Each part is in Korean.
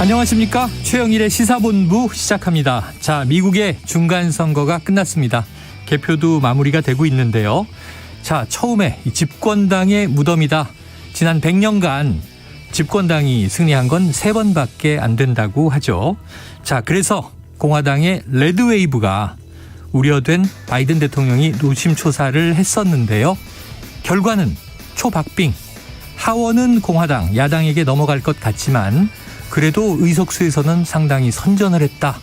안녕하십니까. 최영일의 시사본부 시작합니다. 자, 미국의 중간선거가 끝났습니다. 개표도 마무리가 되고 있는데요. 자, 처음에 이 집권당의 무덤이다. 지난 100년간 집권당이 승리한 건 3번밖에 안 된다고 하죠. 자, 그래서 공화당의 레드웨이브가 우려된 바이든 대통령이 노심초사를 했었는데요. 결과는 초박빙. 하원은 공화당, 야당에게 넘어갈 것 같지만 그래도 의석수에서는 상당히 선전을 했다.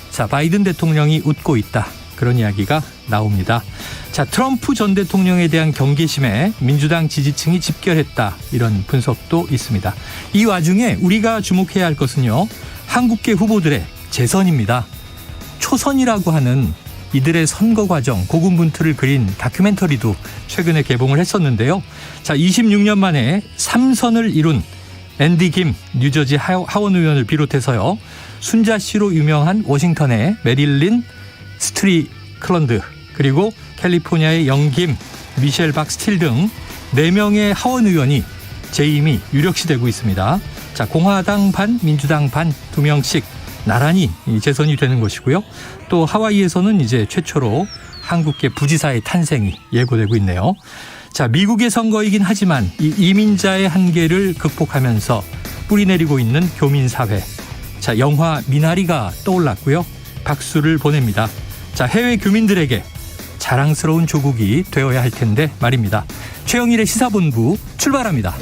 자, 바이든 대통령이 웃고 있다. 그런 이야기가 나옵니다. 자, 트럼프 전 대통령에 대한 경계심에 민주당 지지층이 집결했다. 이런 분석도 있습니다. 이 와중에 우리가 주목해야 할 것은요. 한국계 후보들의 재선입니다. 초선이라고 하는 이들의 선거 과정, 고군분투를 그린 다큐멘터리도 최근에 개봉을 했었는데요. 자, 26년 만에 3선을 이룬 앤디 김 뉴저지 하원 의원을 비롯해서요. 순자 씨로 유명한 워싱턴의 메릴린 스트리클런드, 그리고 캘리포니아의 영김, 미셸 박스틸 등 4명의 하원 의원이 재임이 유력시되고 있습니다. 자, 공화당 반, 민주당 반 2명씩 나란히 재선이 되는 것이고요. 또 하와이에서는 이제 최초로 한국계 부지사의 탄생이 예고되고 있네요. 자, 미국의 선거이긴 하지만 이 이민자의 한계를 극복하면서 뿌리내리고 있는 교민사회. 자, 영화 미나리가 떠올랐고요. 박수를 보냅니다. 자, 해외 교민들에게 자랑스러운 조국이 되어야 할 텐데 말입니다. 최영일의 시사본부 출발합니다.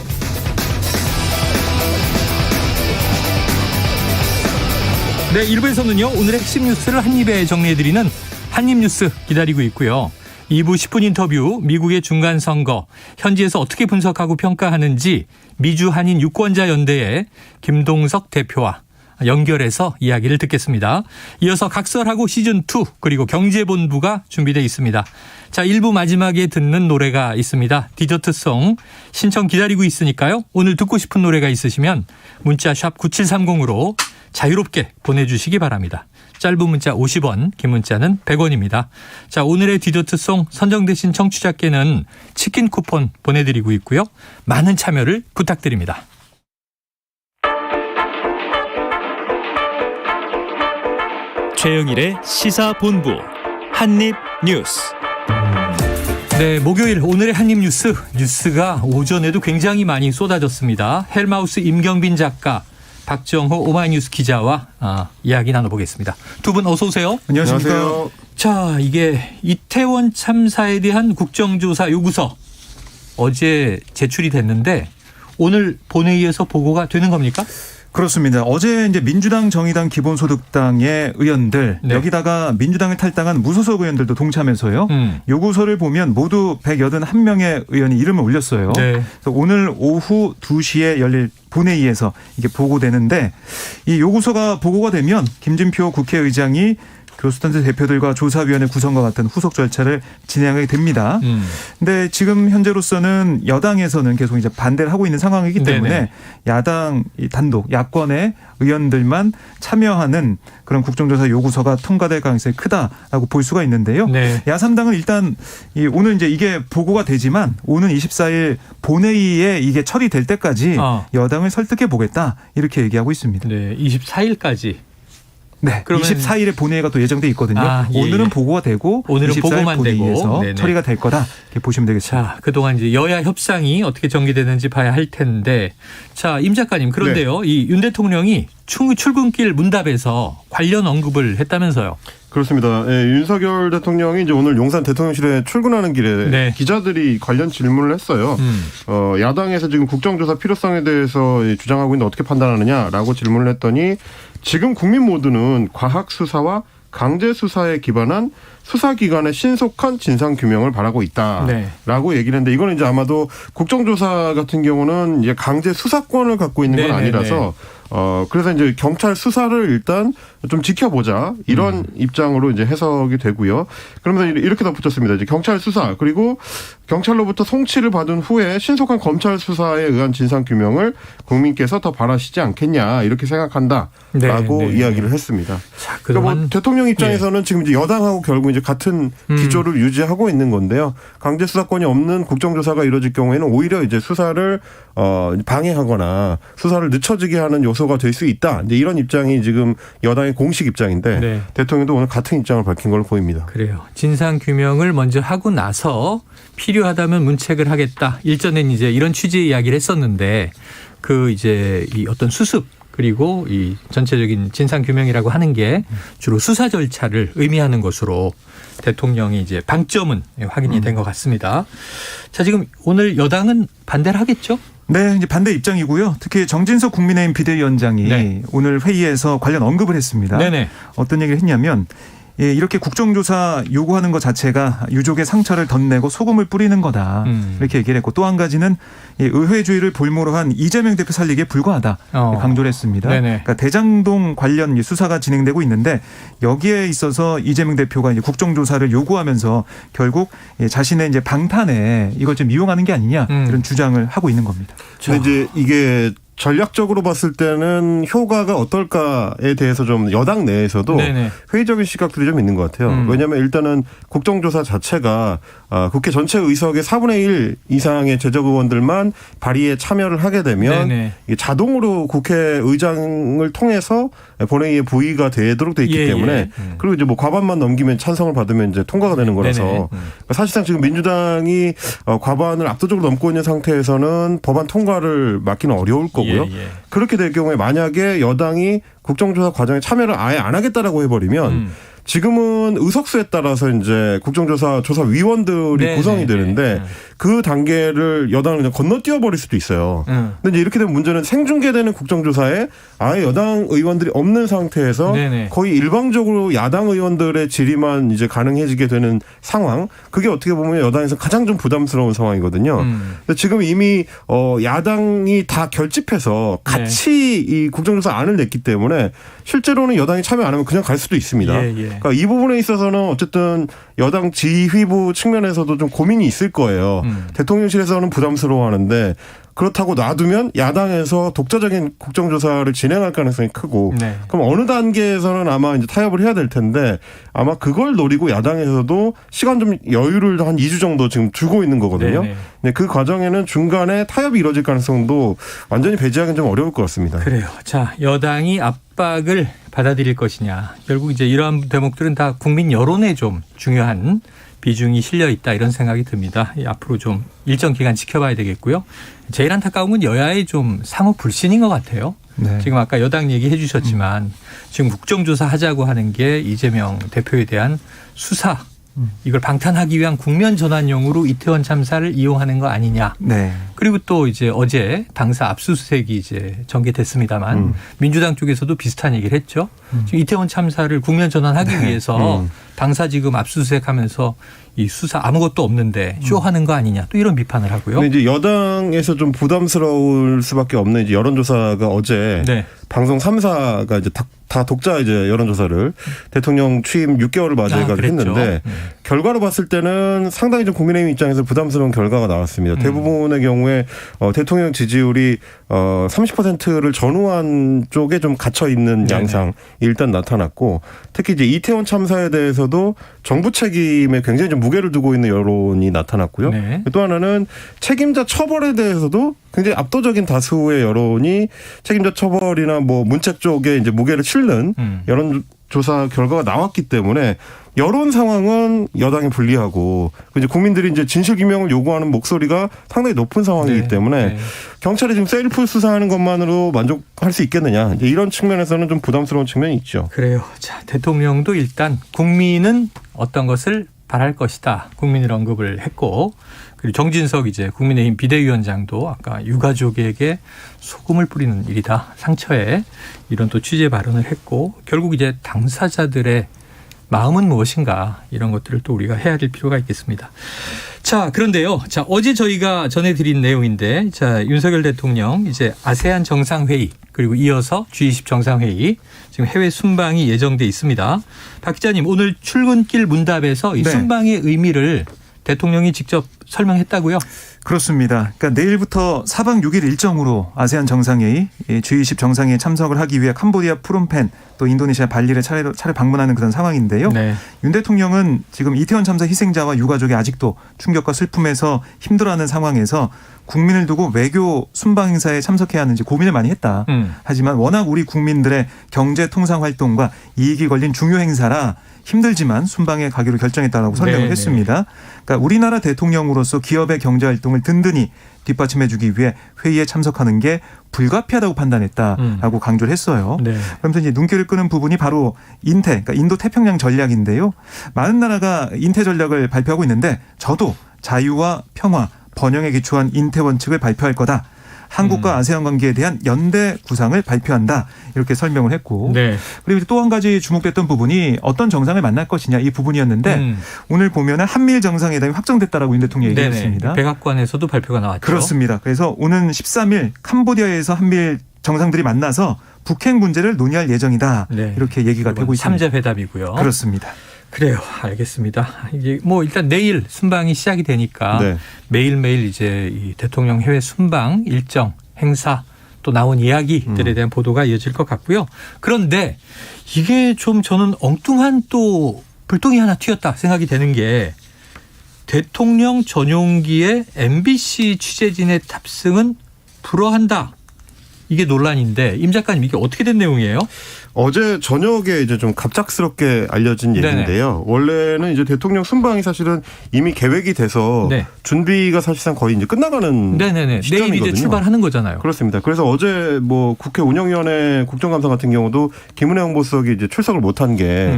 네, 1부에서는요. 오늘의 핵심 뉴스를 한입에 정리해드리는 한입뉴스 기다리고 있고요. 2부 10분 인터뷰, 미국의 중간선거, 현지에서 어떻게 분석하고 평가하는지 미주 한인 유권자 연대의 김동석 대표와 연결해서 이야기를 듣겠습니다. 이어서 각설하고 시즌2 그리고 경제본부가 준비되어 있습니다. 자, 1부 마지막에 듣는 노래가 있습니다. 디저트송 신청 기다리고 있으니까요. 오늘 듣고 싶은 노래가 있으시면 문자 샵 9730으로 자유롭게 보내주시기 바랍니다. 짧은 문자 50원, 긴 문자는 100원입니다. 자, 오늘의 디저트송 선정되신 청취자께는 치킨 쿠폰 보내드리고 있고요. 많은 참여를 부탁드립니다. 최영일의 시사본부 한입뉴스. 네, 목요일 오늘의 한입뉴스가 오전에도 굉장히 많이 쏟아졌습니다. 헬마우스 임경빈 작가, 박정호 오마이뉴스 기자와 이야기 나눠보겠습니다. 두 분 어서 오세요. 안녕하십니까. 자, 이게 이태원 참사에 대한 국정조사 요구서 어제 제출이 됐는데 오늘 본회의에서 보고가 되는 겁니까? 그렇습니다. 어제 이제 민주당, 정의당, 기본소득당의 의원들, 네. 여기다가 민주당을 탈당한 무소속 의원들도 동참해서요. 요구서를 보면 모두 181명의 의원이 이름을 올렸어요. 네. 그래서 오늘 오후 2시에 열릴 본회의에서 이게 보고되는데, 이 요구서가 보고가 되면 김진표 국회의장이 교수단체 대표들과 조사위원회 구성과 같은 후속 절차를 진행하게 됩니다. 근데 지금 현재로서는 여당에서는 계속 이제 반대를 하고 있는 상황이기 때문에 네네. 야당 단독 야권의 의원들만 참여하는 그런 국정조사 요구서가 통과될 가능성이 크다라고 볼 수가 있는데요. 네. 야3당은 일단 오늘 이제 이게 보고가 되지만 오는 24일 본회의에 이게 처리될 때까지 여당을 설득해 보겠다 이렇게 얘기하고 있습니다. 네, 24일까지. 네, 그러면 24일에 본회의가 또 예정돼 있거든요. 예. 오늘은 보고가 되고 오늘은 24일 보고만 본회의에서 되고. 처리가 될 거다 이렇게 보시면 되겠습니다. 자, 그동안 이제 여야 협상이 어떻게 전개되는지 봐야 할 텐데, 자, 임 작가님, 그런데요, 이 윤 대통령이 출근길 문답에서 관련 언급을 했다면서요? 그렇습니다. 예, 윤석열 대통령이 이제 오늘 용산 대통령실에 출근하는 길에 네. 기자들이 관련 질문을 했어요. 야당에서 지금 국정조사 필요성에 대해서 주장하고 있는데 어떻게 판단하느냐라고 질문을 했더니 지금 국민 모두는 과학 수사와 강제 수사에 기반한 수사기관의 신속한 진상규명을 바라고 있다라고 얘기를 했는데, 이거는 이제 아마도 국정조사 같은 경우는 이제 강제 수사권을 갖고 있는 건 아니라서 그래서 이제 경찰 수사를 일단 좀 지켜보자 이런 입장으로 이제 해석이 되고요. 그러면서 이렇게 덧붙였습니다. 이제 경찰 수사 그리고 경찰로부터 송치를 받은 후에 신속한 검찰 수사에 의한 진상 규명을 국민께서 더 바라시지 않겠냐 이렇게 생각한다라고 네, 네. 이야기를 했습니다. 자, 그러니까 뭐 대통령 입장에서는 예. 지금 이제 여당하고 결국 이제 같은 기조를 유지하고 있는 건데요. 강제 수사권이 없는 국정조사가 이루어질 경우에는 오히려 이제 수사를 방해하거나 수사를 늦춰지게 하는 요소가 될 수 있다. 이제 이런 입장이 지금 여당의 공식 입장인데 네. 대통령도 오늘 같은 입장을 밝힌 걸로 보입니다. 그래요. 진상 규명을 먼저 하고 나서 필요하다면 문책을 하겠다. 일전엔 이제 이런 취지의 이야기를 했었는데 그 이제 이 어떤 수습 그리고 이 전체적인 진상 규명이라고 하는 게 주로 수사 절차를 의미하는 것으로 대통령이 이제 방점은 확인이 된 것 같습니다. 자, 지금 오늘 여당은 반대를 하겠죠? 네, 이제 반대 입장이고요. 특히 정진석 국민의힘 비대위원장이 네. 오늘 회의에서 관련 언급을 했습니다. 네네. 어떤 얘기를 했냐면 예, 이렇게 국정조사 요구하는 것 자체가 유족의 상처를 덧내고 소금을 뿌리는 거다. 이렇게 얘기를 했고 또 한 가지는 의회주의를 볼모로 한 이재명 대표 살리기에 불과하다. 강조를 했습니다. 네네. 그러니까 대장동 관련 수사가 진행되고 있는데 여기에 있어서 이재명 대표가 이제 국정조사를 요구하면서 결국 자신의 이제 방탄에 이걸 좀 이용하는 게 아니냐 이런 주장을 하고 있는 겁니다. 근데 이제 이게 전략적으로 봤을 때는 효과가 어떨까에 대해서 좀 여당 내에서도 네네. 회의적인 시각들이 좀 있는 것 같아요. 왜냐하면 일단은 국정조사 자체가 국회 전체 의석의 4분의 1 이상의 재적 의원들만 발의에 참여를 하게 되면 네네. 이게 자동으로 국회의장을 통해서 본회의에 부의가 되도록 돼 있기 예, 때문에 예. 그리고 이제 뭐 과반만 넘기면 찬성을 받으면 이제 통과가 되는 거라서 네네. 그러니까 사실상 지금 민주당이 과반을 압도적으로 넘고 있는 상태에서는 법안 통과를 막기는 어려울 거고요. 예, 예. 그렇게 될 경우에 만약에 여당이 국정조사 과정에 참여를 아예 안 하겠다라고 해버리면 지금은 의석수에 따라서 이제 국정조사 조사위원들이 네, 구성이 네, 되는데 네. 그 단계를 여당은 그냥 건너뛰어 버릴 수도 있어요. 근데 이제 이렇게 되면 문제는 생중계되는 국정조사에 아예 여당 의원들이 없는 상태에서 네네. 거의 일방적으로 야당 의원들의 질의만 이제 가능해지게 되는 상황. 그게 어떻게 보면 여당에서 가장 좀 부담스러운 상황이거든요. 근데 지금 이미 야당이 다 결집해서 같이 이 국정조사 안을 냈기 때문에 실제로는 여당이 참여 안 하면 그냥 갈 수도 있습니다. 예, 예. 그러니까 이 부분에 있어서는 어쨌든 여당 지휘부 측면에서도 좀 고민이 있을 거예요. 대통령실에서는 부담스러워하는데 그렇다고 놔두면 야당에서 독자적인 국정조사를 진행할 가능성이 크고 네. 그럼 어느 단계에서는 아마 이제 타협을 해야 될 텐데 아마 그걸 노리고 야당에서도 시간 좀 여유를 한 2주 정도 지금 두고 있는 거거든요. 네네. 네, 그 과정에는 중간에 타협이 이루어질 가능성도 완전히 배제하기는 좀 어려울 것 같습니다. 그래요. 자, 여당이 압박을 받아들일 것이냐. 결국 이제 이러한 대목들은 다 국민 여론에 좀 중요한 비중이 실려 있다 이런 생각이 듭니다. 앞으로 좀 일정 기간 지켜봐야 되겠고요. 제일 안타까운 건 여야의 좀 상호 불신인 것 같아요. 네. 지금 아까 여당 얘기해 주셨지만 지금 국정조사 하자고 하는 게 이재명 대표에 대한 수사 이걸 방탄하기 위한 국면 전환용으로 이태원 참사를 이용하는 거 아니냐. 네. 그리고 또 이제 어제 당사 압수수색이 이제 전개됐습니다만 민주당 쪽에서도 비슷한 얘기를 했죠. 지금 이태원 참사를 국면 전환하기 위해서 당사 지금 압수수색하면서 이 수사 아무것도 없는데 쇼하는 거 아니냐 또 이런 비판을 하고요. 근데 이제 여당에서 좀 부담스러울 수밖에 없는 이제 여론조사가 어제 네. 방송 3사가 이제 다 독자 이제 여론조사를 대통령 취임 6개월을 맞이해가지고 그랬죠. 했는데 결과로 봤을 때는 상당히 좀 국민의힘 입장에서 부담스러운 결과가 나왔습니다. 대부분의 경우에 대통령 지지율이 30%를 전후한 쪽에 좀 갇혀 있는 양상이 일단 나타났고 특히 이제 이태원 참사에 대해서도 정부 책임에 굉장히 좀 무게를 두고 있는 여론이 나타났고요. 네. 또 하나는 책임자 처벌에 대해서도 굉장히 압도적인 다수의 여론이 책임자 처벌이나 뭐 문책 쪽에 이제 무게를 실는 여론조사 결과가 나왔기 때문에 여론 상황은 여당에 불리하고 이제 국민들이 이제 진실규명을 요구하는 목소리가 상당히 높은 상황이기 때문에 경찰이 지금 셀프 수사하는 것만으로 만족할 수 있겠느냐 이제 이런 측면에서는 좀 부담스러운 측면이 있죠. 그래요. 자, 대통령도 일단 국민은 어떤 것을 바랄 것이다. 국민을 언급을 했고 그리고 정진석 이제 국민의힘 비대위원장도 아까 유가족에게 소금을 뿌리는 일이다. 상처에 이런 또 취재 발언을 했고 결국 이제 당사자들의 마음은 무엇인가 이런 것들을 또 우리가 해야 될 필요가 있겠습니다. 자, 그런데요. 자, 어제 저희가 전해드린 내용인데, 자, 윤석열 대통령 이제 아세안 정상회의 그리고 이어서 G20 정상회의 지금 해외 순방이 예정돼 있습니다. 박 기자님, 오늘 출근길 문답에서 이 네. 순방의 의미를 대통령이 직접 설명했다고요? 그렇습니다. 그러니까 내일부터 4박 6일 일정으로 아세안 정상회의, G20 정상회의에 참석을 하기 위해 캄보디아 프롬펜 또 인도네시아 발리를 차례 방문하는 그런 상황인데요. 네. 윤 대통령은 지금 이태원 참사 희생자와 유가족이 아직도 충격과 슬픔에서 힘들어하는 상황에서 국민을 두고 외교 순방 행사에 참석해야 하는지 고민을 많이 했다. 하지만 워낙 우리 국민들의 경제 통상 활동과 이익이 걸린 중요 행사라 힘들지만 순방에 가기로 결정했다라고 설명을 네네. 했습니다. 그러니까 우리나라 대통령으로서 기업의 경제 활동을 든든히 뒷받침해주기 위해 회의에 참석하는 게 불가피하다고 판단했다라고 강조를 했어요. 네. 그러면서 이제 눈길을 끄는 부분이 바로 인태, 그러니까 인도 태평양 전략인데요. 많은 나라가 인태 전략을 발표하고 있는데 저도 자유와 평화, 번영에 기초한 인태 원칙을 발표할 거다. 한국과 아세안 관계에 대한 연대 구상을 발표한다. 이렇게 설명을 했고. 네. 그리고 또 한 가지 주목됐던 부분이 어떤 정상을 만날 것이냐 이 부분이었는데 오늘 보면은 한미일 정상회담이 확정됐다라고 윤 대통령이 얘기했습니다. 백악관에서도 발표가 나왔죠. 그렇습니다. 그래서 오는 13일 캄보디아에서 한미일 정상들이 만나서 북핵 문제를 논의할 예정이다. 네. 이렇게 얘기가 되고 있습니다. 3자 회담이고요. 그렇습니다. 그래요. 알겠습니다. 이게 뭐 일단 내일 순방이 시작이 되니까 네. 매일매일 이제 이 대통령 해외 순방 일정, 행사 또 나온 이야기들에 대한 보도가 이어질 것 같고요. 그런데 이게 좀 저는 엉뚱한 또 불똥이 하나 튀었다 생각이 되는 게 대통령 전용기에 MBC 취재진의 탑승은 불허한다. 이게 논란인데 임 작가님 이게 어떻게 된 내용이에요? 어제 저녁에 이제 좀 갑작스럽게 알려진 네네. 얘기인데요. 원래는 이제 대통령 순방이 사실은 이미 계획이 돼서 네. 준비가 사실상 거의 이제 끝나가는 네네네. 시점이거든요. 내일 이제 출발하는 거잖아요. 그렇습니다. 그래서 어제 뭐 국회 운영위원회 국정감사 같은 경우도 김은혜 홍보수석이 이제 출석을 못한 게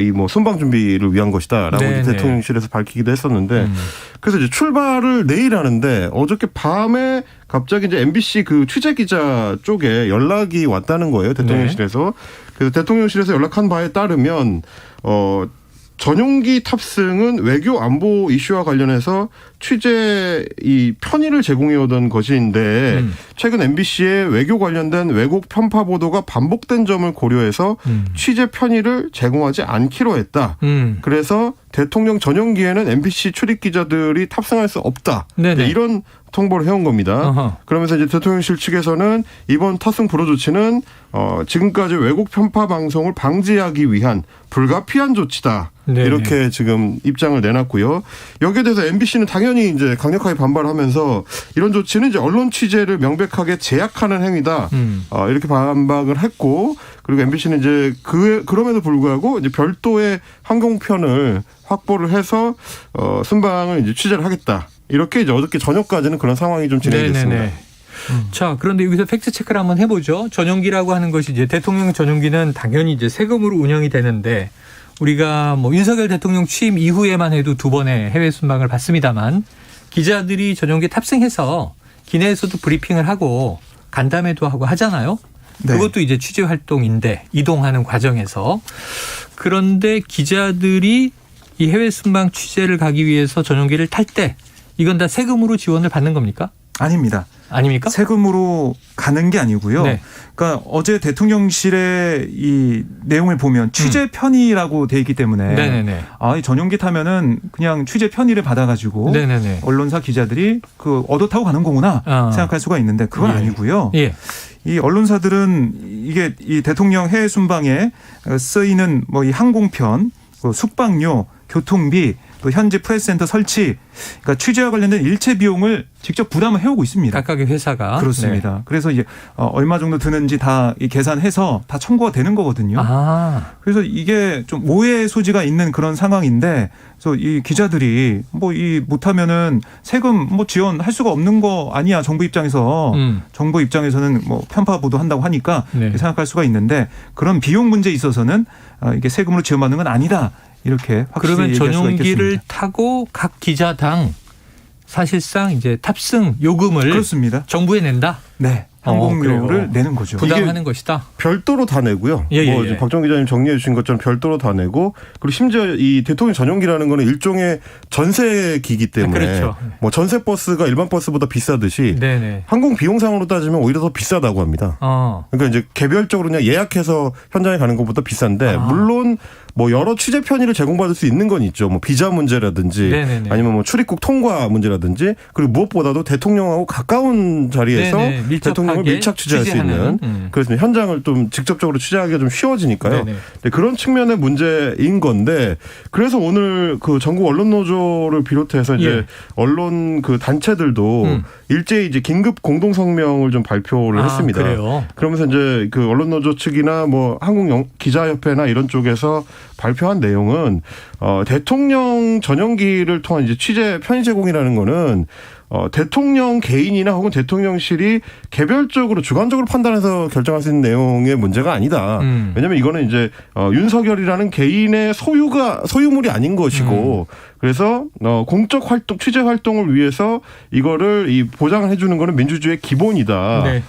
이 뭐 순방 준비를 위한 것이다라고 이제 네네. 대통령실에서 밝히기도 했었는데 그래서 이제 출발을 내일 하는데 어저께 밤에 갑자기 이제 MBC 그 취재 기자 쪽에 연락이 왔다는 거예요. 대통령실에서. 그래서 대통령실에서 연락한 바에 따르면 전용기 tab승은 외교 안보 이슈와 관련해서 취재 이 편의를 제공해 오던 것인데 최근 MBC의 외교 관련된 왜곡 편파 보도가 반복된 점을 고려해서 취재 편의를 제공하지 않기로 했다. 그래서 대통령 전용기에는 MBC 출입 기자들이 탑승할 수 없다. 네네. 이런 통보를 해온 겁니다. 어허. 그러면서 이제 대통령실 측에서는 이번 탑승 불허 조치는 지금까지 왜곡 편파 방송을 방지하기 위한 불가피한 조치다. 네네. 이렇게 지금 입장을 내놨고요. 여기에 대해서 MBC는 당연히 이제 강력하게 반발하면서 이런 조치는 이제 언론 취재를 명백하게 제약하는 행위다. 이렇게 반박을 했고 그리고 MBC는 이제 그럼에도 불구하고 이제 별도의 항공편을 확보를 해서 순방을 이제 취재를 하겠다. 이렇게 이제 어저께 저녁까지는 그런 상황이 좀 진행이 됐습니다. 네네네. 자, 그런데 여기서 팩트 체크를 한번 해보죠. 전용기라고 하는 것이 이제 대통령 전용기는 당연히 이제 세금으로 운영이 되는데 우리가 뭐 윤석열 대통령 취임 이후에만 해도 2번의 해외 순방을 받습니다만 기자들이 전용기 탑승해서 기내에서도 브리핑을 하고 간담회도 하고 하잖아요. 네. 그것도 이제 취재 활동인데 이동하는 과정에서 그런데 기자들이 이 해외 순방 취재를 가기 위해서 전용기를 탈 때 이건 다 세금으로 지원을 받는 겁니까? 아닙니다. 아닙니까? 세금으로 가는 게 아니고요. 네. 그러니까 어제 대통령실의 이 내용을 보면 취재 편의라고 돼 있기 때문에 네네네. 이 전용기 타면은 그냥 취재 편의를 받아가지고 네네네. 언론사 기자들이 그 얻어 타고 가는 거구나 생각할 수가 있는데 그건 예. 아니고요. 예. 이 언론사들은 이게 이 대통령 해외 순방에 쓰이는 뭐 이 항공편, 숙박료, 교통비, 또 현지 프레스센터 설치, 그러니까 취재와 관련된 일체 비용을 직접 부담을 해오고 있습니다. 각각의 회사가. 그렇습니다. 그래서 이제 얼마 정도 드는지 다 이 계산해서 다 청구가 되는 거거든요. 아. 그래서 이게 좀 오해의 소지가 있는 그런 상황인데, 그래서 이 기자들이 뭐 이 못하면은 세금 뭐 지원할 수가 없는 거 아니야 정부 입장에서 정부 입장에서는 뭐 편파 보도 한다고 하니까 네. 생각할 수가 있는데 그런 비용 문제에 있어서는 이게 세금으로 지원받는 건 아니다. 이렇게 확실히 그러면 얘기할 수가 전용기를 있겠습니다. 타고 각 기자당 사실상 이제 탑승 요금을 그렇습니다. 정부에 낸다. 네. 항공료를 그래요. 내는 거죠. 부담하는 것이다. 별도로 다 내고요. 예, 예, 뭐 예. 박정 기자님 정리해 주신 것처럼 별도로 다 내고 그리고 심지어 이 대통령 전용기라는 거는 일종의 전세기이기 때문에 그렇죠. 뭐 전세 버스가 일반 버스보다 비싸듯이 네네. 항공 비용상으로 따지면 오히려 더 비싸다고 합니다. 그러니까 이제 개별적으로 그냥 예약해서 현장에 가는 것보다 비싼데 물론 뭐 여러 취재 편의를 제공받을 수 있는 건 있죠. 뭐 비자 문제라든지 네네네. 아니면 뭐 출입국 통과 문제라든지 그리고 무엇보다도 대통령하고 가까운 자리에서 네네. 밀접하게 대통령을 밀착 취재할 수 취재하는, 있는 그래서 현장을 좀 직접적으로 취재하기가 좀 쉬워지니까요. 네네. 네, 그런 측면의 문제인 건데 그래서 오늘 그 전국 언론 노조를 비롯해서 이제 예. 언론 그 단체들도 일제히 이제 긴급 공동 성명을 좀 발표를 했습니다. 그래요. 그러면서 이제 그 언론 노조 측이나 뭐 한국 기자협회나 이런 쪽에서 발표한 내용은 대통령 전용기를 통한 이제 취재 편의 제공이라는 거는 대통령 개인이나 혹은 대통령실이 개별적으로 주관적으로 판단해서 결정할 수 있는 내용의 문제가 아니다. 왜냐하면 이거는 이제 윤석열이라는 개인의 소유물이 아닌 것이고 그래서 공적 활동, 취재 활동을 위해서 이거를 이 보장을 해주는 거는 민주주의의 기본이다. 네.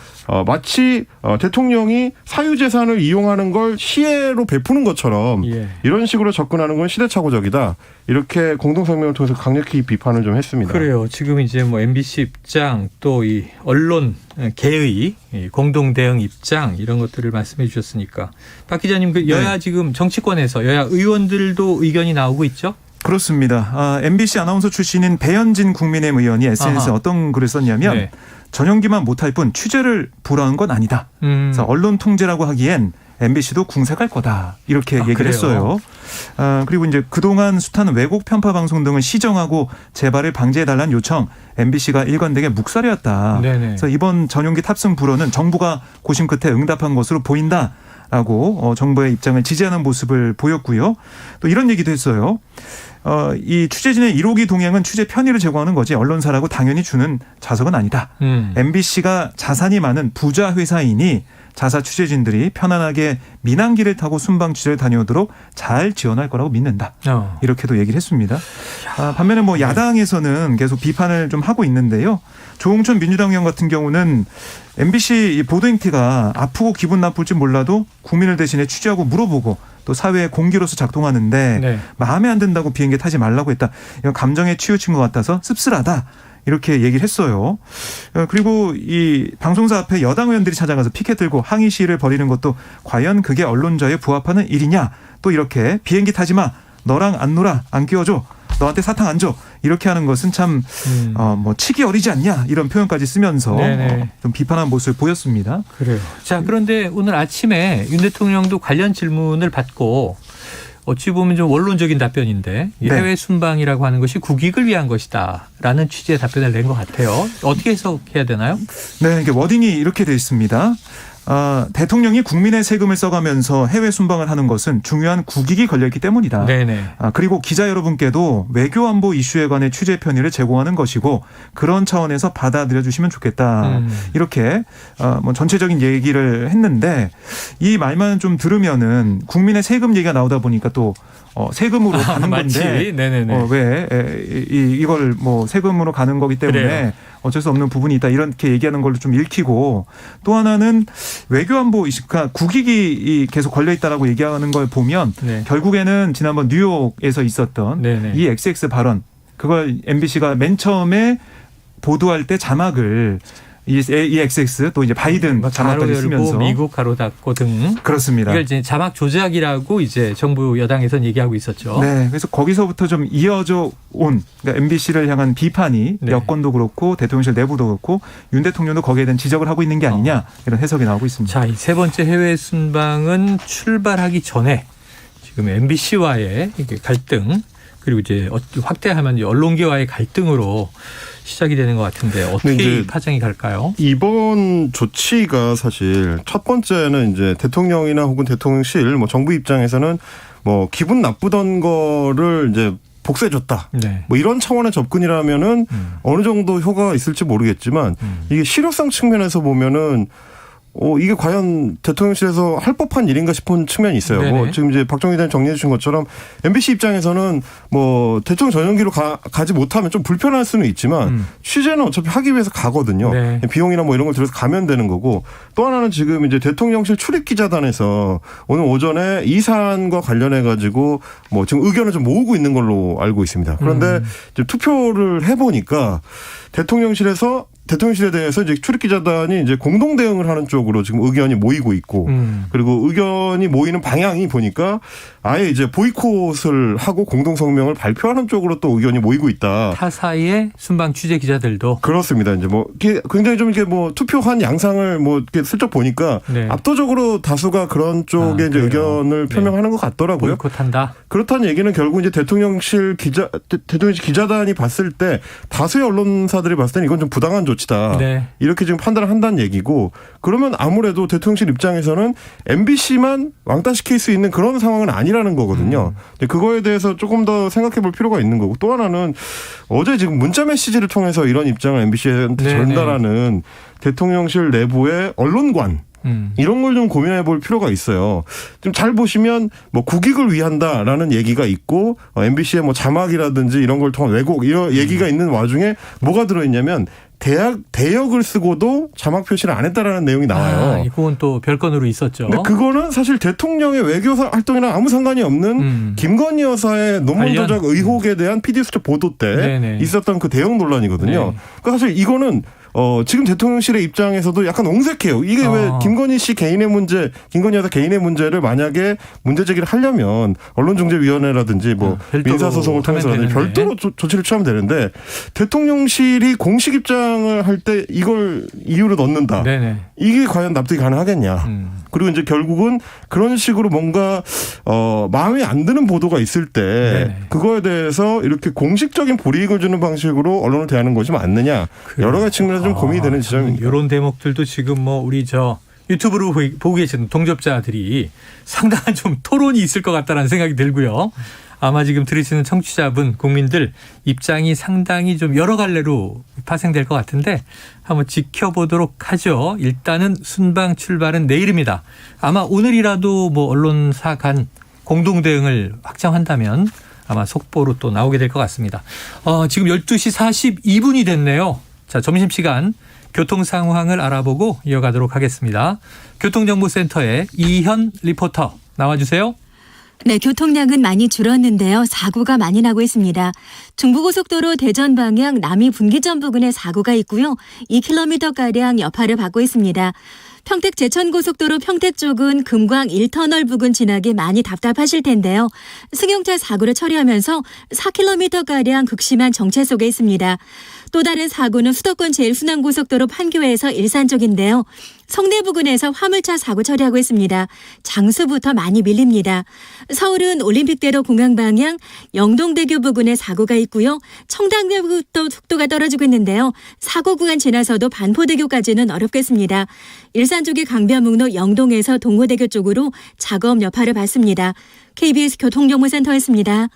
마치 대통령이 사유재산을 이용하는 걸 시혜로 베푸는 것처럼 예. 이런 식으로 접근하는 건 시대착오적이다. 이렇게 공동성명을 통해서 강력히 비판을 좀 했습니다. 그래요. 지금 이제 뭐 MBC 입장 또 이 언론 개의 이 공동 대응 입장 이런 것들을 말씀해 주셨으니까 박 기자님 그 여야 네. 지금 정치권에서 여야 의원들도 의견이 나오고 있죠? 그렇습니다. MBC 아나운서 출신인 배현진 국민의힘 의원이 SNS에 아하. 어떤 글을 썼냐면 네. 전용기만 못할 뿐 취재를 불허한 건 아니다. 그래서 언론 통제라고 하기엔 MBC도 궁색할 거다. 이렇게 얘기를 그래요? 했어요. 그리고 이제 그동안 숱한 왜곡 편파 방송 등을 시정하고 재발을 방지해달라는 요청 MBC가 일관되게 묵살해왔다. 네네. 그래서 이번 전용기 탑승 불허는 정부가 고심 끝에 응답한 것으로 보인다. 라고 정부의 입장을 지지하는 모습을 보였고요. 또 이런 얘기도 했어요. 이 취재진의 1호기 동행은 취재 편의를 제공하는 거지 언론사라고 당연히 주는 자석은 아니다. MBC가 자산이 많은 부자 회사이니 자사 취재진들이 편안하게 민항기를 타고 순방 취재를 다녀오도록 잘 지원할 거라고 믿는다. 이렇게도 얘기를 했습니다. 반면에 뭐 야당에서는 계속 비판을 좀 하고 있는데요. 조홍천 민주당 의원 같은 경우는 MBC 보도 행태가 아프고 기분 나쁠지 몰라도 국민을 대신해 취재하고 물어보고 또 사회의 공기로서 작동하는데 네. 마음에 안 든다고 비행기 타지 말라고 했다. 이건 감정에 치우친 것 같아서 씁쓸하다. 이렇게 얘기를 했어요. 그리고 이 방송사 앞에 여당 의원들이 찾아가서 피켓 들고 항의 시위를 벌이는 것도 과연 그게 언론자에 부합하는 일이냐. 또 이렇게 비행기 타지 마. 너랑 안 놀아. 안 끼워줘. 너한테 사탕 안 줘. 이렇게 하는 것은 참 뭐 치기 어리지 않냐. 이런 표현까지 쓰면서 좀 비판한 모습을 보였습니다. 그래요. 자, 그런데 오늘 아침에 윤 대통령도 관련 질문을 받고 어찌 보면 좀 원론적인 답변인데 이 네. 해외 순방이라고 하는 것이 국익을 위한 것이다라는 취지의 답변을 낸 것 같아요. 어떻게 해석해야 되나요? 네, 이게 워딩이 이렇게 되어 있습니다. 대통령이 국민의 세금을 써가면서 해외 순방을 하는 것은 중요한 국익이 걸려있기 때문이다. 네네. 그리고 기자 여러분께도 외교안보 이슈에 관해 취재 편의를 제공하는 것이고 그런 차원에서 받아들여 주시면 좋겠다. 이렇게 뭐 전체적인 얘기를 했는데 이 말만 좀 들으면은 국민의 세금 얘기가 나오다 보니까 또 세금으로 가는 마치. 건데 네네네. 왜 이걸 뭐 세금으로 가는 거기 때문에 그래요. 어쩔 수 없는 부분이 있다 이렇게 얘기하는 걸로 좀 읽히고 또 하나는 외교안보 이슈가 국익이 계속 걸려 있다라고 얘기하는 걸 보면 네. 결국에는 지난번 뉴욕에서 있었던 네네. 이 XX 발언 그걸 MBC가 맨 처음에 보도할 때 자막을 이 XX 또 이제 바이든 자막까지 가로 열고 쓰면서 미국 가로 닫고 등 그렇습니다. 이걸 이제 자막 조작이라고 이제 정부 여당에서는 얘기하고 있었죠. 네, 그래서 거기서부터 좀 이어져 온 그러니까 MBC를 향한 비판이 네. 여권도 그렇고 대통령실 내부도 그렇고 윤 대통령도 거기에 대한 지적을 하고 있는 게 아니냐 이런 해석이 나오고 있습니다. 자, 이 세 번째 해외 순방은 출발하기 전에 지금 MBC와의 이게 갈등 그리고 이제 확대하면 언론계와의 갈등으로 시작이 되는 것 같은데 어떻게 이제 이 파장이 갈까요? 이번 조치가 사실 첫 번째는 이제 대통령이나 혹은 대통령실 뭐 정부 입장에서는 뭐 기분 나쁘던 거를 이제 복수해줬다. 네. 뭐 이런 차원의 접근이라면은 어느 정도 효과가 있을지 모르겠지만 이게 실효성 측면에서 보면은 이게 과연 대통령실에서 할 법한 일인가 싶은 측면이 있어요. 네네. 지금 이제 박정희 대표님 정리해 주신 것처럼 MBC 입장에서는 대통령 전용기로 가지 못하면 좀 불편할 수는 있지만 취재는 어차피 하기 위해서 가거든요. 네. 비용이나 이런 걸 들여서 가면 되는 거고, 또 하나는 지금 이제 대통령실 출입기자단에서 오늘 오전에 이 사안과 관련해 가지고 지금 의견을 좀 모으고 있는 걸로 알고 있습니다. 그런데 이제 투표를 해보니까 대통령실에 대해서 이제 출입기자단이 이제 공동 대응을 하는 쪽으로 지금 의견이 모이고 있고, 그리고 의견이 모이는 방향이 보니까 아예 이제 보이콧을 하고 공동 성명을 발표하는 쪽으로 또 의견이 모이고 있다. 타사의 순방 취재 기자들도 그렇습니다. 이제 이게 굉장히 좀 이렇게 투표한 양상을 이렇게 슬쩍 보니까 네. 압도적으로 다수가 그런 쪽에 이제 그래요. 의견을 표명하는 것 같더라고요. 보이콧한다. 그렇다는 얘기는 결국 이제 대통령실 기자단이 봤을 때 다수의 언론사들이 봤을 때는 이건 좀 부당한 조치다. 네. 이렇게 지금 판단을 한다는 얘기고, 그러면 아무래도 대통령실 입장에서는 MBC만 왕따시킬 수 있는 그런 상황은 아니라는 거거든요. 근데 그거에 대해서 조금 더 생각해 볼 필요가 있는 거고, 또 하나는 어제 지금 문자 메시지를 통해서 이런 입장을 MBC한테 네네. 전달하는 대통령실 내부의 언론관, 이런 걸 좀 고민해 볼 필요가 있어요. 좀 잘 보시면 국익을 위한다라는 얘기가 있고, MBC의 자막이라든지 이런 걸 통한 왜곡 이런 얘기가 있는 와중에 뭐가 들어있냐면 대역을 쓰고도 자막 표시를 안 했다라는 내용이 나와요. 그건 또 별건으로 있었죠. 근데 그거는 사실 대통령의 외교 활동이랑 아무 상관이 없는 김건희 여사의 논문 관련? 조작 의혹에 대한 PD수첩 보도 때 네네. 있었던 그 대역 논란이거든요. 네. 그러니까 사실 이거는 지금 대통령실의 입장에서도 약간 옹색해요. 이게 왜 김건희 씨 개인의 문제, 김건희 여사 개인의 문제를 만약에 문제 제기를 하려면 언론중재위원회라든지 민사소송을 통해서라든지 별도로 조치를 취하면 되는데, 대통령실이 공식 입장을 할 때 이걸 이유로 넣는다. 네네. 이게 과연 납득이 가능하겠냐. 그리고 이제 결국은 그런 식으로 뭔가 마음에 안 드는 보도가 있을 때 네네. 그거에 대해서 이렇게 공식적인 불이익을 주는 방식으로 언론을 대하는 것이 맞느냐. 여러 가지 측면에서 좀 고민이 되는 지점입니다. 이런 대목들도 지금 우리 유튜브로 보고 계시는 동접자들이 상당한 좀 토론이 있을 것 같다는 생각이 들고요. 아마 지금 들으시는 청취자분, 국민들 입장이 상당히 좀 여러 갈래로 파생될 것 같은데 한번 지켜보도록 하죠. 일단은 순방 출발은 내일입니다. 아마 오늘이라도 언론사 간 공동 대응을 확정한다면 아마 속보로 또 나오게 될 것 같습니다. 지금 12시 42분이 됐네요. 자, 점심시간 교통 상황을 알아보고 이어가도록 하겠습니다. 교통정보센터의 이현 리포터 나와주세요. 네, 교통량은 많이 줄었는데요. 사고가 많이 나고 있습니다. 중부고속도로 대전 방향 남이 분기점 부근에 사고가 있고요. 2km가량 여파를 받고 있습니다. 평택 제천고속도로 평택 쪽은 금광 1터널 부근 지나기 많이 답답하실 텐데요. 승용차 사고를 처리하면서 4km가량 극심한 정체 속에 있습니다. 또 다른 사고는 수도권 제1순환고속도로 판교에서 일산 쪽인데요. 성내 부근에서 화물차 사고 처리하고 있습니다. 장수부터 많이 밀립니다. 서울은 올림픽대로 공항 방향 영동대교 부근에 사고가 있고요. 청담대부터 속도가 떨어지고 있는데요. 사고 구간 지나서도 반포대교까지는 어렵겠습니다. 일산 쪽의 강변북로 영동에서 동호대교 쪽으로 작업 여파를 받습니다. KBS 교통정보센터였습니다.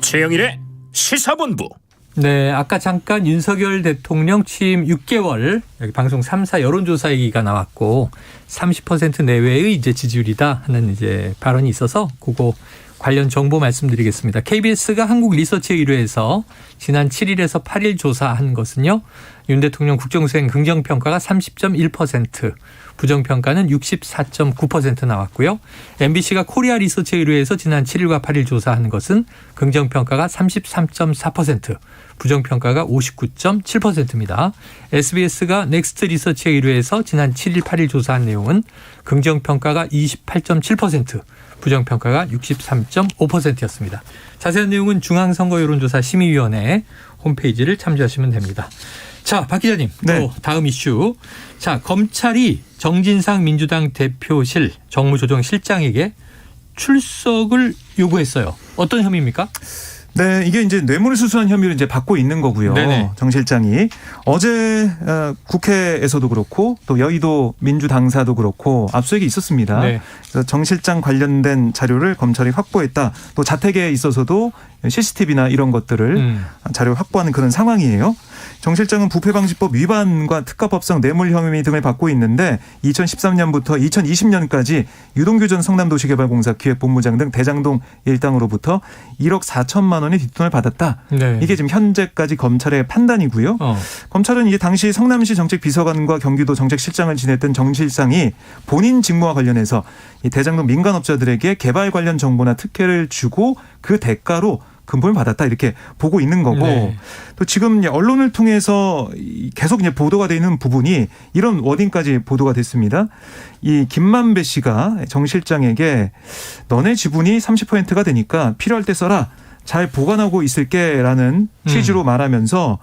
최영일의 시사본부. 네, 아까 잠깐 윤석열 대통령 취임 6개월 여기 방송 3사 여론조사 얘기가 나왔고 30% 내외의 이제 지지율이다 하는 이제 발언이 있어서 그거 관련 정보 말씀드리겠습니다. KBS가 한국 리서치에 의뢰해서 지난 7일에서 8일 조사한 것은요. 윤 대통령 국정수행 긍정평가가 30.1%, 부정평가는 64.9% 나왔고요. MBC가 코리아 리서치에 의뢰해서 지난 7일과 8일 조사한 것은 긍정평가가 33.4%, 부정평가가 59.7%입니다. SBS가 넥스트 리서치에 의뢰해서 지난 7일, 8일 조사한 내용은 긍정평가가 28.7%, 부정평가가 63.5%였습니다. 자세한 내용은 중앙선거여론조사 심의위원회 홈페이지를 참조하시면 됩니다. 자, 박 기자님, 네. 또 다음 이슈. 자, 검찰이 정진상 민주당 대표실 정무조정실장에게 출석을 요구했어요. 어떤 혐의입니까? 네, 이게 이제 뇌물을 수수한 혐의를 이제 받고 있는 거고요. 네네. 정 실장이 어제 국회에서도 그렇고 또 여의도 민주당사도 그렇고 압수수색이 있었습니다. 네. 그래서 정 실장 관련된 자료를 검찰이 확보했다. 또 자택에 있어서도 CCTV나 이런 것들을 자료를 확보하는 그런 상황이에요. 정 실장은 부패방지법 위반과 특가법상 뇌물 혐의 등을 받고 있는데 2013년부터 2020년까지 유동규 전 성남도시개발공사 기획본부장 등 대장동 일당으로부터 1억 4천만 원의 뒷돈을 받았다. 네. 이게 지금 현재까지 검찰의 판단이고요. 검찰은 이제 당시 성남시 정책비서관과 경기도 정책실장을 지냈던 정 실장이 본인 직무와 관련해서 이 대장동 민간업자들에게 개발 관련 정보나 특혜를 주고 그 대가로 금품을 받았다 이렇게 보고 있는 거고 네. 또 지금 언론을 통해서 계속 이제 보도가 되는 부분이 이런 워딩까지 보도가 됐습니다. 이 김만배 씨가 정 실장에게 너네 지분이 30%가 되니까 필요할 때 써라. 잘 보관하고 있을게라는 취지로 말하면서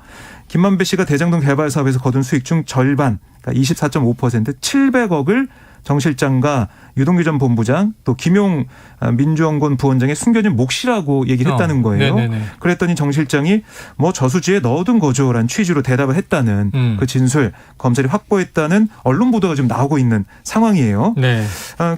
김만배 씨가 대장동 개발 사업에서 거둔 수익 중 절반, 그러니까 24.5% 700억을 정 실장과 유동규 전 본부장 또 김용 민주연구원 부원장의 숨겨진 몫이라고 얘기를 했다는 거예요. 네네네. 그랬더니 정 실장이 뭐 저수지에 넣어둔 거죠라는 취지로 대답을 했다는 그 진술 검찰이 확보했다는 언론 보도가 지금 나오고 있는 상황이에요. 네.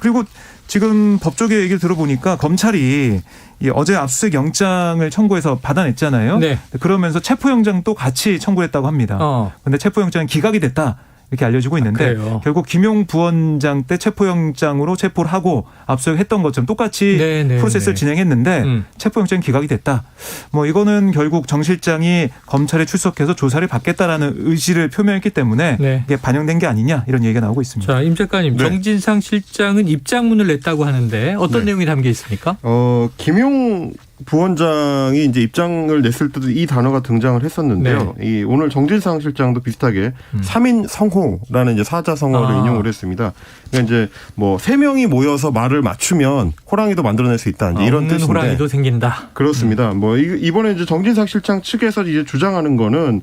그리고 지금 법조계 얘기를 들어보니까 검찰이 이 어제 압수수색 영장을 청구해서 받아냈잖아요. 네. 그러면서 체포영장도 같이 청구했다고 합니다. 그런데 체포영장은 기각이 됐다. 이렇게 알려지고 있는데 그래요? 결국 김용 부원장 때 체포영장으로 체포를 하고 압수수색했던 것처럼 똑같이 네네. 프로세스를 진행했는데 체포영장이 기각이 됐다. 뭐 이거는 결국 정 실장이 검찰에 출석해서 조사를 받겠다라는 의지를 표명했기 때문에 네. 이게 반영된 게 아니냐 이런 얘기가 나오고 있습니다. 자, 임 작가님, 네. 정진상 실장은 입장문을 냈다고 하는데 어떤 네. 내용이 담겨 있습니까? 김용 부원장이 이제 입장을 냈을 때도 이 단어가 등장을 했었는데요. 이 오늘 정진상 실장도 비슷하게 3인 성호라는 이제 사자성어를 인용을 했습니다. 그러니까 이제 뭐 3명이 모여서 말을 맞추면 호랑이도 만들어낼 수 있다. 이제 이런 없는 뜻인데. 호랑이도 생긴다. 그렇습니다. 뭐 이번에 이제 정진상 실장 측에서 이제 주장하는 거는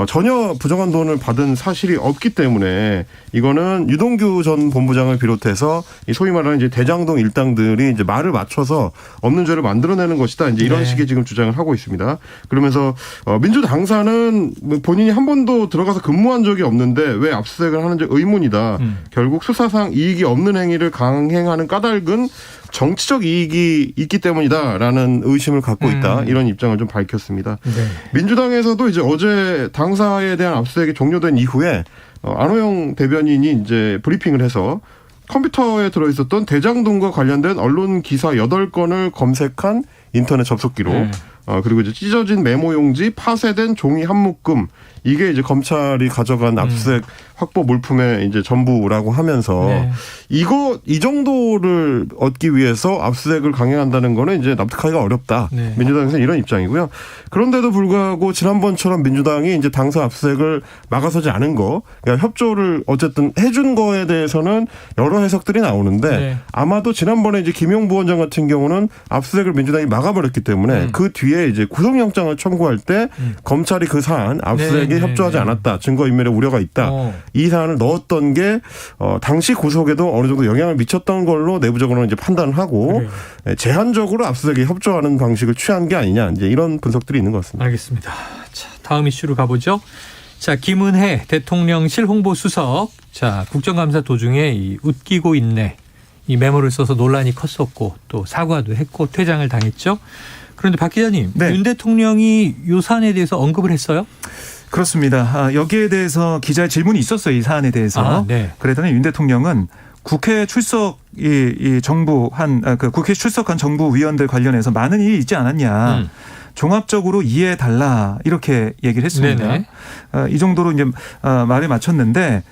전혀 부정한 돈을 받은 사실이 없기 때문에 이거는 유동규 전 본부장을 비롯해서 이 소위 말하는 이제 대장동 일당들이 이제 말을 맞춰서 없는 죄를 만들어내는 것이다. 이제 이런 네. 식의 지금 주장을 하고 있습니다. 그러면서 민주당사는 본인이 한 번도 들어가서 근무한 적이 없는데 왜 압수수색을 하는지 의문이다. 결국 수사상 이익이 없는 행위를 강행하는 까닭은 정치적 이익이 있기 때문이다라는 의심을 갖고 있다. 이런 입장을 좀 밝혔습니다. 네. 민주당에서도 이제 어제 당사에 대한 압수수색이 종료된 이후에 안호영 대변인이 이제 브리핑을 해서 컴퓨터에 들어있었던 대장동과 관련된 언론 기사 8건을 검색한 인터넷 접속 기록, 그리고 이제 찢어진 메모용지, 파쇄된 종이 한 묶음, 이게 이제 검찰이 가져간 압수수색 확보 물품의 이제 전부라고 하면서 이 정도를 얻기 위해서 압수수색을 강행한다는 거는 이제 납득하기가 어렵다. 네. 민주당에서는 이런 입장이고요. 그런데도 불구하고 지난번처럼 민주당이 이제 당사 압수수색을 막아서지 않은 거, 그러니까 협조를 어쨌든 해준 거에 대해서는 여러 해석들이 나오는데 아마도 지난번에 이제 김용 부원장 같은 경우는 압수수색을 민주당이 막아버렸기 때문에 그 뒤에 이제 구속영장을 청구할 때 검찰이 그 사안 압수수색에 협조하지 않았다. 증거인멸의 우려가 있다. 이 사안을 넣었던 게 당시 구속에도 어느 정도 영향을 미쳤던 걸로 내부적으로는 이제 판단을 하고 제한적으로 압수수색에 협조하는 방식을 취한 게 아니냐. 이제 이런 분석들이 있는 것 같습니다. 알겠습니다. 자, 다음 이슈로 가보죠. 자, 김은혜 대통령실 홍보수석. 자, 국정감사 도중에 이 웃기고 있네. 이 메모를 써서 논란이 컸었고 또 사과도 했고 퇴장을 당했죠. 그런데 박 기자님, 네. 윤 대통령이 이 사안에 대해서 언급을 했어요? 그렇습니다. 여기에 대해서 기자의 질문이 있었어요. 이 사안에 대해서. 네. 그랬더니 윤 대통령은 국회 출석 이 정부 그 국회 출석한 정부 위원들 관련해서 많은 일이 있지 않았냐. 종합적으로 이해해 달라 이렇게 얘기를 했습니다. 네네. 이 정도로 이제 말을 마쳤는데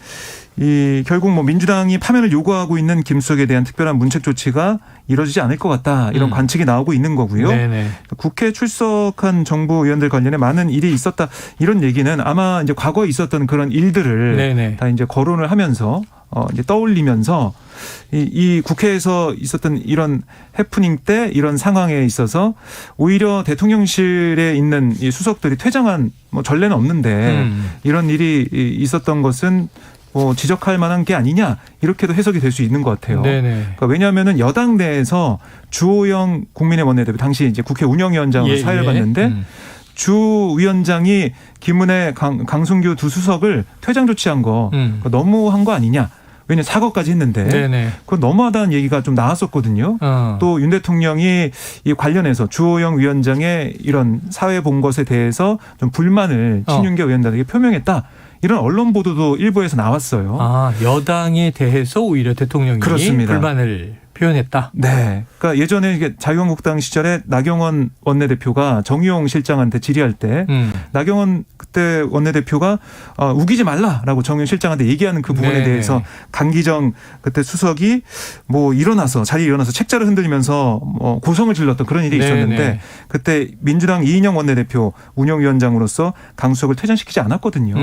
결국 뭐 민주당이 파면을 요구하고 있는 김수석에 대한 특별한 문책 조치가 이루어지지 않을 것 같다 이런 관측이 나오고 있는 거고요. 네네. 국회 출석한 정부 의원들 관련해 많은 일이 있었다 이런 얘기는 아마 이제 과거에 있었던 그런 일들을 네네. 다 이제 거론을 하면서 이제 떠올리면서 이 국회에서 있었던 이런 해프닝 때 이런 상황에 있어서 오히려 대통령실에 있는 이 수석들이 퇴장한 뭐 전례는 없는데 이런 일이 있었던 것은 지적할 만한 게 아니냐 이렇게도 해석이 될 수 있는 것 같아요. 네네. 그러니까 왜냐하면은 여당 내에서 주호영 국민의 원내대표 당시 이제 국회 운영위원장으로 사회를 봤는데 주 위원장이 김은혜, 강승규 두 수석을 퇴장 조치한 거 너무한 거 아니냐. 왜냐하면 사과까지 했는데 네네. 그건 너무하다는 얘기가 좀 나왔었거든요. 또 윤 대통령이 이 관련해서 주호영 위원장의 이런 사회 본 것에 대해서 좀 불만을 친윤계 의원들에게 표명했다. 이런 언론 보도도 일부에서 나왔어요. 아, 여당에 대해서 오히려 대통령이 그렇습니다. 불만을 표현했다. 네. 그러니까 예전에 이게 자유한국당 시절에 나경원 원내대표가 정의용 실장한테 질의할 때 나경원 그때 원내대표가 우기지 말라라고 정의용 실장한테 얘기하는 그 부분에 네네. 대해서 강기정 그때 수석이 뭐 자리에 일어나서 책자를 흔들면서 고성을 질렀던 그런 일이 있었는데 네네. 그때 민주당 이인영 원내대표 운영위원장으로서 강 수석을 퇴장시키지 않았거든요.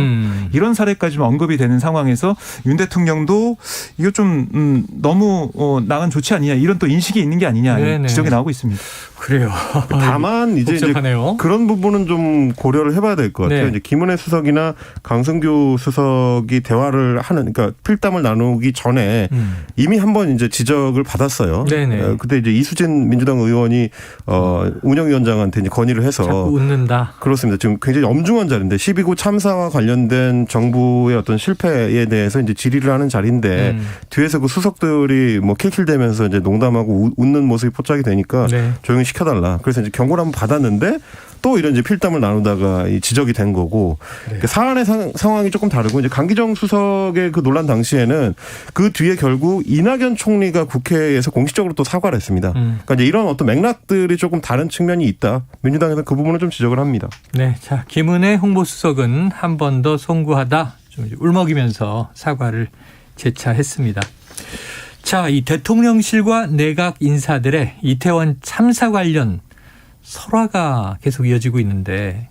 이런 사례까지 좀 언급이 되는 상황에서 윤 대통령도 이거 좀 너무 나간 좋지 않느냐 이런 또 인식이 있는 게 아니냐 네네. 지적이 나오고 있습니다. 그래요. 다만 이제 복잡하네요. 그런 부분은 좀 고려를 해봐야 될 것 같아요. 네. 이제 김은혜 수석이나 강승규 수석이 대화를 하는, 그러니까 필담을 나누기 전에 이미 한번 이제 지적을 받았어요. 네네. 그때 이제 이수진 민주당 의원이 운영위원장한테 이제 건의를 해서 자꾸 웃는다. 그렇습니다. 지금 굉장히 엄중한 자리인데 12구 참사와 관련된 정부의 어떤 실패에 대해서 이제 질의를 하는 자리인데 뒤에서 그 수석들이 뭐 킬킬대면서 이제 농담하고 웃는 모습이 포착이 되니까 네. 조용히 시켜달라. 그래서 이제 경고를 한번 받았는데 또 이런 이제 필담을 나누다가 이 지적이 된 거고 그러니까 사안의 상황이 조금 다르고 이제 강기정 수석의 그 논란 당시에는 그 뒤에 결국 이낙연 총리가 국회에서 공식적으로 또 사과를 했습니다. 그러니까 이제 이런 어떤 맥락들이 조금 다른 측면이 있다. 민주당에서 그 부분을 좀 지적을 합니다. 네, 자 김은혜 홍보수석은 한 번 더 송구하다 좀 울먹이면서 사과를 재차했습니다. 자, 이 대통령실과 내각 인사들의 이태원 참사 관련 설화가 계속 이어지고 있는데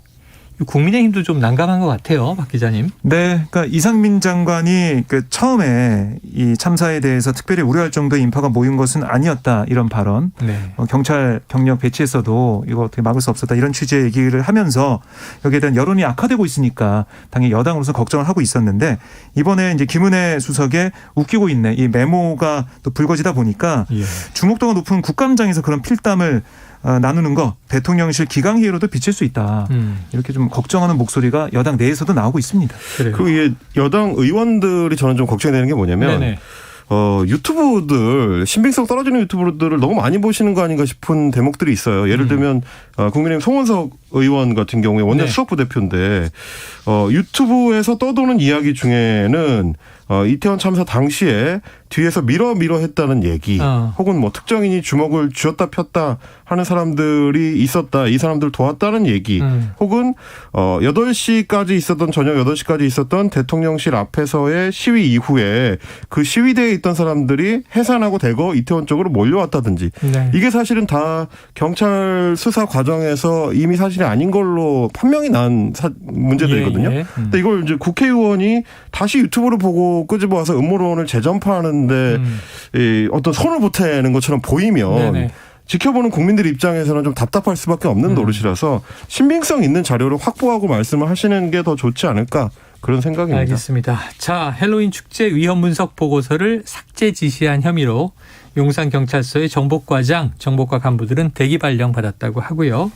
국민의힘도 좀 난감한 것 같아요, 박 기자님. 네, 그러니까 이상민 장관이 처음에 이 참사에 대해서 특별히 우려할 정도의 인파가 모인 것은 아니었다 이런 발언. 네. 경찰 병력 배치했어도 이거 어떻게 막을 수 없었다 이런 취지의 얘기를 하면서 여기에 대한 여론이 악화되고 있으니까 당연히 여당으로서 걱정을 하고 있었는데 이번에 이제 김은혜 수석의 웃기고 있네 이 메모가 또 불거지다 보니까 예. 주목도가 높은 국감장에서 그런 필담을 나누는 거 대통령실 기강회의로도 비칠 수 있다. 이렇게 좀 걱정하는 목소리가 여당 내에서도 나오고 있습니다. 그래요. 그리고 이게 여당 의원들이 저는 좀 걱정이 되는 게 뭐냐면 네네. 유튜브들 신빙성 떨어지는 유튜브들을 너무 많이 보시는 거 아닌가 싶은 대목들이 있어요. 예를 들면 국민의힘 송원석 의원 같은 경우에 원내 네. 수석부 대표인데 유튜브에서 떠도는 이야기 중에는 이태원 참사 당시에 뒤에서 밀어 했다는 얘기 혹은 뭐 특정인이 주먹을 쥐었다 폈다 하는 사람들이 있었다. 이 사람들 도왔다는 얘기 혹은 8시까지 있었던 저녁 8시까지 있었던 대통령실 앞에서의 시위 이후에 그 시위대에 있던 사람들이 해산하고 대거 이태원 쪽으로 몰려왔다든지 네. 이게 사실은 다 경찰 수사 과정에서 이미 사실이 아닌 걸로 판명이 난 문제들이거든요. 예, 예. 근데 이걸 이제 국회의원이 다시 유튜브를 보고 끄집어와서 음모론을 재전파하는데 이 어떤 손을 보태는 것처럼 보이면 네네. 지켜보는 국민들 입장에서는 좀 답답할 수밖에 없는 노릇이라서 신빙성 있는 자료를 확보하고 말씀을 하시는 게 더 좋지 않을까 그런 생각입니다. 알겠습니다. 자, 헬로윈 축제 위험 분석 보고서를 삭제 지시한 혐의로 용산경찰서의 정보과장, 정보과 간부들은 대기 발령 받았다고 하고요.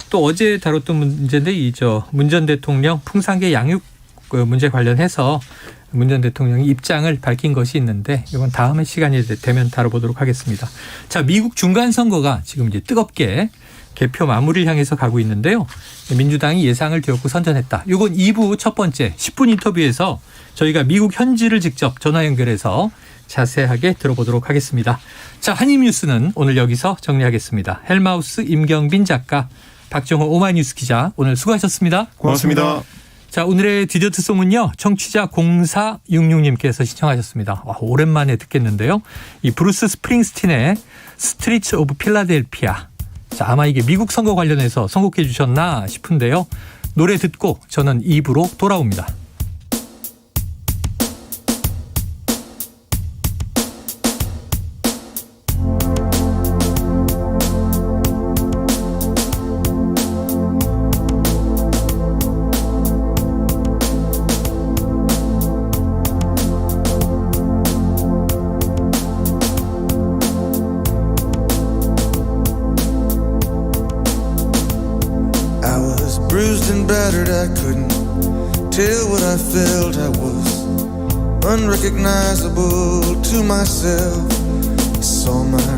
또 어제 다뤘던 문제인데 문 전 대통령 풍산계 양육 문제 관련해서 문 전 대통령이 입장을 밝힌 것이 있는데 이건 다음에 시간이 되면 다뤄보도록 하겠습니다. 자, 미국 중간선거가 지금 이제 뜨겁게 개표 마무리를 향해서 가고 있는데요. 민주당이 예상을 뒤엎고 선전했다. 이건 2부 첫 번째 10분 인터뷰에서 저희가 미국 현지를 직접 전화 연결해서 자세하게 들어보도록 하겠습니다. 자, 한입뉴스는 오늘 여기서 정리하겠습니다. 헬마우스 임경빈 작가, 박정호 오마이뉴스 기자 오늘 수고하셨습니다. 고맙습니다. 자, 오늘의 디저트송은요. 청취자 0466님께서 신청하셨습니다. 와, 오랜만에 듣겠는데요. 이 브루스 스프링스틴의 스트리트 오브 필라델피아. 자, 아마 이게 미국 선거 관련해서 선곡해 주셨나 싶은데요. 노래 듣고 저는 2부로 돌아옵니다. and battered, I couldn't tell what I felt. I was unrecognizable to myself. I saw my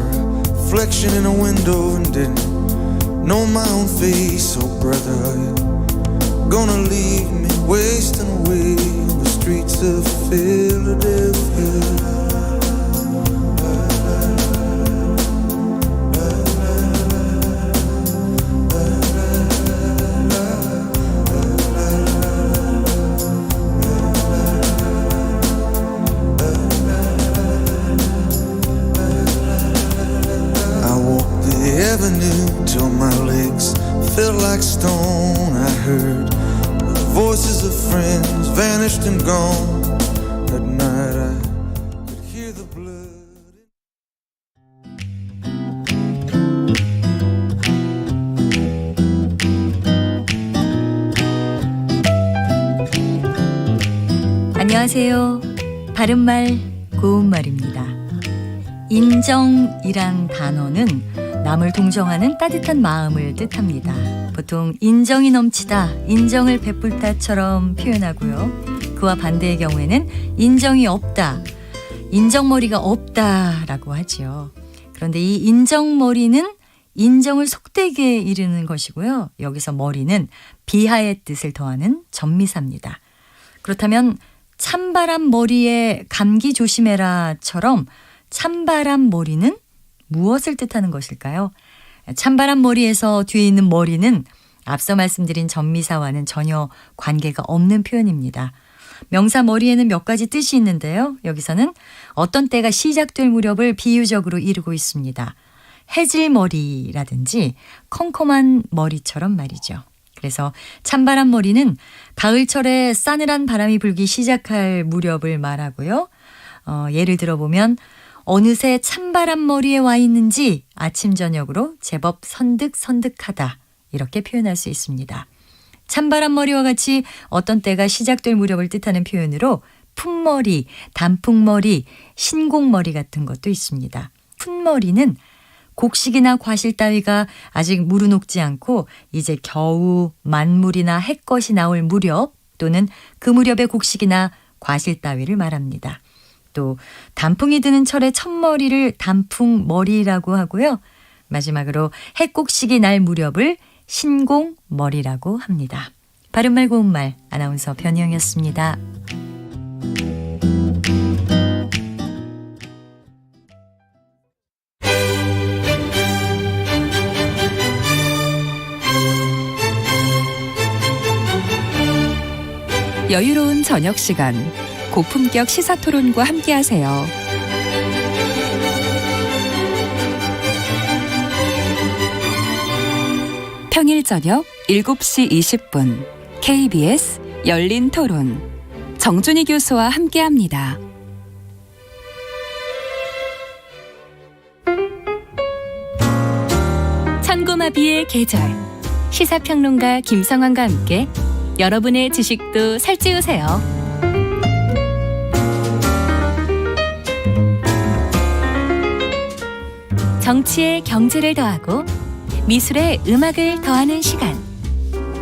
reflection in a window and didn't know my own face. Oh brother, are you gonna leave me wasting away on the streets of Philadelphia? Till my legs felt like stone. I heard the voices of friends vanished and gone. At night I could hear the blood. 안녕하세요. 바른말 고운말입니다. 인정이란 단어는 남을 동정하는 따뜻한 마음을 뜻합니다. 보통 인정이 넘치다, 인정을 베풀다처럼 표현하고요. 그와 반대의 경우에는 인정이 없다, 인정머리가 없다라고 하지요. 그런데 이 인정머리는 인정을 속되게 이르는 것이고요. 여기서 머리는 비하의 뜻을 더하는 전미사입니다. 그렇다면 찬바람 머리에 감기 조심해라처럼 찬바람 머리는 무엇을 뜻하는 것일까요? 찬바람 머리에서 뒤에 있는 머리는 앞서 말씀드린 전미사와는 전혀 관계가 없는 표현입니다. 명사 머리에는 몇 가지 뜻이 있는데요. 여기서는 어떤 때가 시작될 무렵을 비유적으로 이루고 있습니다. 해질머리라든지 컴컴한 머리처럼 말이죠. 그래서 찬바람 머리는 가을철에 싸늘한 바람이 불기 시작할 무렵을 말하고요. 예를 들어보면 어느새 찬바람 머리에 와 있는지 아침 저녁으로 제법 선득선득하다 이렇게 표현할 수 있습니다. 찬바람 머리와 같이 어떤 때가 시작될 무렵을 뜻하는 표현으로 풋머리, 단풍머리, 신곡머리 같은 것도 있습니다. 풋머리는 곡식이나 과실 따위가 아직 무르녹지 않고 이제 겨우 만물이나 햇것이 나올 무렵 또는 그 무렵의 곡식이나 과실 따위를 말합니다. 또 단풍이 드는 철의 첫머리를 단풍머리라고 하고요. 마지막으로 해곡식이 날 무렵을 신공머리라고 합니다. 바른말 고운말 아나운서 변희영이었습니다. 여유로운 저녁 시간 고품격 시사토론과 함께하세요. 평일 저녁 7시 20분 KBS 열린 토론 정준희 교수와 함께합니다. 천고마비의 계절 시사평론가 김성환과 함께 여러분의 지식도 살찌우세요. 정치에 경제를 더하고 미술에 음악을 더하는 시간.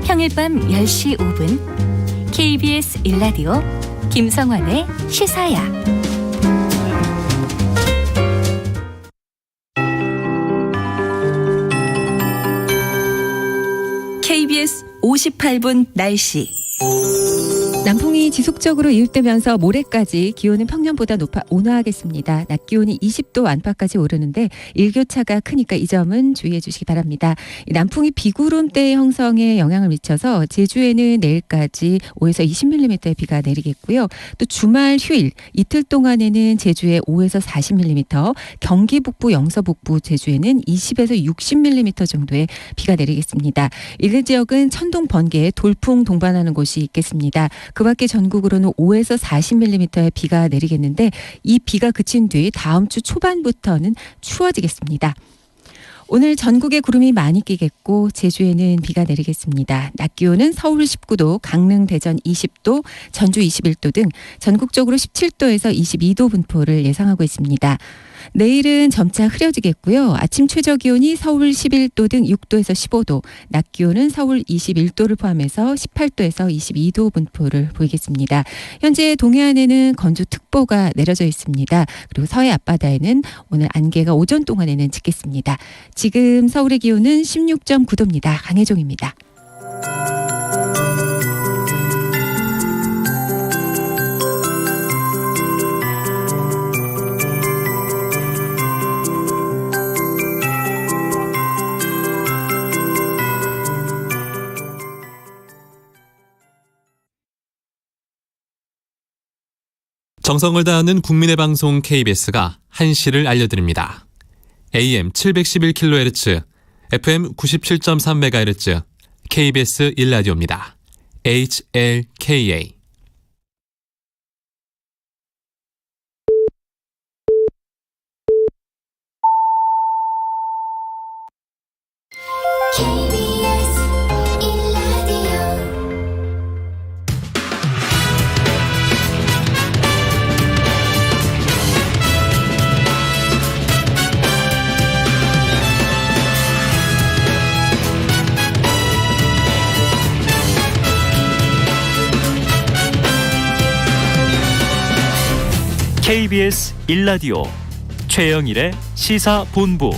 평일 밤 10시 5분 KBS 1라디오 김성환의 시사야. KBS 58분 날씨. 남풍이 지속적으로 이웃되면서 모레까지 기온은 평년보다 높아 온화하겠습니다. 낮 기온이 20도 안팎까지 오르는데 일교차가 크니까 이 점은 주의해 주시기 바랍니다. 남풍이 비구름대 형성에 영향을 미쳐서 제주에는 내일까지 5에서 20mm의 비가 내리겠고요. 또 주말 휴일 이틀 동안에는 제주에 5에서 40mm, 경기 북부, 영서 북부, 제주에는 20에서 60mm 정도의 비가 내리겠습니다. 일부 지역은 천둥, 번개, 돌풍 동반하는 곳이 있겠습니다. 그 밖에 전국으로는 5에서 40mm의 비가 내리겠는데 이 비가 그친 뒤 다음 주 초반부터는 추워지겠습니다. 오늘 전국에 구름이 많이 끼겠고 제주에는 비가 내리겠습니다. 낮 기온은 서울 19도, 강릉, 대전 20도, 전주 21도 등 전국적으로 17도에서 22도 분포를 예상하고 있습니다. 내일은 점차 흐려지겠고요. 아침 최저 기온이 서울 11도 등 6도에서 15도, 낮 기온은 서울 21도를 포함해서 18도에서 22도 분포를 보이겠습니다. 현재 동해안에는 건조특보가 내려져 있습니다. 그리고 서해 앞바다에는 오늘 안개가 오전 동안에는 짙겠습니다. 지금 서울의 기온은 16.9도입니다. 강혜종입니다. 정성을 다하는 국민의 방송 KBS가 한시를 알려드립니다. AM 711kHz, FM 97.3MHz, KBS 1라디오입니다. HLKA. KBS 1라디오 최영일의 시사본부.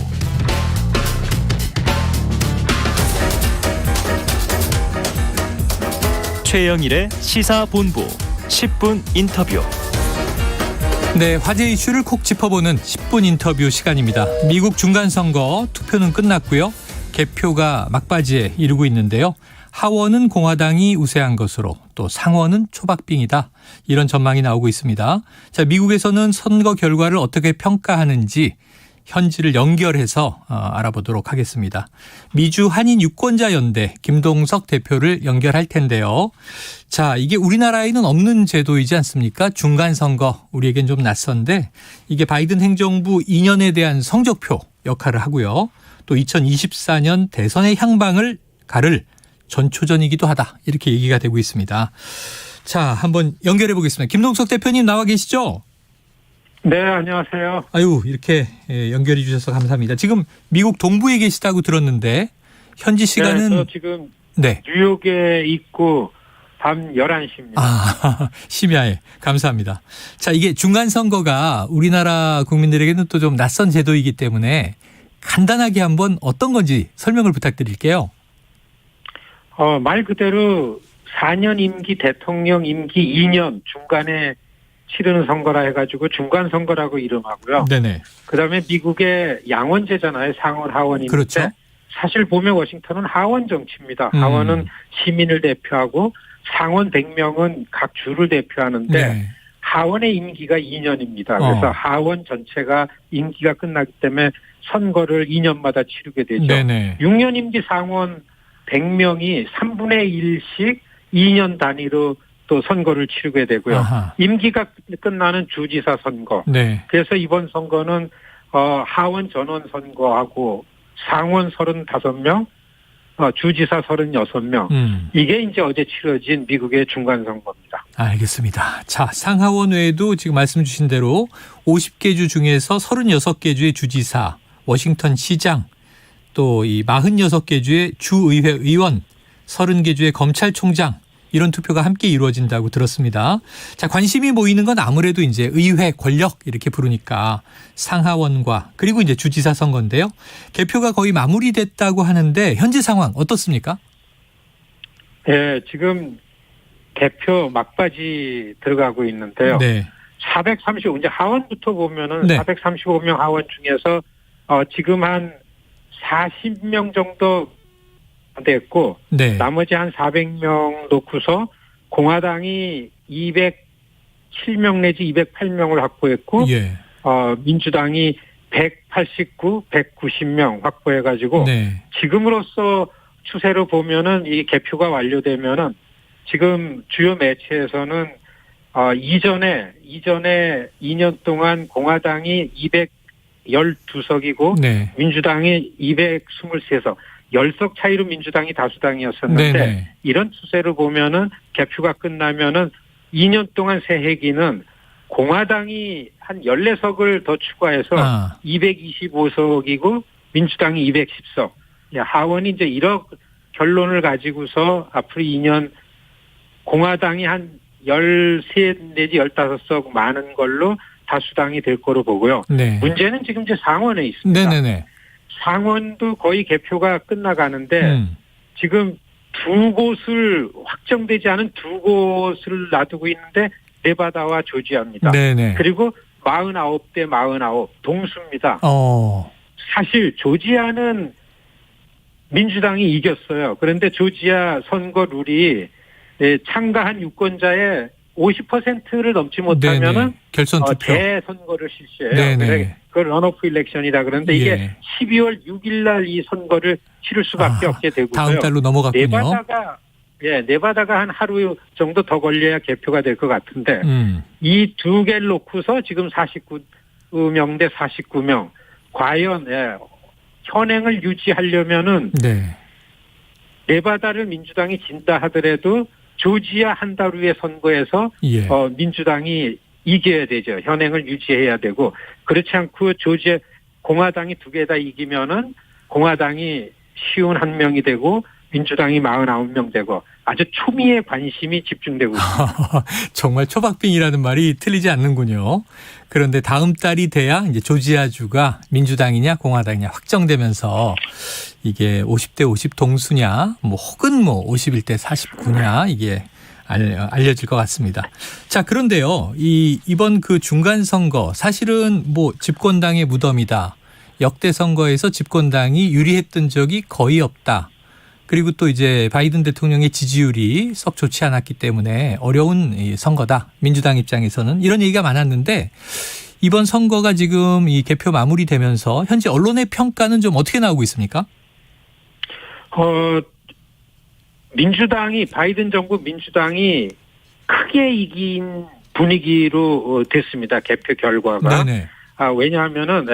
최영일의 시사본부 10분 인터뷰. 네, 화제 이슈를 콕 짚어보는 10분 인터뷰 시간입니다. 미국 중간선거 투표는 끝났고요. 개표가 막바지에 이르고 있는데요. 하원은 공화당이 우세한 것으로, 또 상원은 초박빙이다, 이런 전망이 나오고 있습니다. 자, 미국에서는 선거 결과를 어떻게 평가하는지 현지를 연결해서 알아보도록 하겠습니다. 미주 한인 유권자 연대 김동석 대표를 연결할 텐데요. 자, 이게 우리나라에는 없는 제도이지 않습니까? 중간선거, 우리에겐 좀 낯선데 이게 바이든 행정부 2년에 대한 성적표 역할을 하고요. 또 2024년 대선의 향방을 가를 전초전이기도 하다, 이렇게 얘기가 되고 있습니다. 자, 한번 연결해 보겠습니다. 김동석 대표님 나와 계시죠? 네, 안녕하세요. 아유, 이렇게 연결해 주셔서 감사합니다. 지금 미국 동부에 계시다고 들었는데 현지 시간은 네, 저 지금 네. 뉴욕에 있고 밤 11시입니다. 아, 심야에. 감사합니다. 자, 이게 중간선거가 우리나라 국민들에게는 또 좀 낯선 제도이기 때문에 간단하게 한번 어떤 건지 설명을 부탁드릴게요. 말 그대로 4년 임기 대통령 임기 2년 중간에 치르는 선거라 해가지고 중간선거라고 이름하고요. 네네. 그다음에 미국의 양원제잖아요. 상원, 하원이 있는데. 그렇죠. 사실 보면 워싱턴은 하원 정치입니다. 하원은 시민을 대표하고 상원 100명은 각 주를 대표하는데 네. 하원의 임기가 2년입니다. 그래서 하원 전체가 임기가 끝나기 때문에 선거를 2년마다 치르게 되죠. 네네. 6년 임기 상원 100명이 3분의 1씩 2년 단위로 또 선거를 치르게 되고요. 아하. 임기가 끝나는 주지사 선거. 네. 그래서 이번 선거는 하원 전원 선거하고 상원 35명, 주지사 36명. 이게 이제 어제 치러진 미국의 중간 선거입니다. 알겠습니다. 자, 상하원 외에도 지금 말씀 주신 대로 50개 주 중에서 36개 주의 주지사, 워싱턴 시장, 또 이 46개 주의 주의회 의원, 30개 주의 검찰총장, 이런 투표가 함께 이루어진다고 들었습니다. 자, 관심이 모이는 건 아무래도 이제 의회 권력 이렇게 부르니까 상하원과 그리고 이제 주지사 선거인데요. 개표가 거의 마무리됐다고 하는데 현재 상황 어떻습니까? 네, 지금 개표 막바지 들어가고 있는데요. 네. 435, 이제 하원부터 보면은 네. 435명 하원 중에서 지금 한 40명 정도 됐고, 네. 나머지 한 400명 놓고서 공화당이 207명 내지 208명을 확보했고, 예. 민주당이 189, 190명 확보해가지고, 네. 지금으로서 추세로 보면은 이 개표가 완료되면은 지금 주요 매체에서는 이전에 2년 동안 공화당이 212석이고 네. 민주당이 223석, 10석 차이로 민주당이 다수당이었었는데 네네. 이런 추세를 보면은 개표가 끝나면은 2년 동안 새 해기는 공화당이 한 14석을 더 추가해서 225석이고 민주당이 210석. 하원이 이제 1억 결론을 가지고서 앞으로 2년 공화당이 한 13 내지 15석 많은 걸로 다수당이 될 거로 보고요. 네. 문제는 지금 이제 상원에 있습니다. 네네네. 상원도 거의 개표가 끝나가는데 지금 두 곳을 확정되지 않은 두 곳을 놔두고 있는데 네바다와 조지아입니다. 네네. 그리고 49대 49 동수입니다. 사실 조지아는 민주당이 이겼어요. 그런데 조지아 선거 룰이 참가한 유권자의 50%를 넘지 못하면은 결선 투표 재선거를 실시해요. 그래서 그걸 런오프 일렉션이다. 그런데 이게 12월 6일 날 이 선거를 치를 수밖에 없게 되고요. 다음 달로 넘어갔군요. 네바다가 한 하루 정도 더 걸려야 개표가 될 것 같은데 이 두 개를 놓고서 지금 49명 대 49명 과연 현행을 유지하려면은 네바다를 민주당이 진다 하더라도 조지아 한 달 후의 선거에서 민주당이 이겨야 되죠. 현행을 유지해야 되고 그렇지 않고 조지아 공화당이 두 개 다 이기면은 공화당이 51명이 되고 민주당이 49명 되고 아주 초미의 관심이 집중되고 있습니다. 정말 초박빙이라는 말이 틀리지 않는군요. 그런데 다음 달이 돼야 이제 조지아주가 민주당이냐 공화당이냐 확정되면서 이게 50대 50 동수냐 뭐 혹은 뭐 51대 49냐 이게 알려질 것 같습니다. 자, 그런데요. 이번 그 중간 선거 사실은 뭐 집권당의 무덤이다. 역대 선거에서 집권당이 유리했던 적이 거의 없다. 그리고 또 이제 바이든 대통령의 지지율이 썩 좋지 않았기 때문에 어려운 선거다. 민주당 입장에서는 이런 얘기가 많았는데 이번 선거가 지금 이 개표 마무리되면서 현재 언론의 평가는 좀 어떻게 나오고 있습니까? 민주당이 바이든 정부 민주당이 크게 이긴 분위기로 됐습니다. 개표 결과가. 네네. 왜냐하면은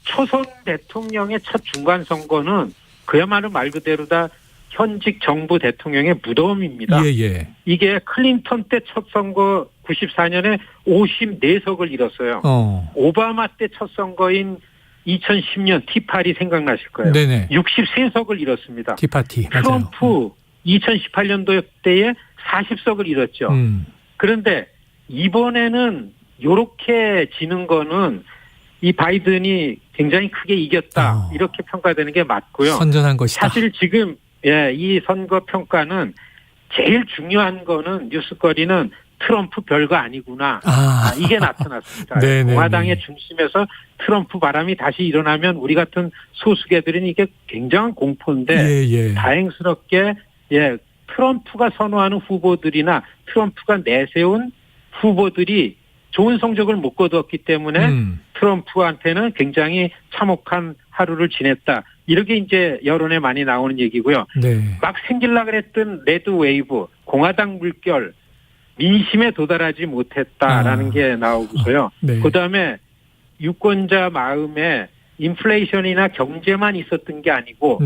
초선 대통령의 첫 중간 선거는 그야말로 말 그대로 다 현직 정부 대통령의 무덤입니다. 이게 클린턴 때 첫 선거 94년에 54석을 잃었어요. 오바마 때 첫 선거인 2010년 티파리 생각나실 거예요. 네네. 63석을 잃었습니다. 티파티. 트럼프 2018년도 때에 40석을 잃었죠. 그런데 이번에는 이렇게 지는 거는 이 바이든이 굉장히 크게 이겼다. 이렇게 평가되는 게 맞고요. 선전한 것이다. 사실 지금 이 선거 평가는 제일 중요한 거는 뉴스거리는 트럼프 별거 아니구나. 이게 나타났습니다. 공화당의 중심에서 트럼프 바람이 다시 일어나면 우리 같은 소수계들은 이게 굉장한 공포인데 다행스럽게 트럼프가 선호하는 후보들이나 트럼프가 내세운 후보들이 좋은 성적을 못 거두었기 때문에 트럼프한테는 굉장히 참혹한 하루를 지냈다. 이렇게 이제 여론에 많이 나오는 얘기고요. 막 생길라 그랬던 레드 웨이브, 공화당 물결, 민심에 도달하지 못했다라는 게 나오고서요. 그다음에 유권자 마음에 인플레이션이나 경제만 있었던 게 아니고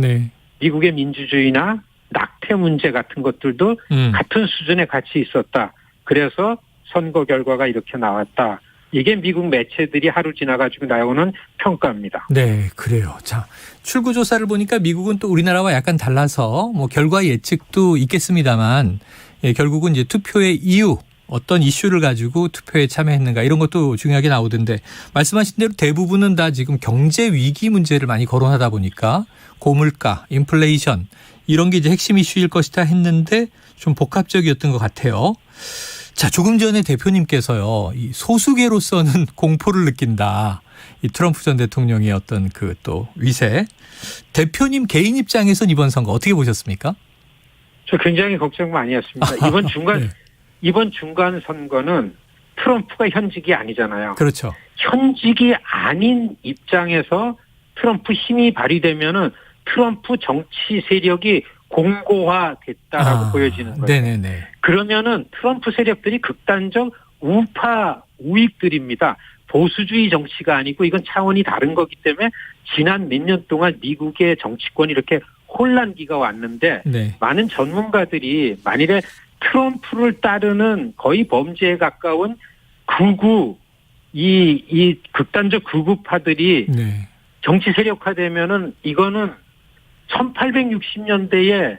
미국의 민주주의나 낙태 문제 같은 것들도 같은 수준에 같이 있었다. 그래서 선거 결과가 이렇게 나왔다. 이게 미국 매체들이 하루 지나가지고 나오는 평가입니다. 네, 그래요. 자, 출구조사를 보니까 미국은 또 우리나라와 약간 달라서 뭐 결과 예측도 있겠습니다만 결국은 이제 투표의 이유, 어떤 이슈를 가지고 투표에 참여했는가 이런 것도 중요하게 나오던데 말씀하신 대로 대부분은 다 지금 경제 위기 문제를 많이 거론하다 보니까 고물가, 인플레이션 이런 게 이제 핵심 이슈일 것이다 했는데 좀 복합적이었던 것 같아요. 자, 조금 전에 대표님께서요, 이 소수계로서는 공포를 느낀다. 이 트럼프 전 대통령의 어떤 그 또 위세. 대표님 개인 입장에서는 이번 선거 어떻게 보셨습니까? 저 굉장히 걱정 많이 했습니다. 이번 중간 선거는 트럼프가 현직이 아니잖아요. 그렇죠. 현직이 아닌 입장에서 트럼프 힘이 발휘되면은 트럼프 정치 세력이 공고화됐다라고 보여지는 거예요. 네네네. 그러면은 트럼프 세력들이 극단적 우파 우익들입니다. 보수주의 정치가 아니고 이건 차원이 다른 거기 때문에 지난 몇 년 동안 미국의 정치권이 이렇게 혼란기가 왔는데 많은 전문가들이 만일에 트럼프를 따르는 거의 범죄에 가까운 극우 이 극단적 극우파들이 네. 정치 세력화되면은 이거는 1860년대에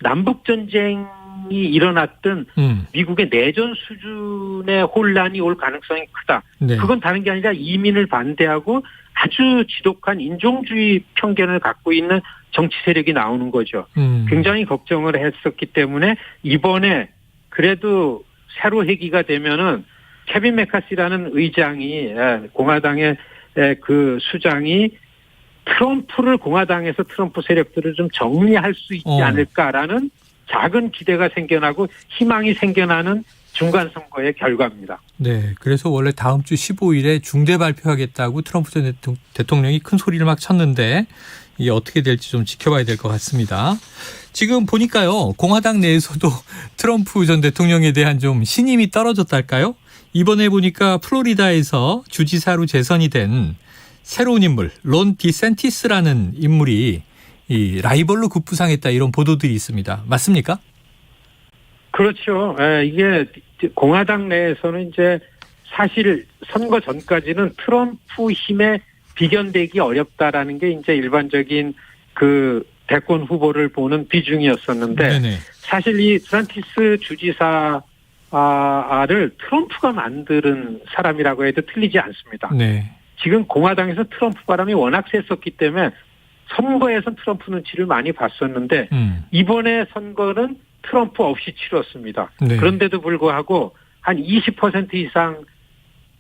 남북전쟁이 일어났던 미국의 내전 수준의 혼란이 올 가능성이 크다. 네. 그건 다른 게 아니라 이민을 반대하고 아주 지독한 인종주의 편견을 갖고 있는 정치 세력이 나오는 거죠. 굉장히 걱정을 했었기 때문에 이번에 그래도 새로 회기가 되면은 케빈 메카시라는 의장이 공화당의 그 수장이 트럼프를 공화당에서 트럼프 세력들을 좀 정리할 수 있지 않을까라는 작은 기대가 생겨나고 희망이 생겨나는 중간 선거의 결과입니다. 네, 그래서 원래 다음 주 15일에 중대 발표하겠다고 트럼프 전 대통령이 큰 소리를 막 쳤는데 이게 어떻게 될지 좀 지켜봐야 될 것 같습니다. 지금 보니까요, 공화당 내에서도 트럼프 전 대통령에 대한 좀 신임이 떨어졌달까요? 이번에 보니까 플로리다에서 주지사로 재선이 된 새로운 인물, 론 디센티스라는 인물이 이 라이벌로 급부상했다 이런 보도들이 있습니다. 맞습니까? 그렇죠. 이게 공화당 내에서는 이제 사실 선거 전까지는 트럼프 힘에 비견되기 어렵다라는 게 이제 일반적인 그 대권 후보를 보는 비중이었었는데 네네. 사실 이 디센티스 주지사를 트럼프가 만드는 사람이라고 해도 틀리지 않습니다. 네. 지금 공화당에서 트럼프 바람이 워낙 셌었기 때문에 선거에선 트럼프 눈치를 많이 봤었는데 이번에 선거는 트럼프 없이 치렀습니다. 네. 그런데도 불구하고 한 20% 이상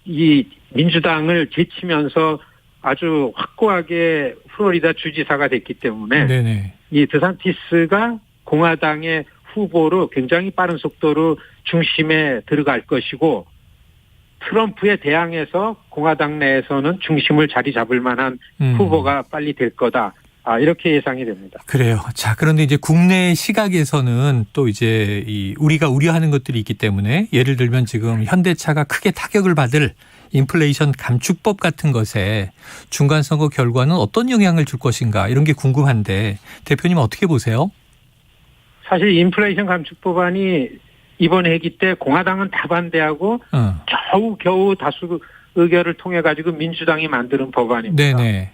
이 민주당을 제치면서 아주 확고하게 플로리다 주지사가 됐기 때문에 네네. 이 디센티스가 공화당의 후보로 굉장히 빠른 속도로 중심에 들어갈 것이고 트럼프에 대항해서 공화당 내에서는 중심을 자리 잡을 만한 후보가 빨리 될 거다. 이렇게 예상이 됩니다. 그래요. 자, 그런데 이제 국내 시각에서는 또 이제 우리가 우려하는 것들이 있기 때문에 예를 들면 지금 현대차가 크게 타격을 받을 인플레이션 감축법 같은 것에 중간 선거 결과는 어떤 영향을 줄 것인가 이런 게 궁금한데 대표님 어떻게 보세요? 사실 인플레이션 감축법안이 이번 회기 때 공화당은 다 반대하고 겨우 다수 의결을 통해 가지고 민주당이 만드는 법안입니다. 네네.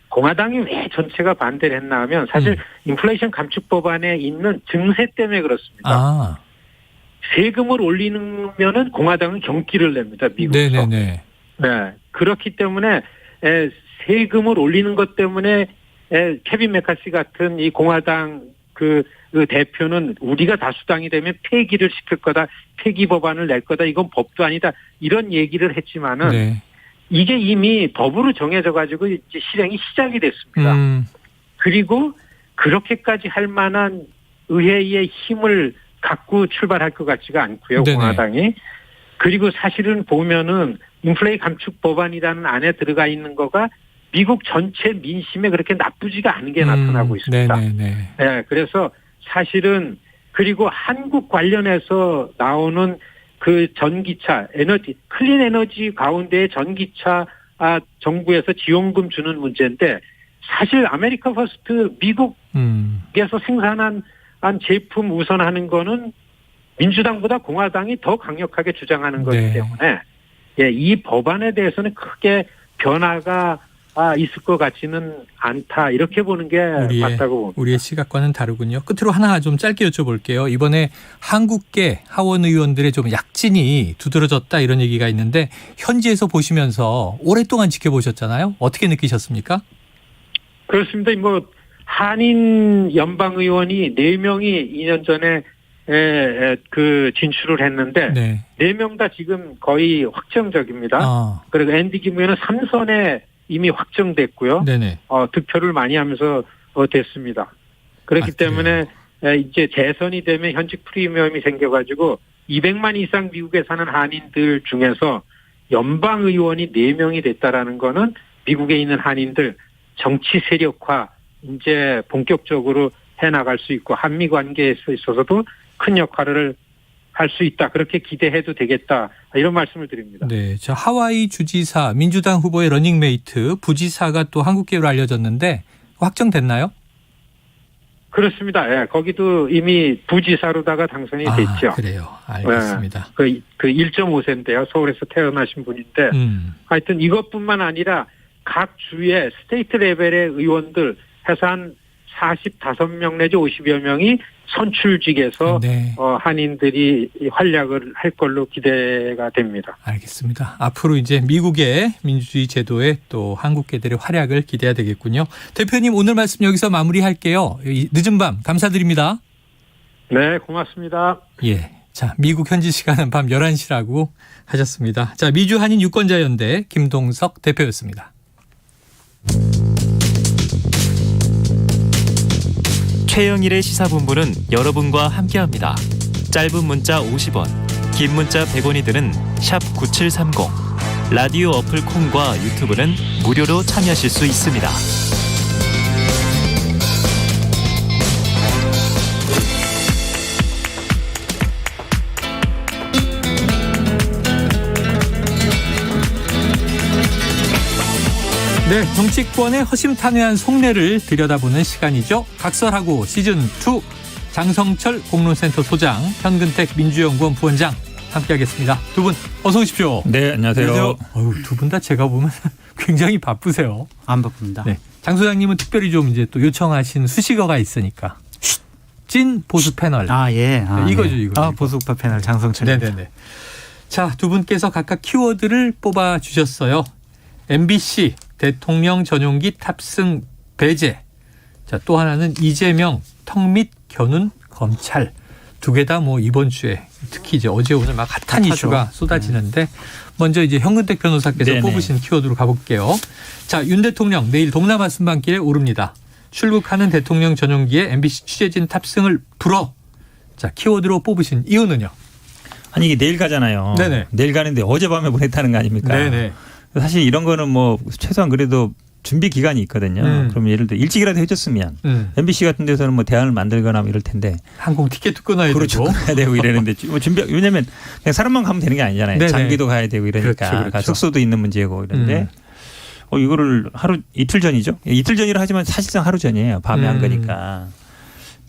공화당이 왜 전체가 반대를 했나 하면 사실 인플레이션 감축법안에 있는 증세 때문에 그렇습니다. 세금을 올리면은 공화당은 경기를 냅니다. 미국에서. 네네네. 네. 그렇기 때문에 세금을 올리는 것 때문에 케빈 메카시 같은 이 공화당 그 대표는 우리가 다수당이 되면 폐기를 시킬 거다. 폐기 법안을 낼 거다. 이건 법도 아니다. 이런 얘기를 했지만은 네. 이게 이미 법으로 정해져 가지고 이제 실행이 시작이 됐습니다. 그리고 그렇게까지 할 만한 의회의 힘을 갖고 출발할 것 같지가 않고요. 네네. 공화당이. 그리고 사실은 보면은 인플레이 감축 법안이라는 안에 들어가 있는 거가 미국 전체 민심에 그렇게 나쁘지가 않은 게 나타나고 있습니다. 네네네. 네, 그래서 사실은 그리고 한국 관련해서 나오는 그 전기차 클린 에너지 가운데 전기차 정부에서 지원금 주는 문제인데 사실 아메리카 퍼스트 미국에서 생산한 제품 우선하는 거는 민주당보다 공화당이 더 강력하게 주장하는 거기 네. 때문에 이 법안에 대해서는 크게 변화가 있을 것 같지는 않다. 이렇게 보는 게 맞다고 봅니다. 우리의 시각과는 다르군요. 끝으로 하나 좀 짧게 여쭤볼게요. 이번에 한국계 하원 의원들의 좀 약진이 두드러졌다 이런 얘기가 있는데 현지에서 보시면서 오랫동안 지켜보셨잖아요. 어떻게 느끼셨습니까? 그렇습니다. 뭐 한인 연방 의원이 4명이 2년 전에 그 진출을 했는데 네. 4명 다 지금 거의 확정적입니다. 그리고 앤디 김 의원은 3선에 이미 확정됐고요. 네네. 득표를 많이 하면서 됐습니다. 그렇기 때문에 이제 재선이 되면 현직 프리미엄이 생겨가지고 200만 이상 미국에 사는 한인들 중에서 연방 의원이 4명이 됐다라는 거는 미국에 있는 한인들 정치 세력화 이제 본격적으로 해나갈 수 있고 한미 관계에 있어서도 큰 역할을 할 수 있다. 그렇게 기대해도 되겠다. 이런 말씀을 드립니다. 네, 저 하와이 주지사 민주당 후보의 러닝메이트 부지사가 또 한국계로 알려졌는데 확정됐나요? 그렇습니다. 예, 거기도 이미 부지사로다가 당선이 됐죠. 그래요. 알겠습니다. 그 1.5세인데요. 서울에서 태어나신 분인데 하여튼 이것뿐만 아니라 각 주의 스테이트 레벨의 의원들 해서 한 45명 내지 50여 명이 선출직에서 네. 한인들이 활약을 할 걸로 기대가 됩니다. 알겠습니다. 앞으로 이제 미국의 민주주의 제도에 또 한국계들의 활약을 기대해야 되겠군요. 대표님 오늘 말씀 여기서 마무리할게요. 늦은 밤 감사드립니다. 네, 고맙습니다. 예. 자, 미국 현지 시간은 밤 11시라고 하셨습니다. 자, 미주 한인 유권자연대 김동석 대표였습니다. 최영일의 시사본부는 여러분과 함께합니다. 짧은 문자 50원, 긴 문자 100원이 드는 샵 9730. 라디오 어플 콩과 유튜브는 무료로 참여하실 수 있습니다. 네, 정치권의 허심탄회한 속내를 들여다보는 시간이죠. 각설하고 시즌2 장성철 공론센터 소장, 현근택 민주연구원 부원장 함께하겠습니다. 두 분 어서 오십시오. 네, 안녕하세요. 두 분 다 제가 보면 굉장히 바쁘세요. 안 바쁩니다. 네, 장 소장님은 특별히 좀 이제 또 요청하신 수식어가 있으니까 찐 보수 패널. 예. 이거죠, 이거. 보수파 패널 장성철. 네네네. 자, 두 분께서 각각 키워드를 뽑아 주셨어요. MBC 대통령 전용기 탑승 배제. 자, 또 하나는 이재명 턱밑 겨눈 검찰. 두 개 다 뭐 이번 주에 특히 이제 어제 오늘 막 핫한 이슈가 쏟아지는데 먼저 이제 현근택 변호사께서 네네. 뽑으신 키워드로 가볼게요. 자, 윤 대통령 내일 동남아 순방길에 오릅니다. 출국하는 대통령 전용기에 MBC 취재진 탑승을 불허. 자, 키워드로 뽑으신 이유는요? 아니 이게 내일 가잖아요. 네네. 내일 가는데 어젯밤에 보냈다는 거 아닙니까? 네네. 사실 이런 거는 뭐 최소한 그래도 준비 기간이 있거든요. 그럼 예를 들어 일찍이라도 해줬으면 MBC 같은 데서는 뭐 대안을 만들거나 뭐 이럴 텐데 항공 티켓도 끊어야 그렇죠. 되고. 끊어야 되고 이러는데 뭐 준비 왜냐하면 그냥 사람만 가면 되는 게 아니잖아요. 네네. 장비도 가야 되고 이러니까 그렇죠. 숙소도 있는 문제고 이런데 이거를 이틀 전이죠. 이틀 전이라 하지만 사실상 하루 전이에요. 밤에 한 거니까.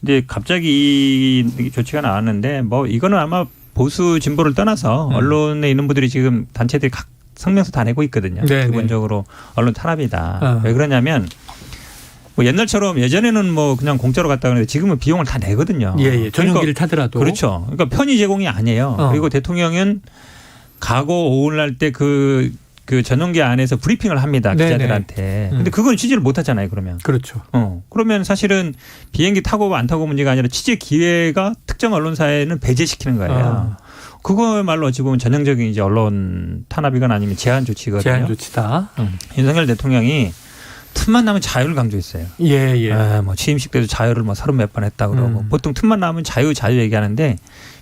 이제 갑자기 이 조치가 나왔는데 뭐 이거는 아마 보수 진보를 떠나서 언론에 있는 분들이 지금 단체들이 각 성명서 다 내고 있거든요. 네네. 기본적으로 언론 탄압이다. 왜 그러냐면 뭐 옛날처럼 예전에는 뭐 그냥 공짜로 갔다 그러는데 지금은 비용을 다 내거든요. 예. 전용기를 타더라도. 그렇죠. 그러니까 편의 제공이 아니에요. 그리고 대통령은 가고 오늘날 때 그 전용기 안에서 브리핑을 합니다. 네네. 기자들한테. 근데 그건 취재를 못 하잖아요. 그러면. 그렇죠. 그러면 사실은 비행기 타고 안 타고 문제가 아니라 취재 기회가 특정 언론사에는 배제시키는 거예요. 그거야말로 어찌 보면 전형적인 이제 언론 탄압이거나 아니면 제한 조치거든요. 제한 조치다. 윤석열 대통령이 틈만 나면 자유를 강조했어요. 예. 뭐 취임식 때도 자유를 뭐 30몇 번 했다 그러고 보통 틈만 나면 자유 얘기하는데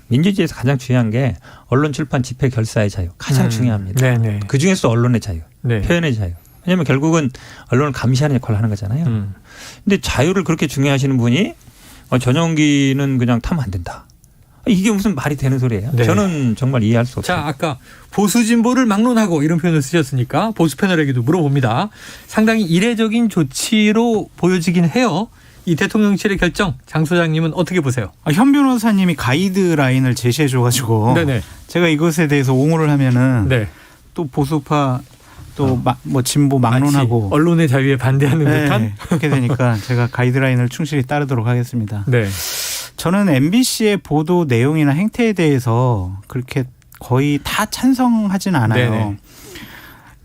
민주주의에서 가장 중요한 게 언론 출판 집회 결사의 자유 가장 중요합니다. 네네. 그 중에서 언론의 자유, 네. 표현의 자유. 왜냐하면 결국은 언론을 감시하는 역할을 하는 거잖아요. 근데 자유를 그렇게 중요하시는 분이 전용기는 그냥 타면 안 된다. 이게 무슨 말이 되는 소리예요? 네. 저는 정말 이해할 수 없어요. 자, 아까 보수 진보를 막론하고 이런 표현을 쓰셨으니까 보수 패널에게도 물어봅니다. 상당히 이례적인 조치로 보여지긴 해요. 이 대통령실의 결정, 장 소장님은 어떻게 보세요? 현 변호사님이 가이드라인을 제시해 줘가지고 네네. 제가 이것에 대해서 옹호를 하면은 네. 또 보수파 또 뭐 진보 막론하고 언론의 자유에 반대하는 듯한 그렇게 되니까 제가 가이드라인을 충실히 따르도록 하겠습니다. 네. 저는 MBC의 보도 내용이나 행태에 대해서 그렇게 거의 다 찬성하진 않아요. 네네.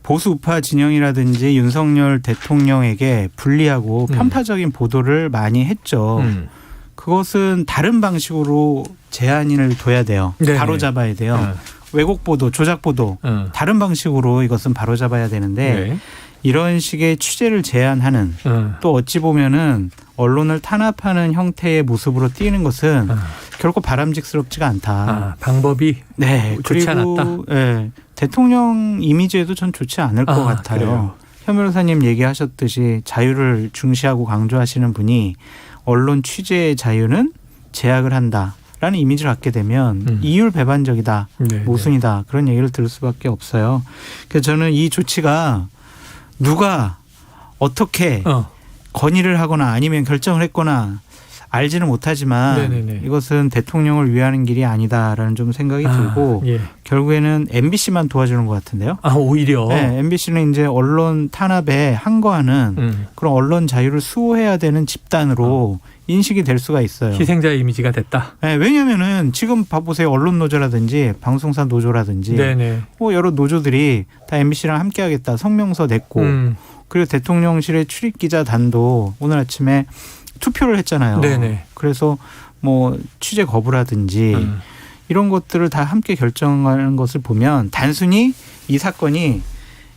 보수우파 진영이라든지 윤석열 대통령에게 불리하고 편파적인 보도를 많이 했죠. 그것은 다른 방식으로 제한을 둬야 돼요. 네네. 바로잡아야 돼요. 왜곡 보도, 조작 보도 다른 방식으로 이것은 바로잡아야 되는데 네. 이런 식의 취재를 제한하는 또 어찌 보면은 언론을 탄압하는 형태의 모습으로 띄는 것은 결코 바람직스럽지가 않다. 방법이 좋지 않았다. 네, 대통령 이미지에도 전 좋지 않을 것 같아요. 그래요. 현 변호사님 얘기하셨듯이 자유를 중시하고 강조하시는 분이 언론 취재의 자유는 제약을 한다라는 이미지를 갖게 되면 이율배반적이다, 모순이다 그런 얘기를 들을 수밖에 없어요. 그래서 저는 이 조치가 누가 어떻게 건의를 하거나 아니면 결정을 했거나 알지는 못하지만 네네네. 이것은 대통령을 위하는 길이 아니다라는 좀 생각이 들고 예. 결국에는 MBC만 도와주는 것 같은데요. 오히려. 네, MBC는 이제 언론 탄압에 항거하는 그런 언론 자유를 수호해야 되는 집단으로 인식이 될 수가 있어요. 희생자의 이미지가 됐다. 네, 왜냐하면은 지금 봐보세요. 언론 노조라든지 방송사 노조라든지 네네. 여러 노조들이 다 MBC랑 함께하겠다 성명서 냈고 그리고 대통령실의 출입 기자단도 오늘 아침에 투표를 했잖아요. 네네. 그래서 뭐 취재 거부라든지 이런 것들을 다 함께 결정하는 것을 보면 단순히 이 사건이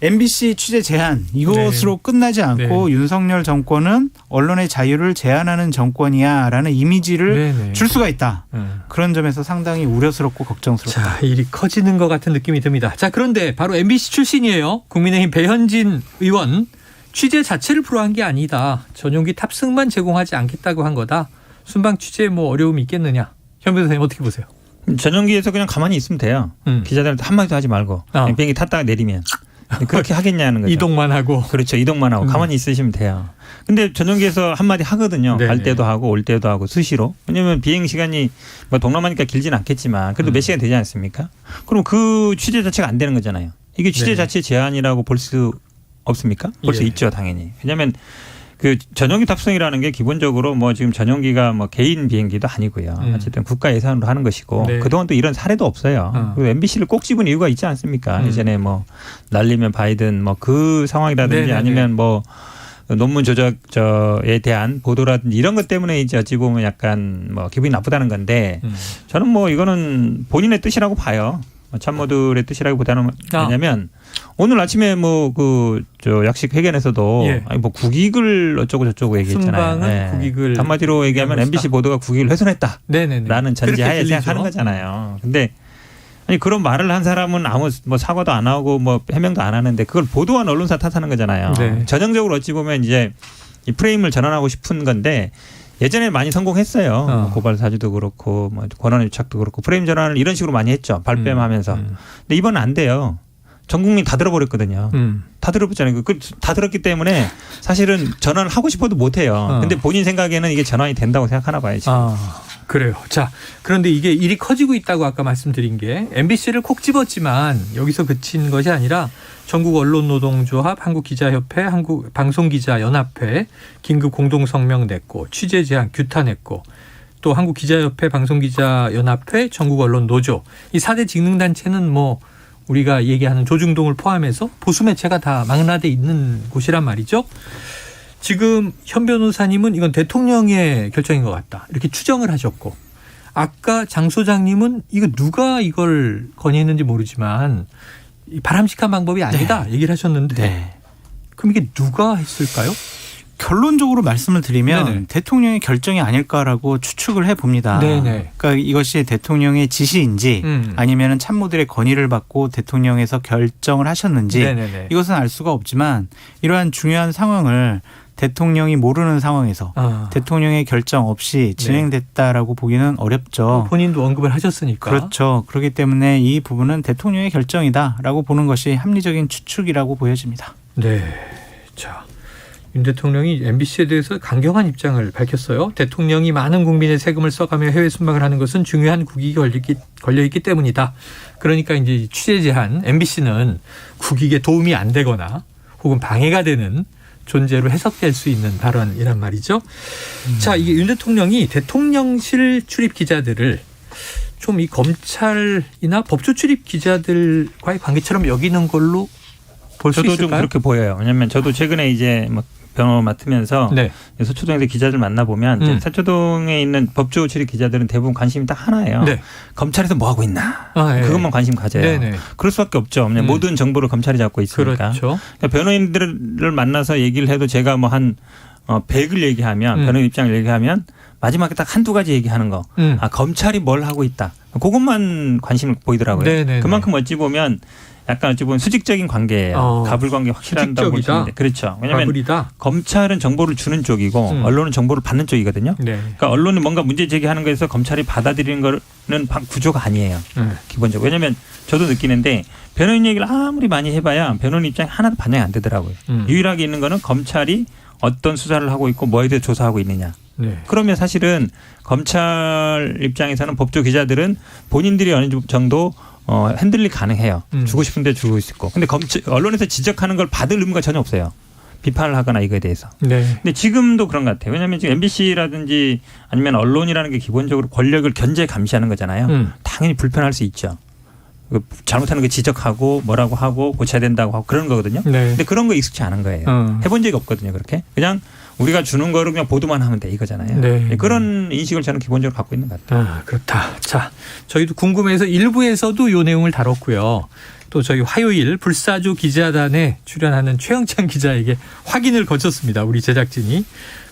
MBC 취재 제한 이것으로 끝나지 않고 윤석열 정권은 언론의 자유를 제한하는 정권이야라는 이미지를 줄 수가 있다. 그런 점에서 상당히 우려스럽고 걱정스럽다. 자, 일이 커지는 것 같은 느낌이 듭니다. 자, 그런데 바로 MBC 출신이에요. 국민의힘 배현진 의원. 취재 자체를 불허한 게 아니다. 전용기 탑승만 제공하지 않겠다고 한 거다. 순방 취재에 뭐 어려움이 있겠느냐. 현 변호사님 어떻게 보세요? 전용기에서 그냥 가만히 있으면 돼요. 기자들한테 한마디도 하지 말고 그냥 비행기 탔다가 내리면. 그렇게 하겠냐는 거죠. 이동만 하고. 그렇죠. 이동만 하고 가만히 있으시면 돼요. 근데 전용기에서 한마디 하거든요. 네네. 갈 때도 하고 올 때도 하고 수시로. 왜냐하면 비행 시간이 뭐 동남아니까 길지는 않겠지만 그래도 몇 시간 되지 않습니까? 그럼 그 취재 자체가 안 되는 거잖아요. 이게 취재 자체 제한이라고 볼 수 없습니까? 볼 수 있죠. 당연히. 왜냐하면 그 전용기 탑승이라는 게 기본적으로 뭐 지금 전용기가 뭐 개인 비행기도 아니고요. 어쨌든 국가 예산으로 하는 것이고 그동안 또 이런 사례도 없어요. 그리고 MBC를 꼭 집은 이유가 있지 않습니까? 예전에 뭐 날리면 바이든 뭐 그 상황이라든지 아니면 뭐 논문 조작에 대한 보도라든지 이런 것 때문에 이제 어찌 보면 약간 뭐 기분이 나쁘다는 건데 저는 뭐 이거는 본인의 뜻이라고 봐요. 참모들의 뜻이라기보다는 왜냐하면 오늘 아침에 뭐 그 저 약식 회견에서도 아니 뭐 국익을 어쩌고 저쩌고 얘기했잖아요. 순방은 국익을 한마디로 얘기하면 MBC 보도가 국익을 훼손했다라는 전제하에 생각하는 거잖아요. 근데 아니 그런 말을 한 사람은 아무 뭐 사과도 안 하고 뭐 해명도 안 하는데 그걸 보도한 언론사 탓하는 거잖아요. 전형적으로 어찌 보면 이제 이 프레임을 전환하고 싶은 건데. 예전에 많이 성공했어요. 고발 사주도 그렇고 뭐 권한 유착도 그렇고 프레임 전환을 이런 식으로 많이 했죠. 발뺌하면서. 근데 이번은 안 돼요. 전 국민 다 들어버렸거든요. 다 들어봤잖아요. 다 들었기 때문에 사실은 전환을 하고 싶어도 못 해요. 근데 본인 생각에는 이게 전환이 된다고 생각하나 봐요. 지금. 그래요. 자, 그런데 이게 일이 커지고 있다고 아까 말씀드린 게 MBC를 콕 집었지만 여기서 그친 것이 아니라 전국 언론노동조합, 한국기자협회, 한국방송기자연합회 긴급 공동성명 냈고 취재 제한 규탄했고 또 한국기자협회, 방송기자연합회, 전국언론노조 이 4대 직능단체는 뭐 우리가 얘기하는 조중동을 포함해서 보수 매체가 다 망라돼 있는 곳이란 말이죠. 지금 현 변호사님은 이건 대통령의 결정인 것 같다. 이렇게 추정을 하셨고 아까 장 소장님은 이거 누가 이걸 건의했는지 모르지만 바람직한 방법이 아니다 얘기를 하셨는데 그럼 이게 누가 했을까요? 결론적으로 말씀을 드리면 대통령의 결정이 아닐까라고 추측을 해봅니다. 그러니까 이것이 대통령의 지시인지 아니면 참모들의 건의를 받고 대통령에서 결정을 하셨는지 이것은 알 수가 없지만 이러한 중요한 상황을 대통령이 모르는 상황에서 대통령의 결정 없이 진행됐다라고 보기는 어렵죠. 본인도 언급을 하셨으니까. 그렇죠. 그렇기 때문에 이 부분은 대통령의 결정이다라고 보는 것이 합리적인 추측이라고 보여집니다. 네. 자, 윤 대통령이 MBC에 대해서 강경한 입장을 밝혔어요. 대통령이 많은 국민의 세금을 써가며 해외 순방을 하는 것은 중요한 국익이 걸려있기 때문이다. 그러니까 이제 취재 제한 MBC는 국익에 도움이 안 되거나 혹은 방해가 되는 존재로 해석될 수 있는 발언이란 말이죠. 자, 이게 윤 대통령이 대통령실 출입 기자들을 좀 이 검찰이나 법조 출입 기자들과의 관계처럼 여기는 걸로 볼 수 있을까요? 저도 좀 그렇게 보여요. 왜냐하면 저도 최근에 이제 뭐 변호 맡으면서 서초동에서 기자들 만나보면 서초동에 있는 법조 출입 기자들은 대부분 관심이 딱 하나예요. 검찰에서 뭐 하고 있나. 그것만 관심 가져요. 그럴 수밖에 없죠. 모든 정보를 검찰이 잡고 있으니까. 그렇죠. 그러니까 변호인들을 만나서 얘기를 해도 제가 뭐 한 100을 얘기하면 변호인 입장을 얘기하면 마지막에 딱 한두 가지 얘기하는 거. 검찰이 뭘 하고 있다. 그것만 관심을 보이더라고요. 그만큼 어찌 보면 약간 어찌 보면 수직적인 관계예요. 가불 관계 확실한다고 볼 수 있는데. 그렇죠. 왜냐하면 가불이다. 검찰은 정보를 주는 쪽이고 언론은 정보를 받는 쪽이거든요. 그러니까 언론이 뭔가 문제 제기하는 거에서 검찰이 받아들이는 거는 구조가 아니에요. 기본적으로. 왜냐하면 저도 느끼는데 변호인 얘기를 아무리 많이 해봐야 변호인 입장이 하나도 반영이 안 되더라고요. 유일하게 있는 거는 검찰이 어떤 수사를 하고 있고 뭐에 대해 조사하고 있느냐. 네. 그러면 사실은 검찰 입장에서는 법조 기자들은 본인들이 어느 정도 핸들링 가능해요. 주고 싶은데 주고 있고. 근데 언론에서 지적하는 걸 받을 의무가 전혀 없어요. 비판을 하거나 이거에 대해서. 네. 근데 지금도 그런 것 같아요. 왜냐하면 지금 MBC라든지 아니면 언론이라는 게 기본적으로 권력을 견제 감시하는 거잖아요. 당연히 불편할 수 있죠. 잘못하는 거 지적하고 뭐라고 하고 고쳐야 된다고 하고 그런 거거든요. 네. 근데 그런 거 익숙치 않은 거예요. 해본 적이 없거든요. 그렇게. 그냥 우리가 주는 거를 그냥 보도만 하면 돼 이거잖아요. 네. 그런 인식을 저는 기본적으로 갖고 있는 것 같아요. 아, 그렇다. 자, 저희도 궁금해서 일부에서도 이 내용을 다뤘고요. 또 저희 화요일 불사조 기자단에 출연하는 최영찬 기자에게 확인을 거쳤습니다. 우리 제작진이.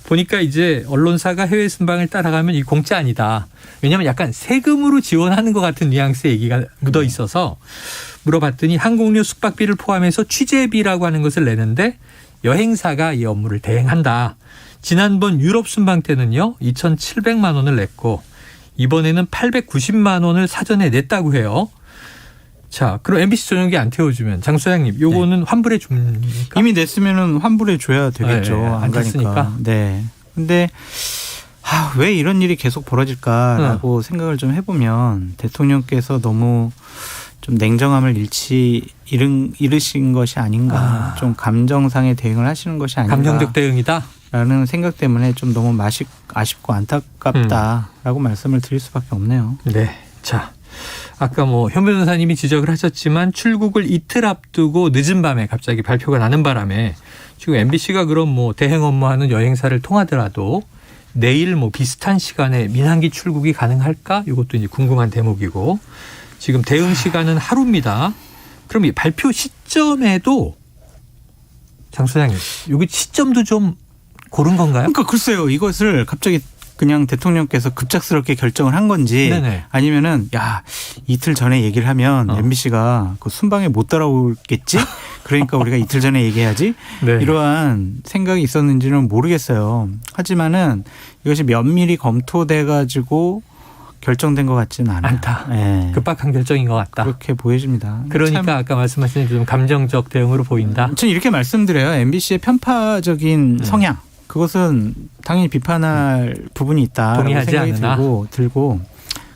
보니까 이제 언론사가 해외 순방을 따라가면 이 공짜 아니다. 왜냐하면 약간 세금으로 지원하는 것 같은 뉘앙스의 얘기가 묻어 있어서 물어봤더니 항공료 숙박비를 포함해서 취재비라고 하는 것을 내는데 여행사가 이 업무를 대행한다. 지난번 유럽 순방 때는요. 2,700만 원을 냈고 이번에는 890만 원을 사전에 냈다고 해요. 자, 그럼 MBC 전용기 안 태워주면 장 소장님, 요거는 환불해 줍니까? 이미 냈으면은 환불해 줘야 되겠죠. 네, 안 갔으니까. 가니까. 네. 근데 왜 이런 일이 계속 벌어질까라고 생각을 좀 해보면 대통령께서 너무 좀 냉정함을 잃으신 것이 아닌가. 좀 감정상의 대응을 하시는 것이 아닌가. 감정적 대응이다. 라는 생각 때문에 좀 너무 아쉽고 안타깝다라고 말씀을 드릴 수밖에 없네요. 네. 자. 아까 현 변호사님이 지적을 하셨지만 출국을 이틀 앞두고 늦은 밤에 갑자기 발표가 나는 바람에 지금 MBC가 그럼 대행 업무하는 여행사를 통하더라도 내일 비슷한 시간에 민항기 출국이 가능할까? 이것도 이제 궁금한 대목이고 지금 대응 시간은 하루입니다. 그럼 이 발표 시점에도 장 소장님, 여기 시점도 좀 고른 건가요? 그러니까 글쎄요. 이것을 갑자기 그냥 대통령께서 급작스럽게 결정을 한 건지 네네. 아니면은 이틀 전에 얘기를 하면 MBC가 그 순방에 못 따라오겠지? 그러니까 우리가 이틀 전에 얘기해야지? 네. 이러한 생각이 있었는지는 모르겠어요. 하지만은 이것이 면밀히 검토돼 가지고 결정된 것 같지는 않다. 네. 급박한 결정인 것 같다. 그렇게 보여집니다. 그러니까 아까 말씀하신 좀 감정적 대응으로 보인다. 저는 이렇게 말씀드려요. MBC의 편파적인 성향. 그것은 당연히 비판할 부분이 있다라고 생각이 들고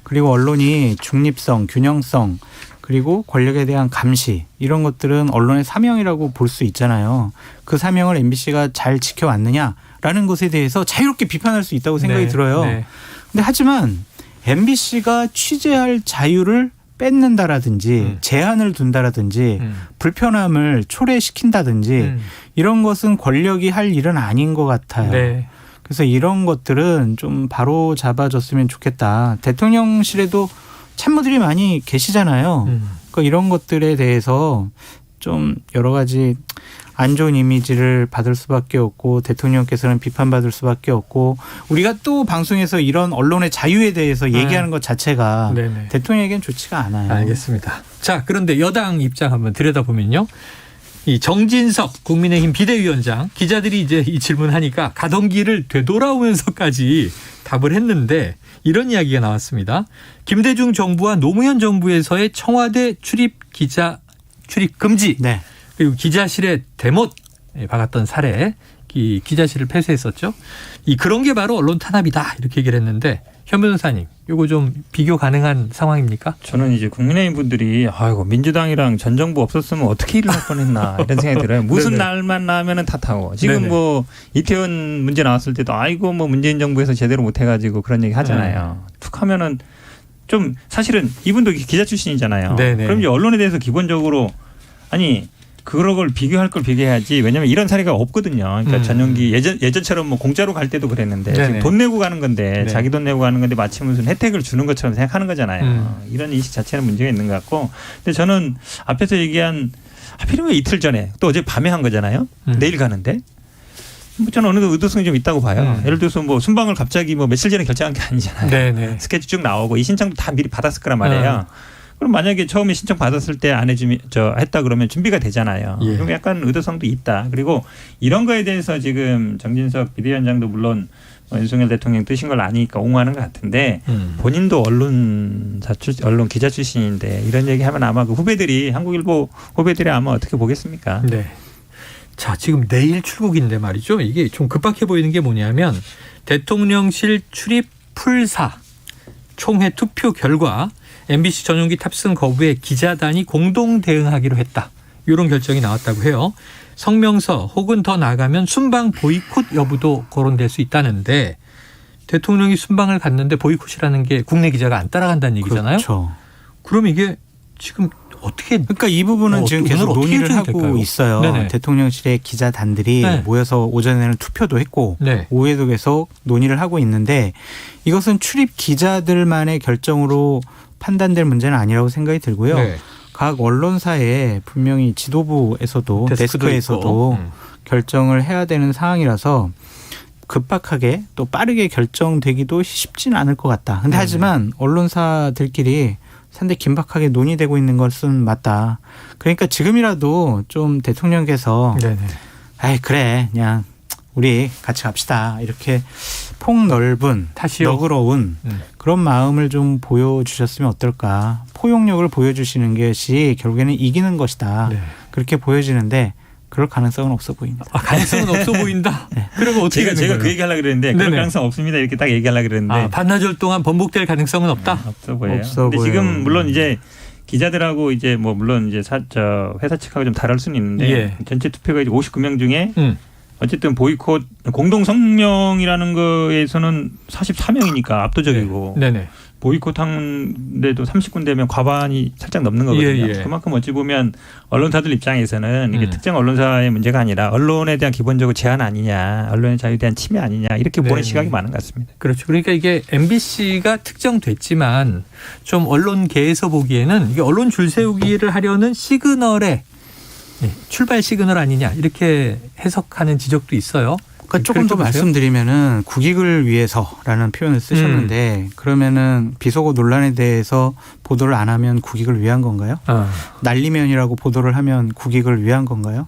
그리고 언론이 중립성, 균형성 그리고 권력에 대한 감시 이런 것들은 언론의 사명이라고 볼 수 있잖아요. 그 사명을 MBC가 잘 지켜왔느냐라는 것에 대해서 자유롭게 비판할 수 있다고 생각이 들어요. 네. 근데 하지만 MBC가 취재할 자유를 뺏는다라든지 제한을 둔다라든지 불편함을 초래시킨다든지 이런 것은 권력이 할 일은 아닌 것 같아요. 네. 그래서 이런 것들은 좀 바로 잡아줬으면 좋겠다. 대통령실에도 참모들이 많이 계시잖아요. 그러니까 이런 것들에 대해서 좀 여러 가지 안 좋은 이미지를 받을 수밖에 없고 대통령께서는 비판받을 수밖에 없고 우리가 또 방송에서 이런 언론의 자유에 대해서 얘기하는 것 자체가 네네. 대통령에겐 좋지가 않아요. 알겠습니다. 자, 그런데 여당 입장 한번 들여다보면요. 이 정진석 국민의힘 비대위원장 기자들이 이제 이 질문하니까 가던 길을 되돌아오면서까지 답을 했는데 이런 이야기가 나왔습니다. 김대중 정부와 노무현 정부에서의 청와대 출입 금지. 네. 그리고 기자실에 대못 박았던 사례, 이 기자실을 폐쇄했었죠. 그런 게 바로 언론 탄압이다 이렇게 얘기를 했는데 현 변호사님, 이거 좀 비교 가능한 상황입니까? 저는 이제 국민의힘 분들이 아이고 민주당이랑 전 정부 없었으면 어떻게 일어날 뻔했나 이런 생각이 들어요. 무슨 날만 나면은 탓하고 지금 네네. 이태원 문제 나왔을 때도 아이고 문재인 정부에서 제대로 못해가지고 그런 얘기 하잖아요. 툭 하면은 좀 사실은 이분도 기자 출신이잖아요. 네네. 그럼 이제 언론에 대해서 기본적으로 그런 걸 비교할 걸 비교해야지. 왜냐하면 이런 사례가 없거든요. 그러니까 전용기 예전처럼 공짜로 갈 때도 그랬는데 지금 돈 내고 가는 건데 자기 돈 내고 가는 건데 마치 무슨 혜택을 주는 것처럼 생각하는 거잖아요. 이런 인식 자체는 문제가 있는 것 같고. 근데 저는 앞에서 얘기한 하필이면 이틀 전에 또 어제 밤에 한 거잖아요. 내일 가는데. 저는 어느 정도 의도성이 좀 있다고 봐요. 예를 들어서 순방을 갑자기 며칠 전에 결정한 게 아니잖아요. 네네. 스케줄 쭉 나오고 이 신청도 다 미리 받았을 거란 말이에요. 그럼 만약에 처음에 신청 받았을 때 안 했다 그러면 준비가 되잖아요. 예. 그럼 약간 의도성도 있다. 그리고 이런 거에 대해서 지금 정진석 비대위원장도 물론 윤석열 대통령 뜻인 걸 아니까 옹호하는 것 같은데 본인도 언론 기자 출신인데 이런 얘기하면 아마 그 한국일보 후배들이 아마 어떻게 보겠습니까? 네. 자, 지금 내일 출국인데 말이죠. 이게 좀 급박해 보이는 게 뭐냐면 대통령실 출입 풀사 총회 투표 결과 MBC 전용기 탑승 거부에 기자단이 공동 대응하기로 했다. 이런 결정이 나왔다고 해요. 성명서 혹은 더 나아가면 순방 보이콧 여부도 거론될 수 있다는데 대통령이 순방을 갔는데 보이콧이라는 게 국내 기자가 안 따라간다는 얘기잖아요. 그렇죠. 그럼 이게 지금 어떻게 그러니까 이 부분은 지금 계속 논의를 하고 될까요? 있어요. 네네. 대통령실의 기자단들이 네. 모여서 오전에는 투표도 했고 네. 오후에도 계속 논의를 하고 있는데 이것은 출입 기자들만의 결정으로 판단될 문제는 아니라고 생각이 들고요. 네. 각 언론사에 분명히 지도부에서도 데스크에서도 결정을 해야 되는 상황이라서 급박하게 또 빠르게 결정되기도 쉽지는 않을 것 같다. 근데 하지만 언론사들끼리 상당히 긴박하게 논의되고 있는 것은 맞다. 그러니까 지금이라도 좀 대통령께서 아이 그래 그냥 우리 같이 갑시다. 이렇게 폭넓은 너그러운 그런 마음을 좀 보여주셨으면 어떨까. 포용력을 보여주시는 것이 결국에는 이기는 것이다. 네. 그렇게 보여지는데 그럴 가능성은 없어 보인다. 아, 가능성은 없어 보인다? 네. 그러면 어떻게 제가 그 얘기 하려고 그랬는데 그럴 가능성 없습니다. 이렇게 딱 얘기하려고 그랬는데. 아, 반나절 동안 번복될 가능성은 없다? 없어 보여요. 근데 지금 물론 이제 기자들하고 이제 뭐 물론 이제 회사 측하고 좀 다를 수는 있는데 예. 전체 투표가 이제 59명 중에 어쨌든 보이콧 공동 성명이라는 거에서는 44명이니까 압도적이고 네네. 보이콧한데도 30군데면 과반이 살짝 넘는 거거든요. 예. 그만큼 어찌 보면 언론사들 입장에서는 이게 특정 언론사의 문제가 아니라 언론에 대한 기본적으로 제한 아니냐, 언론의 자유에 대한 침해 아니냐 이렇게 보는 시각이 많은 것 같습니다. 그렇죠. 그러니까 이게 MBC가 특정됐지만 좀 언론계에서 보기에는 이게 언론 줄세우기를 하려는 시그널의 출발 시그널 아니냐 이렇게 해석하는 지적도 있어요. 그러니까 조금 더 말씀드리면은 국익을 위해서라는 표현을 쓰셨는데 그러면은 비속어 논란에 대해서 보도를 안 하면 국익을 위한 건가요? 날리면이라고 보도를 하면 국익을 위한 건가요?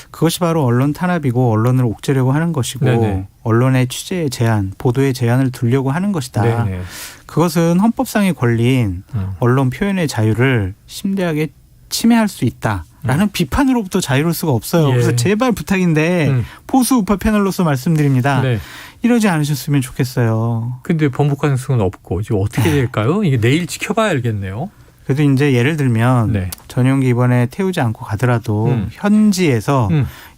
그것이 바로 언론 탄압이고 언론을 옥죄려고 하는 것이고 네네. 언론의 취재의 제한, 보도의 제한을 두려고 하는 것이다. 네네. 그것은 헌법상의 권리인 언론 표현의 자유를 심대하게 침해할 수 있다. 라는 비판으로부터 자유로울 수가 없어요. 예. 그래서 제발 부탁인데 보수 우파 패널로서 말씀드립니다. 네. 이러지 않으셨으면 좋겠어요. 근데 번복 가능성은 없고 지금 어떻게 될까요? 이게 내일 지켜봐야 알겠네요. 그래도 이제 예를 들면 전용기 이번에 태우지 않고 가더라도 현지에서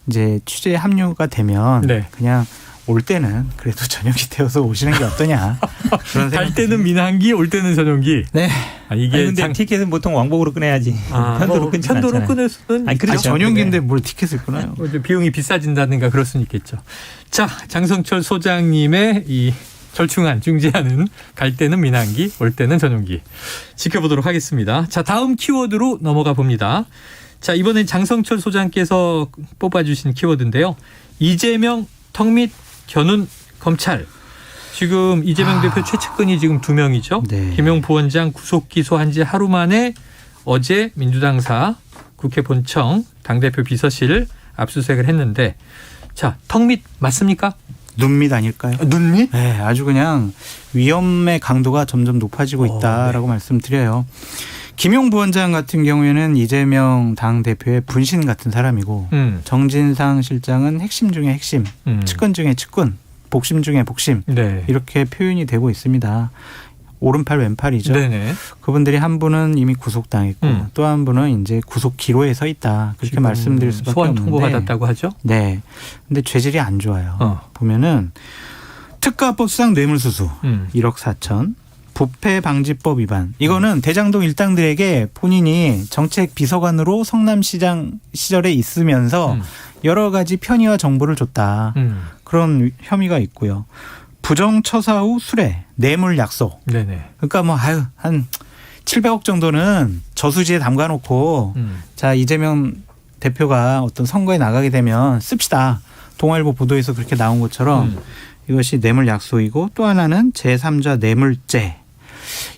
이제 취재 합류가 되면 그냥 올 때는 그래도 전용기 태워서 오시는 게 어떠냐. 갈 때는 민항기, 올 때는 전용기. 네. 아, 이게 근데 티켓은 보통 왕복으로 끊어야지. 편도로 끊지 않잖아요. 편도로 끊을 수는. 아니, 그렇죠. 전용기인데 뭘 티켓을 끊어요. 비용이 비싸진다든가 그럴 수는 있겠죠. 자, 장성철 소장님의 이 절충안 중재하는 갈 때는 민항기, 올 때는 전용기 지켜보도록 하겠습니다. 자, 다음 키워드로 넘어가 봅니다. 자, 이번엔 장성철 소장께서 뽑아주신 키워드인데요. 이재명 턱밑 겨눈 검찰. 지금 이재명 대표 최측근이 지금 2명이죠. 네. 김용 부원장 구속 기소한 지 하루 만에 어제 민주당사 국회 본청 당대표 비서실 압수수색을 했는데 자, 턱밑 맞습니까? 눈밑 아닐까요? 눈밑? 네, 아주 그냥 위험의 강도가 점점 높아지고 있다라고 말씀드려요. 김용 부원장 같은 경우에는 이재명 당대표의 분신 같은 사람이고 정진상 실장은 핵심 중에 핵심, 측근 중에 측근, 복심 중에 복심 이렇게 표현이 되고 있습니다. 오른팔 왼팔이죠. 네네. 그분들이 한 분은 이미 구속당했고 또 한 분은 이제 구속 기로에 서 있다. 그렇게 말씀드릴 수밖에 소환 없는데. 통보받았다고 하죠? 네. 근데 죄질이 안 좋아요. 보면은 특가법상 뇌물수수 1억 4천. 부패방지법 위반. 이거는 대장동 일당들에게 본인이 정책 비서관으로 성남시장 시절에 있으면서 여러 가지 편의와 정보를 줬다. 그런 혐의가 있고요. 부정처사 후 수뢰, 뇌물 약속. 네네. 그러니까 뭐 한 700억 정도는 저수지에 담가놓고 자 이재명 대표가 어떤 선거에 나가게 되면 씁시다. 동아일보 보도에서 그렇게 나온 것처럼 이것이 뇌물 약속이고 또 하나는 제3자 뇌물죄.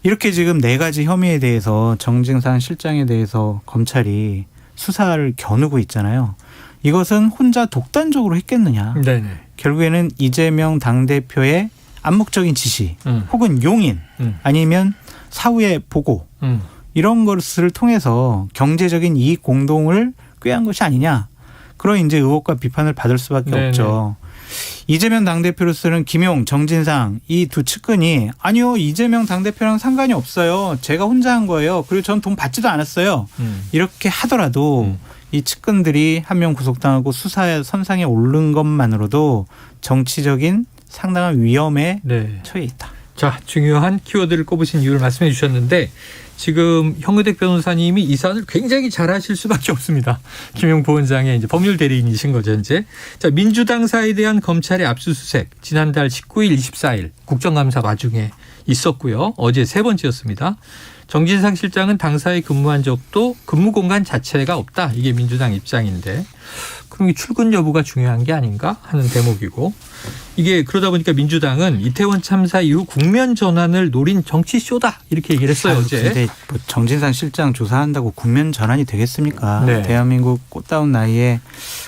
이렇게 지금 4가지 혐의에 대해서 정진상 실장에 대해서 검찰이 수사를 겨누고 있잖아요. 이것은 혼자 독단적으로 했겠느냐. 네네. 결국에는 이재명 당대표의 암묵적인 지시 혹은 용인 아니면 사후의 보고 이런 것을 통해서 경제적인 이익 공동을 꾀한 것이 아니냐. 그런 이제 의혹과 비판을 받을 수밖에 네네. 없죠. 이재명 당대표로서는 김용, 정진상 이 두 측근이 아니요 이재명 당대표랑 상관이 없어요. 제가 혼자 한 거예요. 그리고 전 돈 받지도 않았어요. 이렇게 하더라도 이 측근들이 한 명 구속당하고 수사의 선상에 오른 것만으로도 정치적인 상당한 위험에 네. 처해 있다. 자, 중요한 키워드를 꼽으신 이유를 말씀해 주셨는데 지금 형의택 변호사님이 이 사안을 굉장히 잘하실 수밖에 없습니다. 김용 부원장의 이제 법률 대리인이신 거죠, 이제. 자, 민주당사에 대한 검찰의 압수수색 지난달 19일, 24일 국정감사 와중에 있었고요. 어제 세 번째였습니다. 정진상 실장은 당사에 근무한 적도 근무 공간 자체가 없다. 이게 민주당 입장인데 그럼 이 출근 여부가 중요한 게 아닌가 하는 대목이고 이게 그러다 보니까 민주당은 이태원 참사 이후 국면 전환을 노린 정치쇼다 이렇게 얘기를 했어요. 어제. 근데 뭐 정진상 실장 조사한다고 국면 전환이 되겠습니까? 네. 대한민국 꽃다운 나이에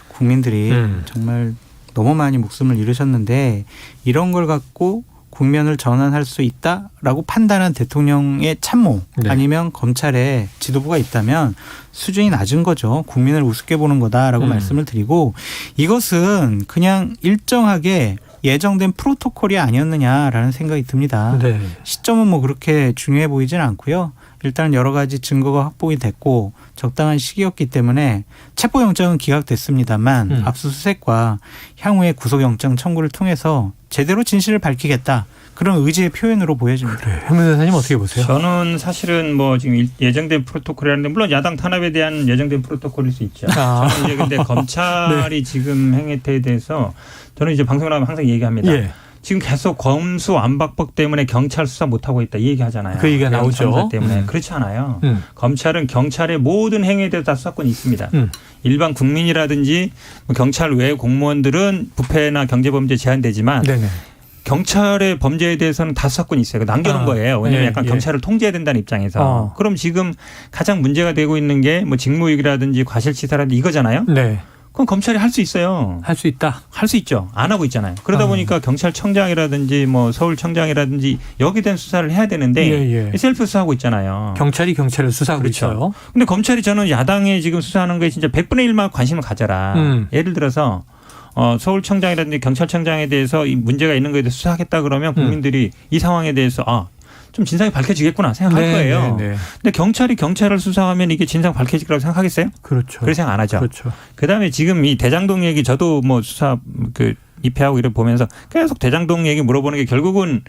국민들이 정말 너무 많이 목숨을 잃으셨는데 이런 걸 갖고 국면을 전환할 수 있다라고 판단한 대통령의 참모 네. 아니면 검찰의 지도부가 있다면 수준이 낮은 거죠. 국민을 우습게 보는 거다라고 말씀을 드리고 이것은 그냥 일정하게 예정된 프로토콜이 아니었느냐라는 생각이 듭니다. 네. 시점은 뭐 그렇게 중요해 보이지는 않고요. 일단 여러 가지 증거가 확보가 됐고 적당한 시기였기 때문에 체포영장은 기각됐습니다만 압수수색과 향후의 구속영장 청구를 통해서 제대로 진실을 밝히겠다. 그런 의지의 표현으로 보여집니다. 그래. 현 변호사님 어떻게 보세요? 저는 사실은 뭐 지금 예정된 프로토콜이라는데 물론 야당 탄압에 대한 예정된 프로토콜일 수 있죠. 저는 이제 근데 검찰이 지금 행태에 대해서 저는 이제 방송을 하면 항상 얘기합니다. 예. 지금 계속 검수완박법 때문에 경찰 수사 못하고 있다 이 얘기하잖아요. 그 얘기가 나오죠. 때문에. 그렇지 않아요. 검찰은 경찰의 모든 행위에 대해서 다 수사권이 있습니다. 일반 국민이라든지 경찰 외 공무원들은 부패나 경제범죄 제한되지만 네네. 경찰의 범죄에 대해서는 다 수사권이 있어요. 남겨놓은 거예요. 왜냐하면 예, 약간 예. 경찰을 통제해야 된다는 입장에서. 그럼 지금 가장 문제가 되고 있는 게 뭐 직무유기라든지 과실치사라든지 이거잖아요. 네. 그럼 검찰이 할 수 있어요. 할 수 있다. 할 수 있죠. 안 하고 있잖아요. 그러다 보니까 경찰청장이라든지 뭐 서울청장이라든지 여기에 대한 수사를 해야 되는데 예. 셀프 수사하고 있잖아요. 경찰이 경찰을 수사하고 그렇죠. 있어요. 근데 검찰이 저는 야당에 지금 수사하는 거에 진짜 100분의 1만 관심을 가져라. 예를 들어서 서울청장이라든지 경찰청장에 대해서 이 문제가 있는 거에 대해서 수사하겠다 그러면 국민들이 이 상황에 대해서 좀 진상이 밝혀지겠구나 생각할 거예요. 네. 근데 경찰이 경찰을 수사하면 이게 진상 밝혀질 거라고 생각하겠어요? 그렇죠. 그렇게 생각 안 하죠. 그렇죠. 그다음에 지금 이 대장동 얘기 저도 뭐 수사 입회하고 이래 보면서 계속 대장동 얘기 물어보는 게 결국은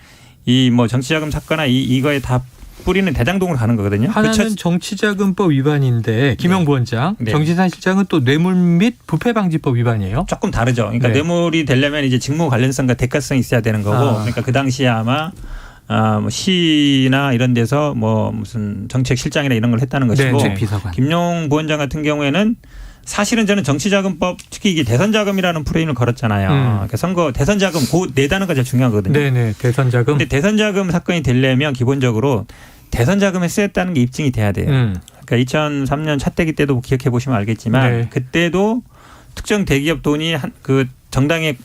이 뭐 정치자금 사건이나 이거에 다 뿌리는 대장동으로 가는 거거든요. 하나는 정치자금법 위반인데 김용 부원장, 네. 정진상 실장은 또 뇌물 및 부패방지법 위반이에요. 조금 다르죠. 그러니까 네. 뇌물이 되려면 이제 직무 관련성과 대가성이 있어야 되는 거고, 그러니까 그 당시에 아마 뭐 시나 이런 데서 뭐 무슨 정책 실장이나 이런 걸 했다는 것이고, 네, 비서관. 김용 부원장 같은 경우에는 사실은 저는 정치자금법 특히 이게 대선자금이라는 프레임을 걸었잖아요. 그러니까 선거 대선자금 그 내다는 거 제일 중요한 거거든요. 네네, 대선자금. 근데 대선자금 사건이 되려면 기본적으로 대선자금에 쓰였다는 게 입증이 돼야 돼요. 그러니까 2003년 차떼기 때도 기억해 보시면 알겠지만 네. 그때도 특정 대기업 돈이 그 정당에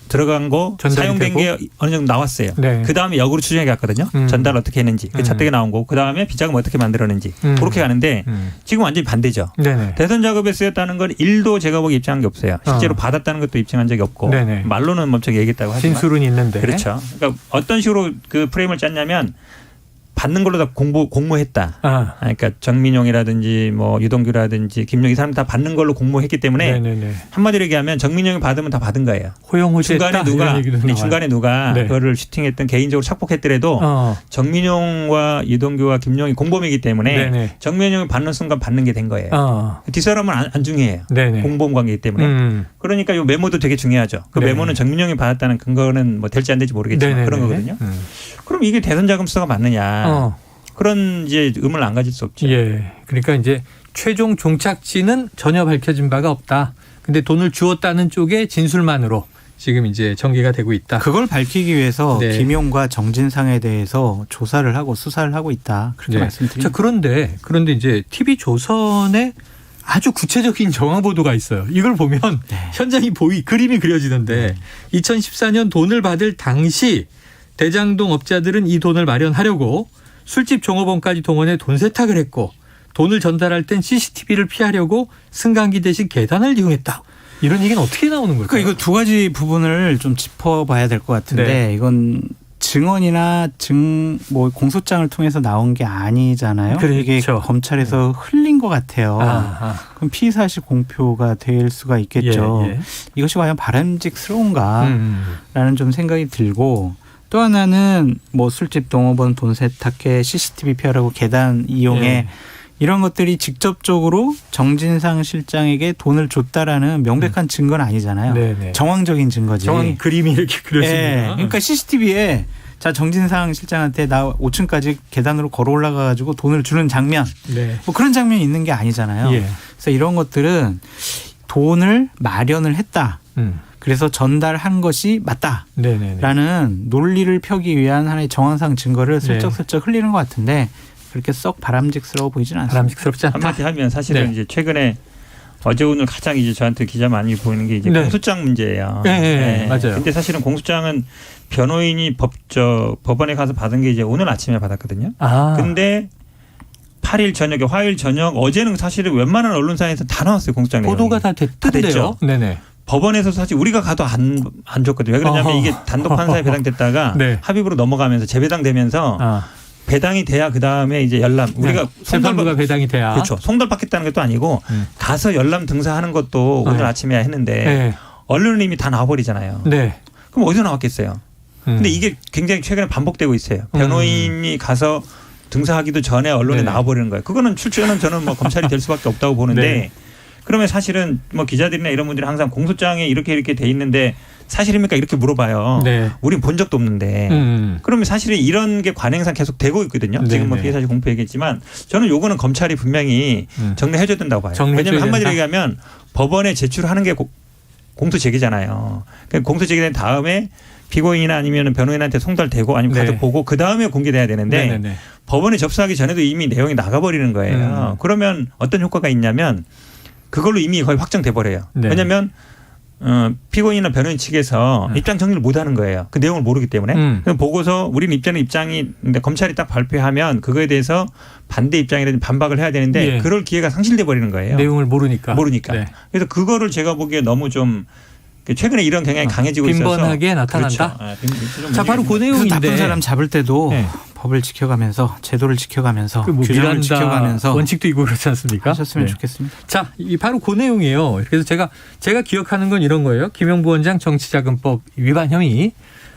들어간 거 사용된 게 어느 정도 나왔어요. 네. 그다음에 역으로 추정해 갔거든요. 전달 어떻게 했는지. 그 차떼기 나온 거. 그다음에 비자금 어떻게 만들었는지. 그렇게 가는데 지금 완전히 반대죠. 네네. 대선 작업에 쓰였다는 건 1도 제가 보기 입증한 게 없어요. 실제로 받았다는 것도 입증한 적이 없고 네네. 말로는 멈춰 얘기했다고 하지만 진술은 있는데. 그렇죠. 그러니까 어떤 식으로 그 프레임을 짰냐면 받는 걸로 다 공모했다. 그러니까 정민용이라든지 뭐 유동규라든지 김용 이 사람 다 받는 걸로 공모했기 때문에 네네네. 한마디로 얘기하면 정민용이 받으면 다 받은 거예요. 호영호재했다. 중간에 누가 네. 그거를 슈팅했던 개인적으로 착복했더라도 정민용과 유동규와 김용이 공범이기 때문에 네네. 정민용이 받는 순간 받는 게 된 거예요. 뒷사람은 안 중요해요. 네네. 공범 관계이기 때문에. 그러니까 이 메모도 되게 중요하죠. 그 네네. 메모는 정민용이 받았다는 근거는 뭐 될지 안 될지 모르겠지만 네네네. 그런 거거든요. 그럼 이게 대선 자금 수사가 맞느냐? 그런 이제 의문을 안 가질 수 없죠. 예. 그러니까 이제 최종 종착지는 전혀 밝혀진 바가 없다. 근데 돈을 주었다는 쪽의 진술만으로 지금 이제 전개가 되고 있다. 그걸 밝히기 위해서 네. 김용과 정진상에 대해서 조사를 하고 수사를 하고 있다. 그렇게 말씀드립니다. 자, 그런데 이제 TV조선에 아주 구체적인 정황 보도가 있어요. 이걸 보면 현장이 그림이 그려지는데 2014년 돈을 받을 당시 대장동 업자들은 이 돈을 마련하려고 술집 종업원까지 동원해 돈 세탁을 했고 돈을 전달할 땐 CCTV를 피하려고 승강기 대신 계단을 이용했다. 이런 얘기는 어떻게 나오는 걸까요? 그러니까 이거 두 가지 부분을 좀 짚어봐야 될 것 같은데 네. 이건 증언이나 공소장을 통해서 나온 게 아니잖아요. 그렇죠. 이게 검찰에서 흘린 것 같아요. 그럼 피의 사실 공표가 될 수가 있겠죠. 예. 이것이 과연 바람직스러운가라는 좀 생각이 들고 또 하나는 뭐 술집, 동업원, 돈 세탁해, CCTV 폐하라고 계단 이용해 예. 이런 것들이 직접적으로 정진상 실장에게 돈을 줬다라는 명백한 증거는 아니잖아요. 네네. 정황적인 증거지. 정황 그림이 이렇게 그려집니다. 예. 그러니까 CCTV에 자 정진상 실장한테 나 5층까지 계단으로 걸어 올라가 가지고 돈을 주는 장면. 네. 뭐 그런 장면이 있는 게 아니잖아요. 예. 그래서 이런 것들은 돈을 마련을 했다. 그래서 전달한 것이 맞다라는 네네네. 논리를 펴기 위한 하나의 정황상 증거를 슬쩍슬쩍 흘리는 것 같은데 그렇게 썩 바람직스러워 보이지는 않습니다. 바람직스럽지 않다. 한마디 하면 사실은 네. 이제 최근에 어제 오늘 가장 이제 저한테 기자 많이 보이는 게 이제 네. 공소장 문제예요. 네, 맞아요. 근데 사실은 공소장은 변호인이 법원에 가서 받은 게 이제 오늘 아침에 받았거든요. 근데 8일 저녁에 화요일 저녁 어제는 사실은 웬만한 언론사에서 다 나왔어요. 공소장 내용이. 보도가 다 됐던데요. 됐죠. 네네. 법원에서 사실 우리가 가도 안 줬거든요. 왜 그러냐면 이게 단독 판사에 배당됐다가 네. 합의부로 넘어가면서 재배당되면서 배당이 돼야 그 다음에 이제 열람 우리가 재판부가 배당이 돼야 그렇죠. 송달 받겠다는 것도 아니고 가서 열람 등사하는 것도 오늘 아침에 했는데 언론은 이미 다 나와버리잖아요. 네. 그럼 어디서 나왔겠어요? 근데 이게 굉장히 최근에 반복되고 있어요. 변호인이 가서 등사하기도 전에 언론에 나와버리는 거예요. 그거는 출제는 저는 뭐 검찰이 될 수밖에 없다고 보는데 네. 그러면 사실은 뭐 기자들이나 이런 분들이 항상 공소장에 이렇게 돼 있는데 사실입니까? 이렇게 물어봐요. 네. 우린 본 적도 없는데. 그러면 사실은 이런 게 관행상 계속 되고 있거든요. 지금 뭐 피해 사실 공표 얘기했지만 저는 요거는 검찰이 분명히 정리해줘야 된다고 봐요. 왜냐하면 한마디로 얘기하면 법원에 제출하는 게 공소 제기잖아요. 그러니까 공소 제기된 다음에 피고인이나 아니면 변호인한테 송달되고 아니면 가서 보고 그 다음에 공개돼야 되는데 법원에 접수하기 전에도 이미 내용이 나가버리는 거예요. 그러면 어떤 효과가 있냐면 그걸로 이미 거의 확정돼 버려요. 왜냐하면 피고인이나 변호인 측에서 입장 정리를 못 하는 거예요. 그 내용을 모르기 때문에. 보고서 우리는 입장이 검찰이 딱 발표하면 그거에 대해서 반대 입장이라든지 반박을 해야 되는데 그럴 기회가 상실돼 버리는 거예요. 내용을 모르니까. 네. 그래서 그거를 제가 보기에 너무 좀 최근에 이런 경향이 강해지고 있어서. 빈번하게 나타난다. 그렇죠. 자, 바로 그 내용인데. 나쁜 사람 잡을 때도 법을 지켜가면서 제도를 지켜가면서 규정을 지켜가면서 원칙도 있고 그렇지 않습니까? 하셨으면 좋겠습니다. 자, 이 바로 그 내용이에요. 그래서 제가 기억하는 건 이런 거예요. 김영부 원장 정치자금법 위반 혐의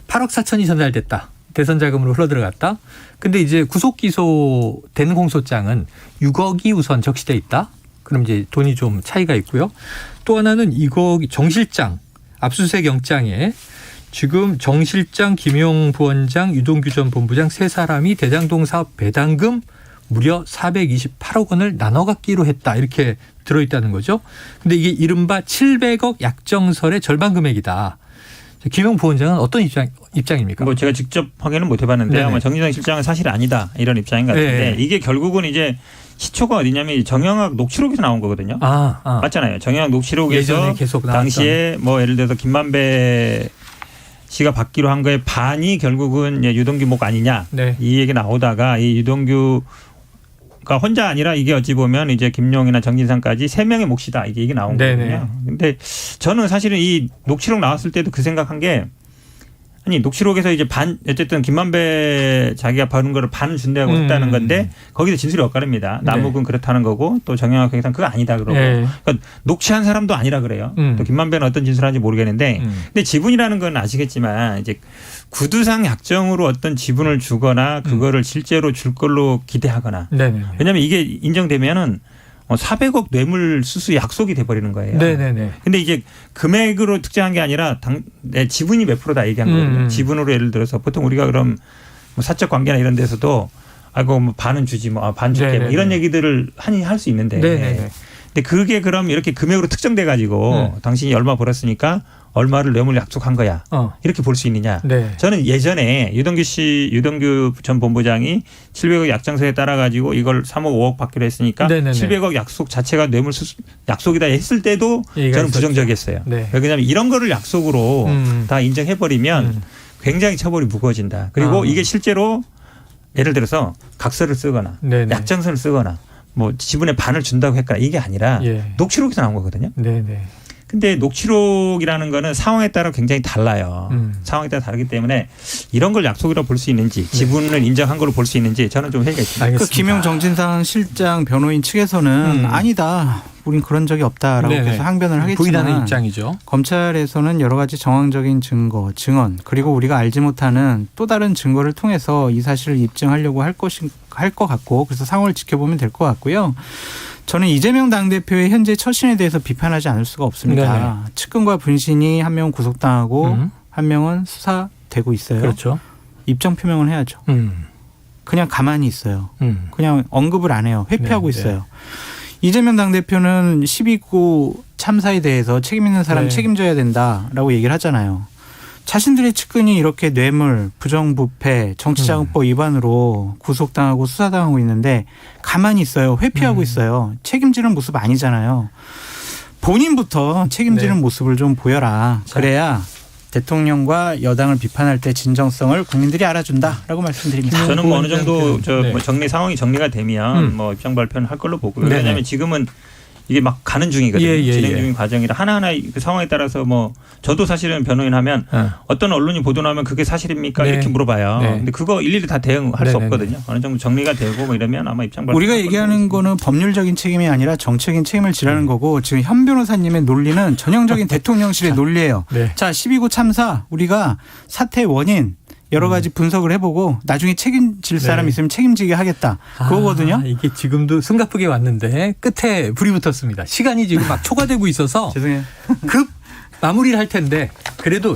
8억 4천이 전달됐다. 대선 자금으로 흘러들어갔다. 근데 이제 구속 기소된 공소장은 6억이 우선 적시돼 있다. 그럼 이제 돈이 좀 차이가 있고요. 또 하나는 이거 정 실장 압수수색 영장에 지금 정 실장, 김용 부원장, 유동규 전 본부장 세 사람이 대장동 사업 배당금 무려 428억 원을 나눠 갖기로 했다. 이렇게 들어있다는 거죠. 근데 이게 이른바 700억 약정설의 절반 금액이다. 김용 부원장은 어떤 입장입니까? 뭐 제가 직접 확인은 못 해봤는데 아마 정진상 실장은 사실 아니다 이런 입장인 것 같은데 이게 결국은 이제 시초가 어디냐면 정영학 녹취록에서 나온 거거든요. 맞잖아요. 정영학 녹취록에서 당시에 뭐 예를 들어서 김만배 씨가 받기로 한 거에 반이 결국은 유동규 목 아니냐 이 얘기 나오다가 이 유동규가 혼자 아니라 이게 어찌 보면 이제 김용이나 정진상까지 3명의 몫이다 이게 얘기 나온 거거든요. 근데 저는 사실은 이 녹취록 나왔을 때도 그 생각한 게 아니 녹취록에서 이제 어쨌든 김만배 자기가 받은 거를 반 준다고 했다는 건데 거기서 진술이 엇갈립니다. 남욱은 그렇다는 거고 또 정영학 회계상 그거 아니다 그러고 그러니까 녹취한 사람도 아니라 그래요. 또 김만배는 어떤 진술하는지 모르겠는데 근데 지분이라는 건 아시겠지만 이제 구두상 약정으로 어떤 지분을 주거나 그거를 실제로 줄 걸로 기대하거나 왜냐하면 이게 인정되면은 400억 뇌물 수수 약속이 돼버리는 거예요. 근데 이제 금액으로 특정한 게 아니라 내 지분이 몇 프로다 얘기한 거거든요. 지분으로 예를 들어서 보통 우리가 그럼 뭐 사적 관계나 이런 데서도 아이고 뭐 반은 주지 뭐 반 줄게 뭐 이런 얘기들을 할 수 있는데 근데 그게 그럼 이렇게 금액으로 특정돼 가지고 당신이 얼마 벌었으니까 얼마를 뇌물 약속한 거야. 이렇게 볼 수 있느냐. 저는 예전에 유동규 전 본부장이 700억 약정서에 따라 가지고 이걸 3억 5억 받기로 했으니까 700억 약속 자체가 뇌물 약속이다 했을 때도 저는 부정적이었어요. 왜냐하면 이런 거를 약속으로 다 인정해버리면 굉장히 처벌이 무거워진다. 그리고 이게 실제로 예를 들어서 각서를 쓰거나 약정서를 쓰거나 뭐 지분의 반을 준다고 했거나 이게 아니라 녹취록에서 나온 거거든요. 근데 녹취록이라는 거는 상황에 따라 굉장히 달라요. 상황에 따라 다르기 때문에 이런 걸 약속이라고 볼 수 있는지 지분을 인정한 걸로 볼 수 있는지 저는 좀 회의가 있습니다. 그 김용 정진상 실장 변호인 측에서는 아니다. 우린 그런 적이 없다라고 계속 항변을 하겠지만 부인하는 입장이죠. 검찰에서는 여러 가지 정황적인 증거, 증언 그리고 우리가 알지 못하는 또 다른 증거를 통해서 이 사실을 입증하려고 할 것 같고 그래서 상황을 지켜보면 될 것 같고요. 저는 이재명 당대표의 현재 처신에 대해서 비판하지 않을 수가 없습니다. 네네. 측근과 분신이 한 명은 구속당하고 한 명은 수사되고 있어요. 그렇죠. 입장 표명을 해야죠. 그냥 가만히 있어요. 그냥 언급을 안 해요. 회피하고 있어요. 이재명 당대표는 12구 참사에 대해서 책임 있는 사람 책임져야 된다라고 얘기를 하잖아요. 자신들의 측근이 이렇게 뇌물, 부정부패, 정치자금법 위반으로 구속당하고 수사당하고 있는데 가만히 있어요. 회피하고 있어요. 책임지는 모습 아니잖아요. 본인부터 책임지는 모습을 좀 보여라. 그래야 대통령과 여당을 비판할 때 진정성을 국민들이 알아준다라고 말씀드립니다. 저는 뭐 어느 정도 상황이 정리가 되면 뭐 입장 발표는 할 걸로 보고요. 왜냐하면 지금은 이게 막 가는 중이거든요. 진행 중인 과정이라 하나하나 그 상황에 따라서 뭐 저도 사실은 변호인 하면 어떤 언론이 보도나면 그게 사실입니까? 이렇게 물어봐요. 근데 그거 일일이 다 대응할 수 없거든요. 어느 정도 정리가 되고 뭐 이러면 아마 입장 발표. 우리가 얘기하는 거는 법률적인 책임이 아니라 정책인 책임을 지라는 거고 지금 현 변호사님의 논리는 전형적인 대통령실의 논리예요. 자, 12구 참사 우리가 사태의 원인 여러 가지 분석을 해보고 나중에 책임질 사람 있으면 책임지게 하겠다. 그거거든요. 이게 지금도 숨가쁘게 왔는데 끝에 불이 붙었습니다. 시간이 지금 막 초과되고 있어서 죄송해요. 급 마무리를 할 텐데 그래도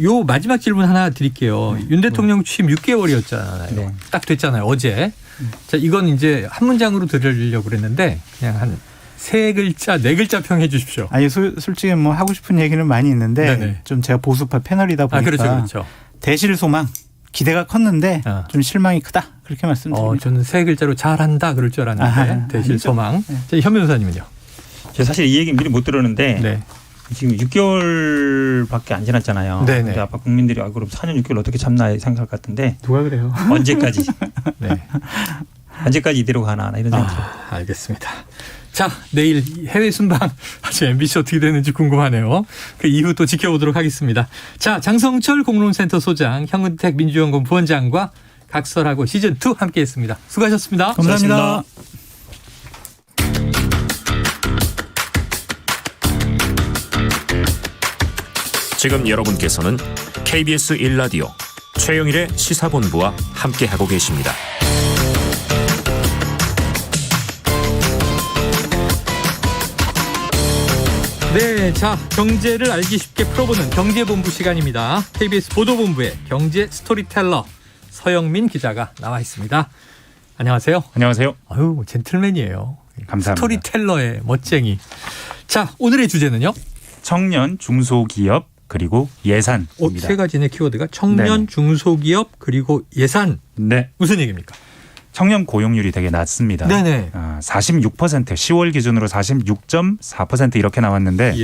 요 마지막 질문 하나 드릴게요. 윤 대통령 취임 6개월이었잖아요. 딱 됐잖아요. 어제. 자, 이건 이제 한 문장으로 들으려고 그랬는데 그냥 한 3글자, 4글자 평해 주십시오. 아니 솔직히 뭐 하고 싶은 얘기는 많이 있는데 좀 제가 보수파 패널이다 보니까 그렇죠. 대실소망 기대가 컸는데 좀 실망이 크다 그렇게 말씀드립니다. 저는 3글자로 잘한다 그럴 줄 알았는데 대실소망. 현 변호사님은요? 제가 사실 이 얘기 미리 못 들었는데 지금 6개월밖에 안 지났잖아요. 근데 아까 국민들이 그럼 4년 6개월 어떻게 참나 생각할 것 같은데 누가 그래요? 언제까지? 언제까지 이대로 가나 이런 생각이 들어요. 알겠습니다. 자, 내일 해외 순방 아주 MBC 어떻게 되는지 궁금하네요. 그 이후 또 지켜보도록 하겠습니다. 자, 장성철 공론센터 소장, 현근택 민주연구원 부원장과 각설하고 시즌2 함께했습니다. 수고하셨습니다. 감사합니다. 지금 여러분께서는 KBS 1라디오 최영일의 시사본부와 함께하고 계십니다. 네, 자, 경제를 알기 쉽게 풀어보는 경제본부 시간입니다. KBS 보도본부의 경제 스토리텔러 서영민 기자가 나와 있습니다. 안녕하세요. 안녕하세요. 아유, 젠틀맨이에요. 감사합니다. 스토리텔러의 멋쟁이. 자, 오늘의 주제는요? 청년, 중소기업 그리고 예산입니다. 3가지의 키워드가 청년, 중소기업 그리고 예산. 네. 무슨 얘기입니까? 청년 고용률이 되게 낮습니다. 네네. 46% 10월 기준으로 46.4% 이렇게 나왔는데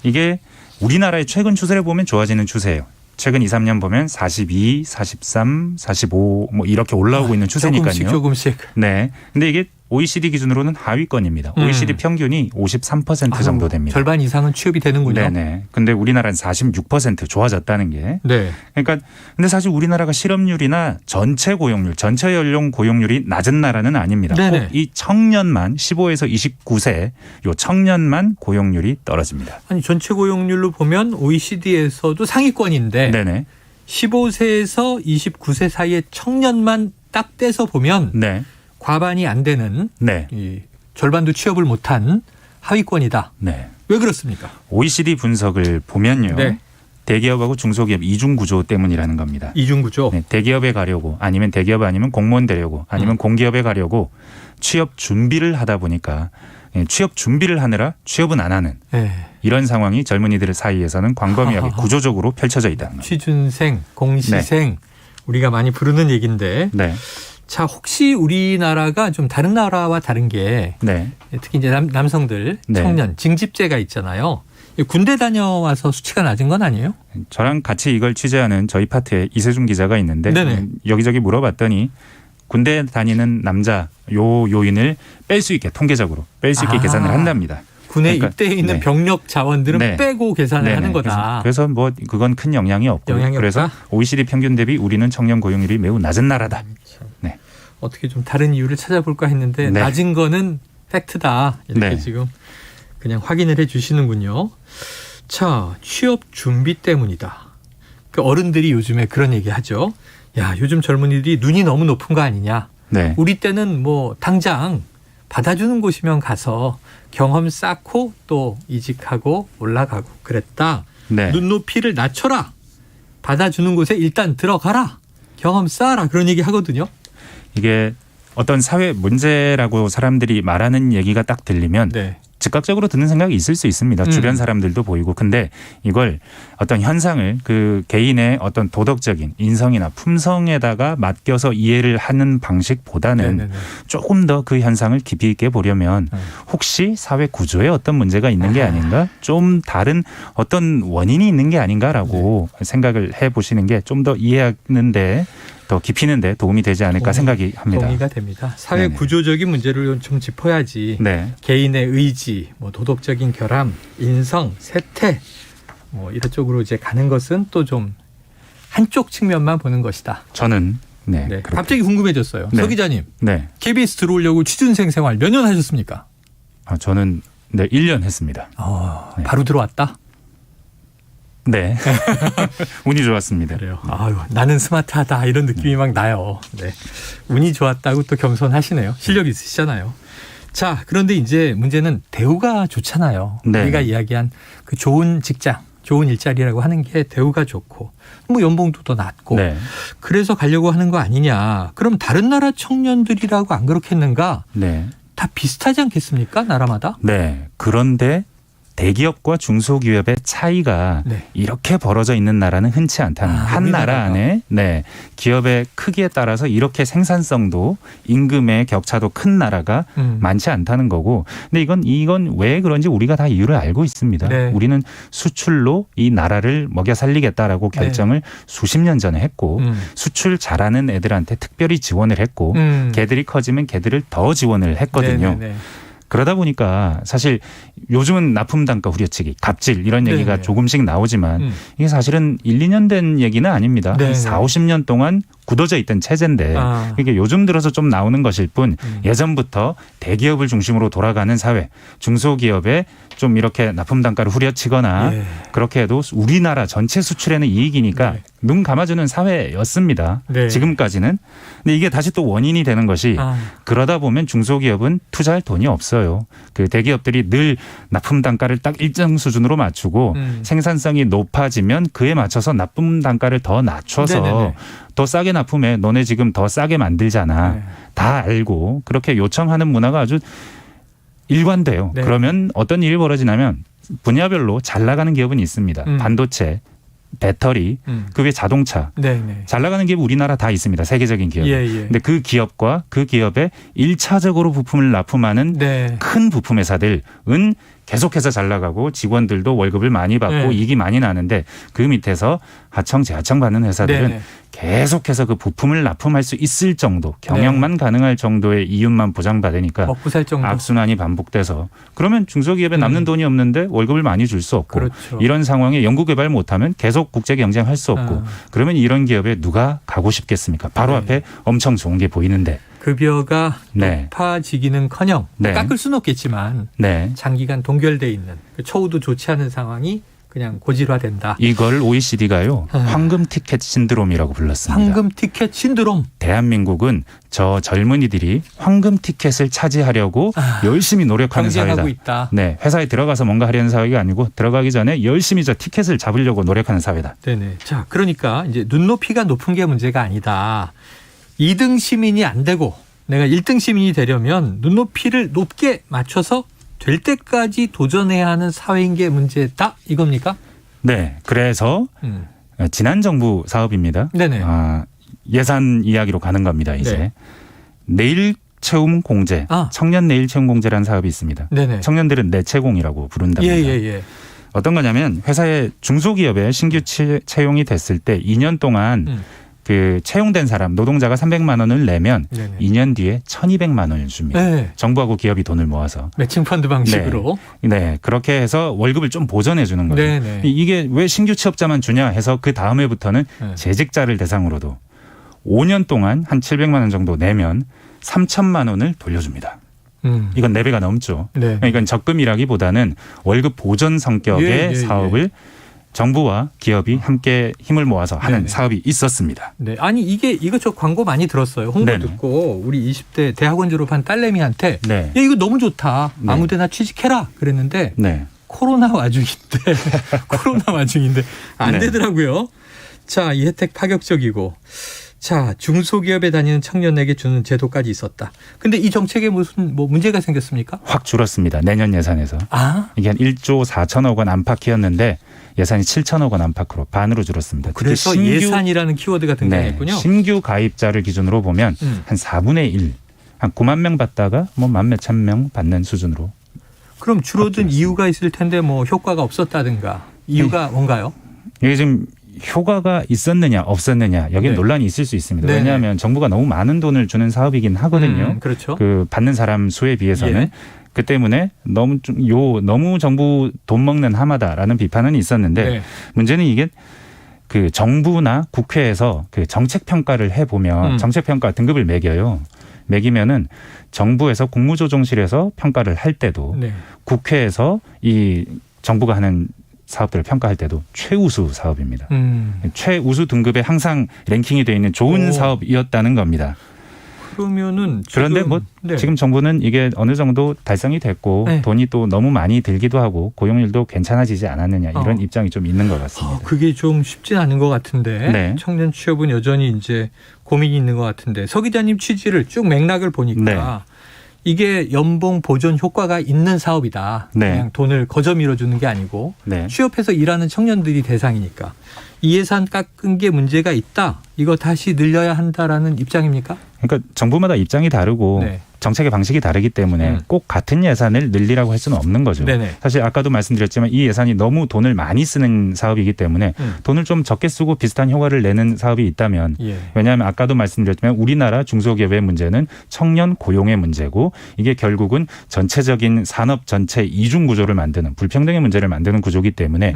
이게 우리나라의 최근 추세를 보면 좋아지는 추세예요. 최근 2, 3년 보면 42, 43, 45 뭐 이렇게 올라오고 있는 추세니까요. 조금씩. 네. 근데 이게 OECD 기준으로는 하위권입니다. OECD 평균이 53% 정도 됩니다. 절반 이상은 취업이 되는군요. 네네. 근데 우리나라는 46% 좋아졌다는 게. 네. 그러니까 근데 사실 우리나라가 실업률이나 전체 고용률, 전체 연령 고용률이 낮은 나라는 아닙니다. 꼭 이 청년만 15에서 29세 요 청년만 고용률이 떨어집니다. 아니 전체 고용률로 보면 OECD에서도 상위권인데 네네. 15세에서 29세 사이의 청년만 딱 떼서 보면 과반이 안 되는 이 절반도 취업을 못한 하위권이다. 네. 왜 그렇습니까? OECD 분석을 보면요. 대기업하고 중소기업 이중 구조 때문이라는 겁니다. 이중 구조. 네, 대기업에 가려고 아니면 대기업 아니면 공무원 되려고 아니면 공기업에 가려고 취업 준비를 하다 보니까 취업 준비를 하느라 취업은 안 하는 이런 상황이 젊은이들 사이에서는 광범위하게 구조적으로 펼쳐져 있다는 겁니다. 취준생, 공시생 우리가 많이 부르는 얘기인데 자, 혹시 우리나라가 좀 다른 나라와 다른 게 특히 이제 남성들 청년 징집제가 있잖아요. 군대 다녀와서 수치가 낮은 건 아니에요? 저랑 같이 이걸 취재하는 저희 파트에 이세준 기자가 있는데 여기저기 물어봤더니 군대 다니는 남자 요인을 뺄 수 있게 통계적으로 뺄 수 있게 계산을 한답니다. 군에 그러니까, 입대해 있는 네. 병력 자원들은 네. 빼고 계산을 네네. 하는 거다. 그래서 뭐 그건 큰 영향이 없고 그래서 OECD 평균 대비 우리는 청년 고용률이 매우 낮은 나라다. 네. 어떻게 좀 다른 이유를 찾아볼까 했는데 네. 낮은 거는 팩트다. 이렇게 네. 지금 그냥 확인을 해 주시는군요. 자, 취업 준비 때문이다. 그 어른들이 요즘에 그런 얘기 하죠. 야, 요즘 젊은이들이 눈이 너무 높은 거 아니냐. 네. 우리 때는 뭐 당장 받아주는 곳이면 가서 경험 쌓고 또 이직하고 올라가고 그랬다. 네. 눈높이를 낮춰라. 받아주는 곳에 일단 들어가라. 경험 쌓아라. 그런 얘기 하거든요. 이게 어떤 사회 문제라고 사람들이 말하는 얘기가 딱 들리면 네. 즉각적으로 드는 생각이 있을 수 있습니다. 주변 사람들도 보이고. 근데 이걸 어떤 현상을 그 개인의 어떤 도덕적인 인성이나 품성에다가 맡겨서 이해를 하는 방식보다는 네네네. 조금 더 그 현상을 깊이 있게 보려면 혹시 사회 구조에 어떤 문제가 있는 게 아닌가? 좀 다른 어떤 원인이 있는 게 아닌가라고 생각을 해보시는 게 좀 더 이해하는데 더 깊이는데 도움이 되지 않을까 생각이 합니다. 동의가 됩니다. 사회 네네. 구조적인 문제를 좀 짚어야지. 네. 개인의 의지, 뭐 도덕적인 결함, 인성, 세태 뭐 이런 쪽으로 이제 가는 것은 또 좀 한쪽 측면만 보는 것이다. 저는 네. 갑자기 궁금해졌어요. 네. 서 기자님. 네. KBS 들어오려고 취준생 생활 몇 년 하셨습니까? 저는 1년 했습니다. 네. 바로 들어왔다? 네. 운이 좋았습니다. 그래요. 아유, 나는 스마트하다 이런 느낌이 막 나요. 네. 운이 좋았다고 또 겸손하시네요. 실력 있으시잖아요. 자, 그런데 이제 문제는 대우가 좋잖아요. 네. 우리가 이야기한 그 좋은 직장, 좋은 일자리라고 하는 게 대우가 좋고 뭐 연봉도 더 낮고 네. 그래서 가려고 하는 거 아니냐. 그럼 다른 나라 청년들이라고 안 그렇겠는가? 네. 다 비슷하지 않겠습니까? 나라마다? 네. 그런데 대기업과 중소기업의 차이가 이렇게 벌어져 있는 나라는 흔치 않다는 한 나라 안에 기업의 크기에 따라서 이렇게 생산성도 임금의 격차도 큰 나라가 많지 않다는 거고 근데 이건 왜 그런지 우리가 다 이유를 알고 있습니다. 네. 우리는 수출로 이 나라를 먹여 살리겠다라고 결정을 수십 년 전에 했고 수출 잘하는 애들한테 특별히 지원을 했고 걔들이 커지면 걔들을 더 지원을 했거든요. 네네네. 그러다 보니까 사실 요즘은 납품 단가 후려치기, 갑질 이런 얘기가 네네. 조금씩 나오지만 이게 사실은 1, 2년 된 얘기는 아닙니다. 네네. 4, 50년 동안 굳어져 있던 체제인데 이게 요즘 들어서 좀 나오는 것일 뿐 예전부터 대기업을 중심으로 돌아가는 사회, 중소기업에 좀 이렇게 납품 단가를 후려치거나 그렇게 해도 우리나라 전체 수출에는 이익이니까 눈 감아주는 사회였습니다. 네. 지금까지는. 근데 이게 다시 또 원인이 되는 것이 그러다 보면 중소기업은 투자할 돈이 없어요. 그 대기업들이 늘 납품 단가를 딱 일정 수준으로 맞추고 생산성이 높아지면 그에 맞춰서 납품 단가를 더 낮춰서 네네네. 더 싸게 납품해. 너네 지금 더 싸게 만들잖아. 다 알고 그렇게 요청하는 문화가 아주 일관돼요. 네. 그러면 어떤 일이 벌어지냐면 분야별로 잘 나가는 기업은 있습니다. 반도체, 배터리, 그 외 자동차. 네네. 잘 나가는 기업 우리나라 다 있습니다. 세계적인 기업. 예. 근데 그 기업과 그 기업에 1차적으로 부품을 납품하는 큰 부품 회사들은 계속해서 잘 나가고 직원들도 월급을 많이 받고 이익이 많이 나는데 그 밑에서 하청, 재하청 받는 회사들은 네네. 계속해서 그 부품을 납품할 수 있을 정도, 경영만 가능할 정도의 이윤만 보장받으니까 먹고 살 정도. 악순환이 반복돼서 그러면 중소기업에 남는 돈이 없는데 월급을 많이 줄 수 없고 그렇죠. 이런 상황에 연구개발 못하면 계속 국제 경쟁할 수 없고 그러면 이런 기업에 누가 가고 싶겠습니까? 바로 앞에 엄청 좋은 게 보이는데. 급여가 높아지기는커녕 깎을 수는 없겠지만 장기간 동결돼 있는 처우도 좋지 않은 상황이 그냥 고질화된다. 이걸 OECD가요. 황금 티켓 신드롬이라고 불렀습니다. 황금 티켓 신드롬. 대한민국은 저 젊은이들이 황금 티켓을 차지하려고 열심히 노력하는 사회다. 경쟁하고 있다. 네, 회사에 들어가서 뭔가 하려는 사회가 아니고 들어가기 전에 열심히 저 티켓을 잡으려고 노력하는 사회다. 네네. 자, 그러니까 이제 눈높이가 높은 게 문제가 아니다. 2등 시민이 안 되고 내가 1등 시민이 되려면 눈높이를 높게 맞춰서 될 때까지 도전해야 하는 사회인 게 문제다 이겁니까? 네. 그래서 지난 정부 사업입니다. 네네. 예산 이야기로 가는 겁니다. 이제. 내일 채움 공제, 청년 내일 채움 공제라는 사업이 있습니다. 네네. 청년들은 내채공이라고 부른답니다. 예. 어떤 거냐면 회사의 중소기업에 신규 채용이 됐을 때 2년 동안 그 채용된 사람 노동자가 300만 원을 내면 네네. 2년 뒤에 1,200만 원을 줍니다. 네. 정부하고 기업이 돈을 모아서. 매칭 펀드 방식으로. 네. 그렇게 해서 월급을 좀 보전해 주는 거죠. 네네. 이게 왜 신규 취업자만 주냐 해서 그 다음 해부터는 재직자를 대상으로도 5년 동안 한 700만 원 정도 내면 3천만 원을 돌려줍니다. 이건 4배가 넘죠. 네. 그러니까 적금이라기보다는 월급 보전 성격의 사업을 정부와 기업이 함께 힘을 모아서 하는 네네. 사업이 있었습니다. 네, 아니 이거 저 광고 많이 들었어요. 홍보 네네. 듣고 우리 20대 대학원 졸업한 딸내미한테 네. 야 이거 너무 좋다. 네. 아무데나 취직해라 그랬는데 네. 코로나 와중인데 안 네. 되더라고요. 자, 이 혜택 파격적이고. 자, 중소기업에 다니는 청년에게 주는 제도까지 있었다. 근데 이 정책에 무슨 문제가 생겼습니까? 확 줄었습니다. 내년 예산에서. 이게 한 1조 4천억 원 안팎이었는데 예산이 7천억 원 안팎으로 반으로 줄었습니다. 그래서 예산이라는 키워드가 등장했군요. 네, 신규 가입자를 기준으로 보면 한 4분의 1, 한 9만 명 받다가 뭐 만 몇천 명 받는 수준으로. 그럼 줄어든 이유가 있을 텐데 뭐 효과가 없었다든가 이유가 뭔가요? 이게 지금 효과가 있었느냐 없었느냐 여기에 논란이 있을 수 있습니다. 네. 왜냐하면 정부가 너무 많은 돈을 주는 사업이긴 하거든요. 그렇죠. 그 받는 사람 수에 비해서는. 예. 그 때문에 너무 정부 돈 먹는 하마다라는 비판은 있었는데 문제는 이게 그 정부나 국회에서 그 정책 평가를 해보면 정책 평가 등급을 매겨요. 매기면은 정부에서 국무조정실에서 평가를 할 때도 국회에서 이 정부가 하는 사업들을 평가할 때도 최우수 사업입니다. 최우수 등급에 항상 랭킹이 되어 있는 좋은 사업이었다는 겁니다. 그러면은 그런데 지금 정부는 이게 어느 정도 달성이 됐고 돈이 또 너무 많이 들기도 하고 고용률도 괜찮아지지 않았느냐 이런 입장이 좀 있는 것 같습니다. 그게 좀 쉽진 않은 것 같은데 청년 취업은 여전히 이제 고민이 있는 것 같은데 서 기자님 취지를 쭉 맥락을 보니까 이게 연봉 보존 효과가 있는 사업이다. 그냥 돈을 거저 밀어주는 게 아니고 취업해서 일하는 청년들이 대상이니까 이 예산 깎은 게 문제가 있다. 이거 다시 늘려야 한다라는 입장입니까? 그러니까 정부마다 입장이 다르고 정책의 방식이 다르기 때문에 꼭 같은 예산을 늘리라고 할 수는 없는 거죠. 사실 아까도 말씀드렸지만 이 예산이 너무 돈을 많이 쓰는 사업이기 때문에 돈을 좀 적게 쓰고 비슷한 효과를 내는 사업이 있다면 왜냐하면 아까도 말씀드렸지만 우리나라 중소기업의 문제는 청년 고용의 문제고 이게 결국은 전체적인 산업 전체 이중 구조를 만드는 불평등의 문제를 만드는 구조이기 때문에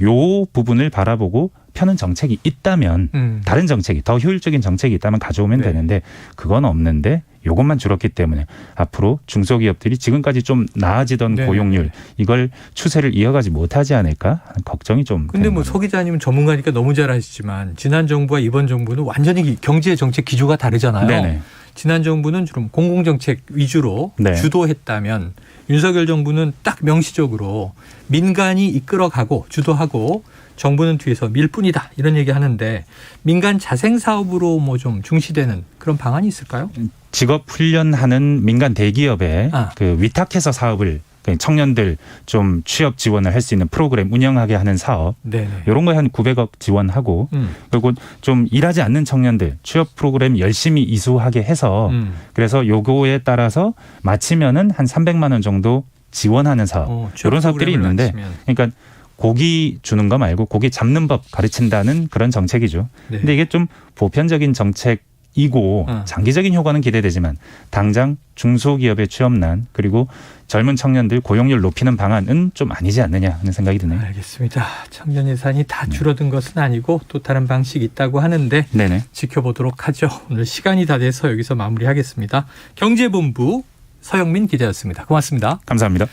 요 부분을 바라보고 펴는 정책이 있다면 다른 정책이 더 효율적인 정책이 있다면 가져오면 되는데 그건 없는데 이것만 줄었기 때문에 앞으로 중소기업들이 지금까지 좀 나아지던 고용률 이걸 추세를 이어가지 못하지 않을까 하는 걱정이 좀. 근데 뭐 서 기자님은 전문가니까 너무 잘 아시지만 지난 정부와 이번 정부는 완전히 경제 정책 기조가 다르잖아요. 지난 정부는 좀 공공정책 위주로 주도했다면 윤석열 정부는 딱 명시적으로 민간이 이끌어가고 주도하고 정부는 뒤에서 밀 뿐이다 이런 얘기 하는데 민간 자생 사업으로 뭐 좀 중시되는 그런 방안이 있을까요? 직업 훈련하는 민간 대기업에 그 위탁해서 사업을 청년들 좀 취업 지원을 할 수 있는 프로그램 운영하게 하는 사업 이런 거에 한 900억 지원하고 그리고 좀 일하지 않는 청년들 취업 프로그램 열심히 이수하게 해서 그래서 요거에 따라서 마치면은 한 300만 원 정도 지원하는 사업 이런 사업들이 있는데 그러니까 고기 주는 거 말고 고기 잡는 법 가르친다는 그런 정책이죠. 근데 이게 좀 보편적인 정책이고 장기적인 효과는 기대되지만 당장 중소기업의 취업난 그리고 젊은 청년들 고용률 높이는 방안은 좀 아니지 않느냐 하는 생각이 드네요. 알겠습니다. 청년 예산이 다 줄어든 것은 아니고 또 다른 방식이 있다고 하는데 지켜보도록 하죠. 오늘 시간이 다 돼서 여기서 마무리하겠습니다. 경제본부 서영민 기자였습니다. 고맙습니다. 감사합니다.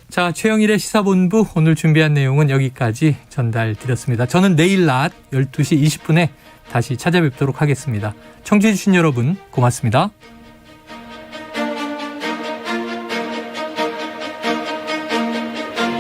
자, 최영일의 시사본부 오늘 준비한 내용은 여기까지 전달드렸습니다. 저는 내일 낮 12시 20분에 다시 찾아뵙도록 하겠습니다. 청취해 주신 여러분 고맙습니다.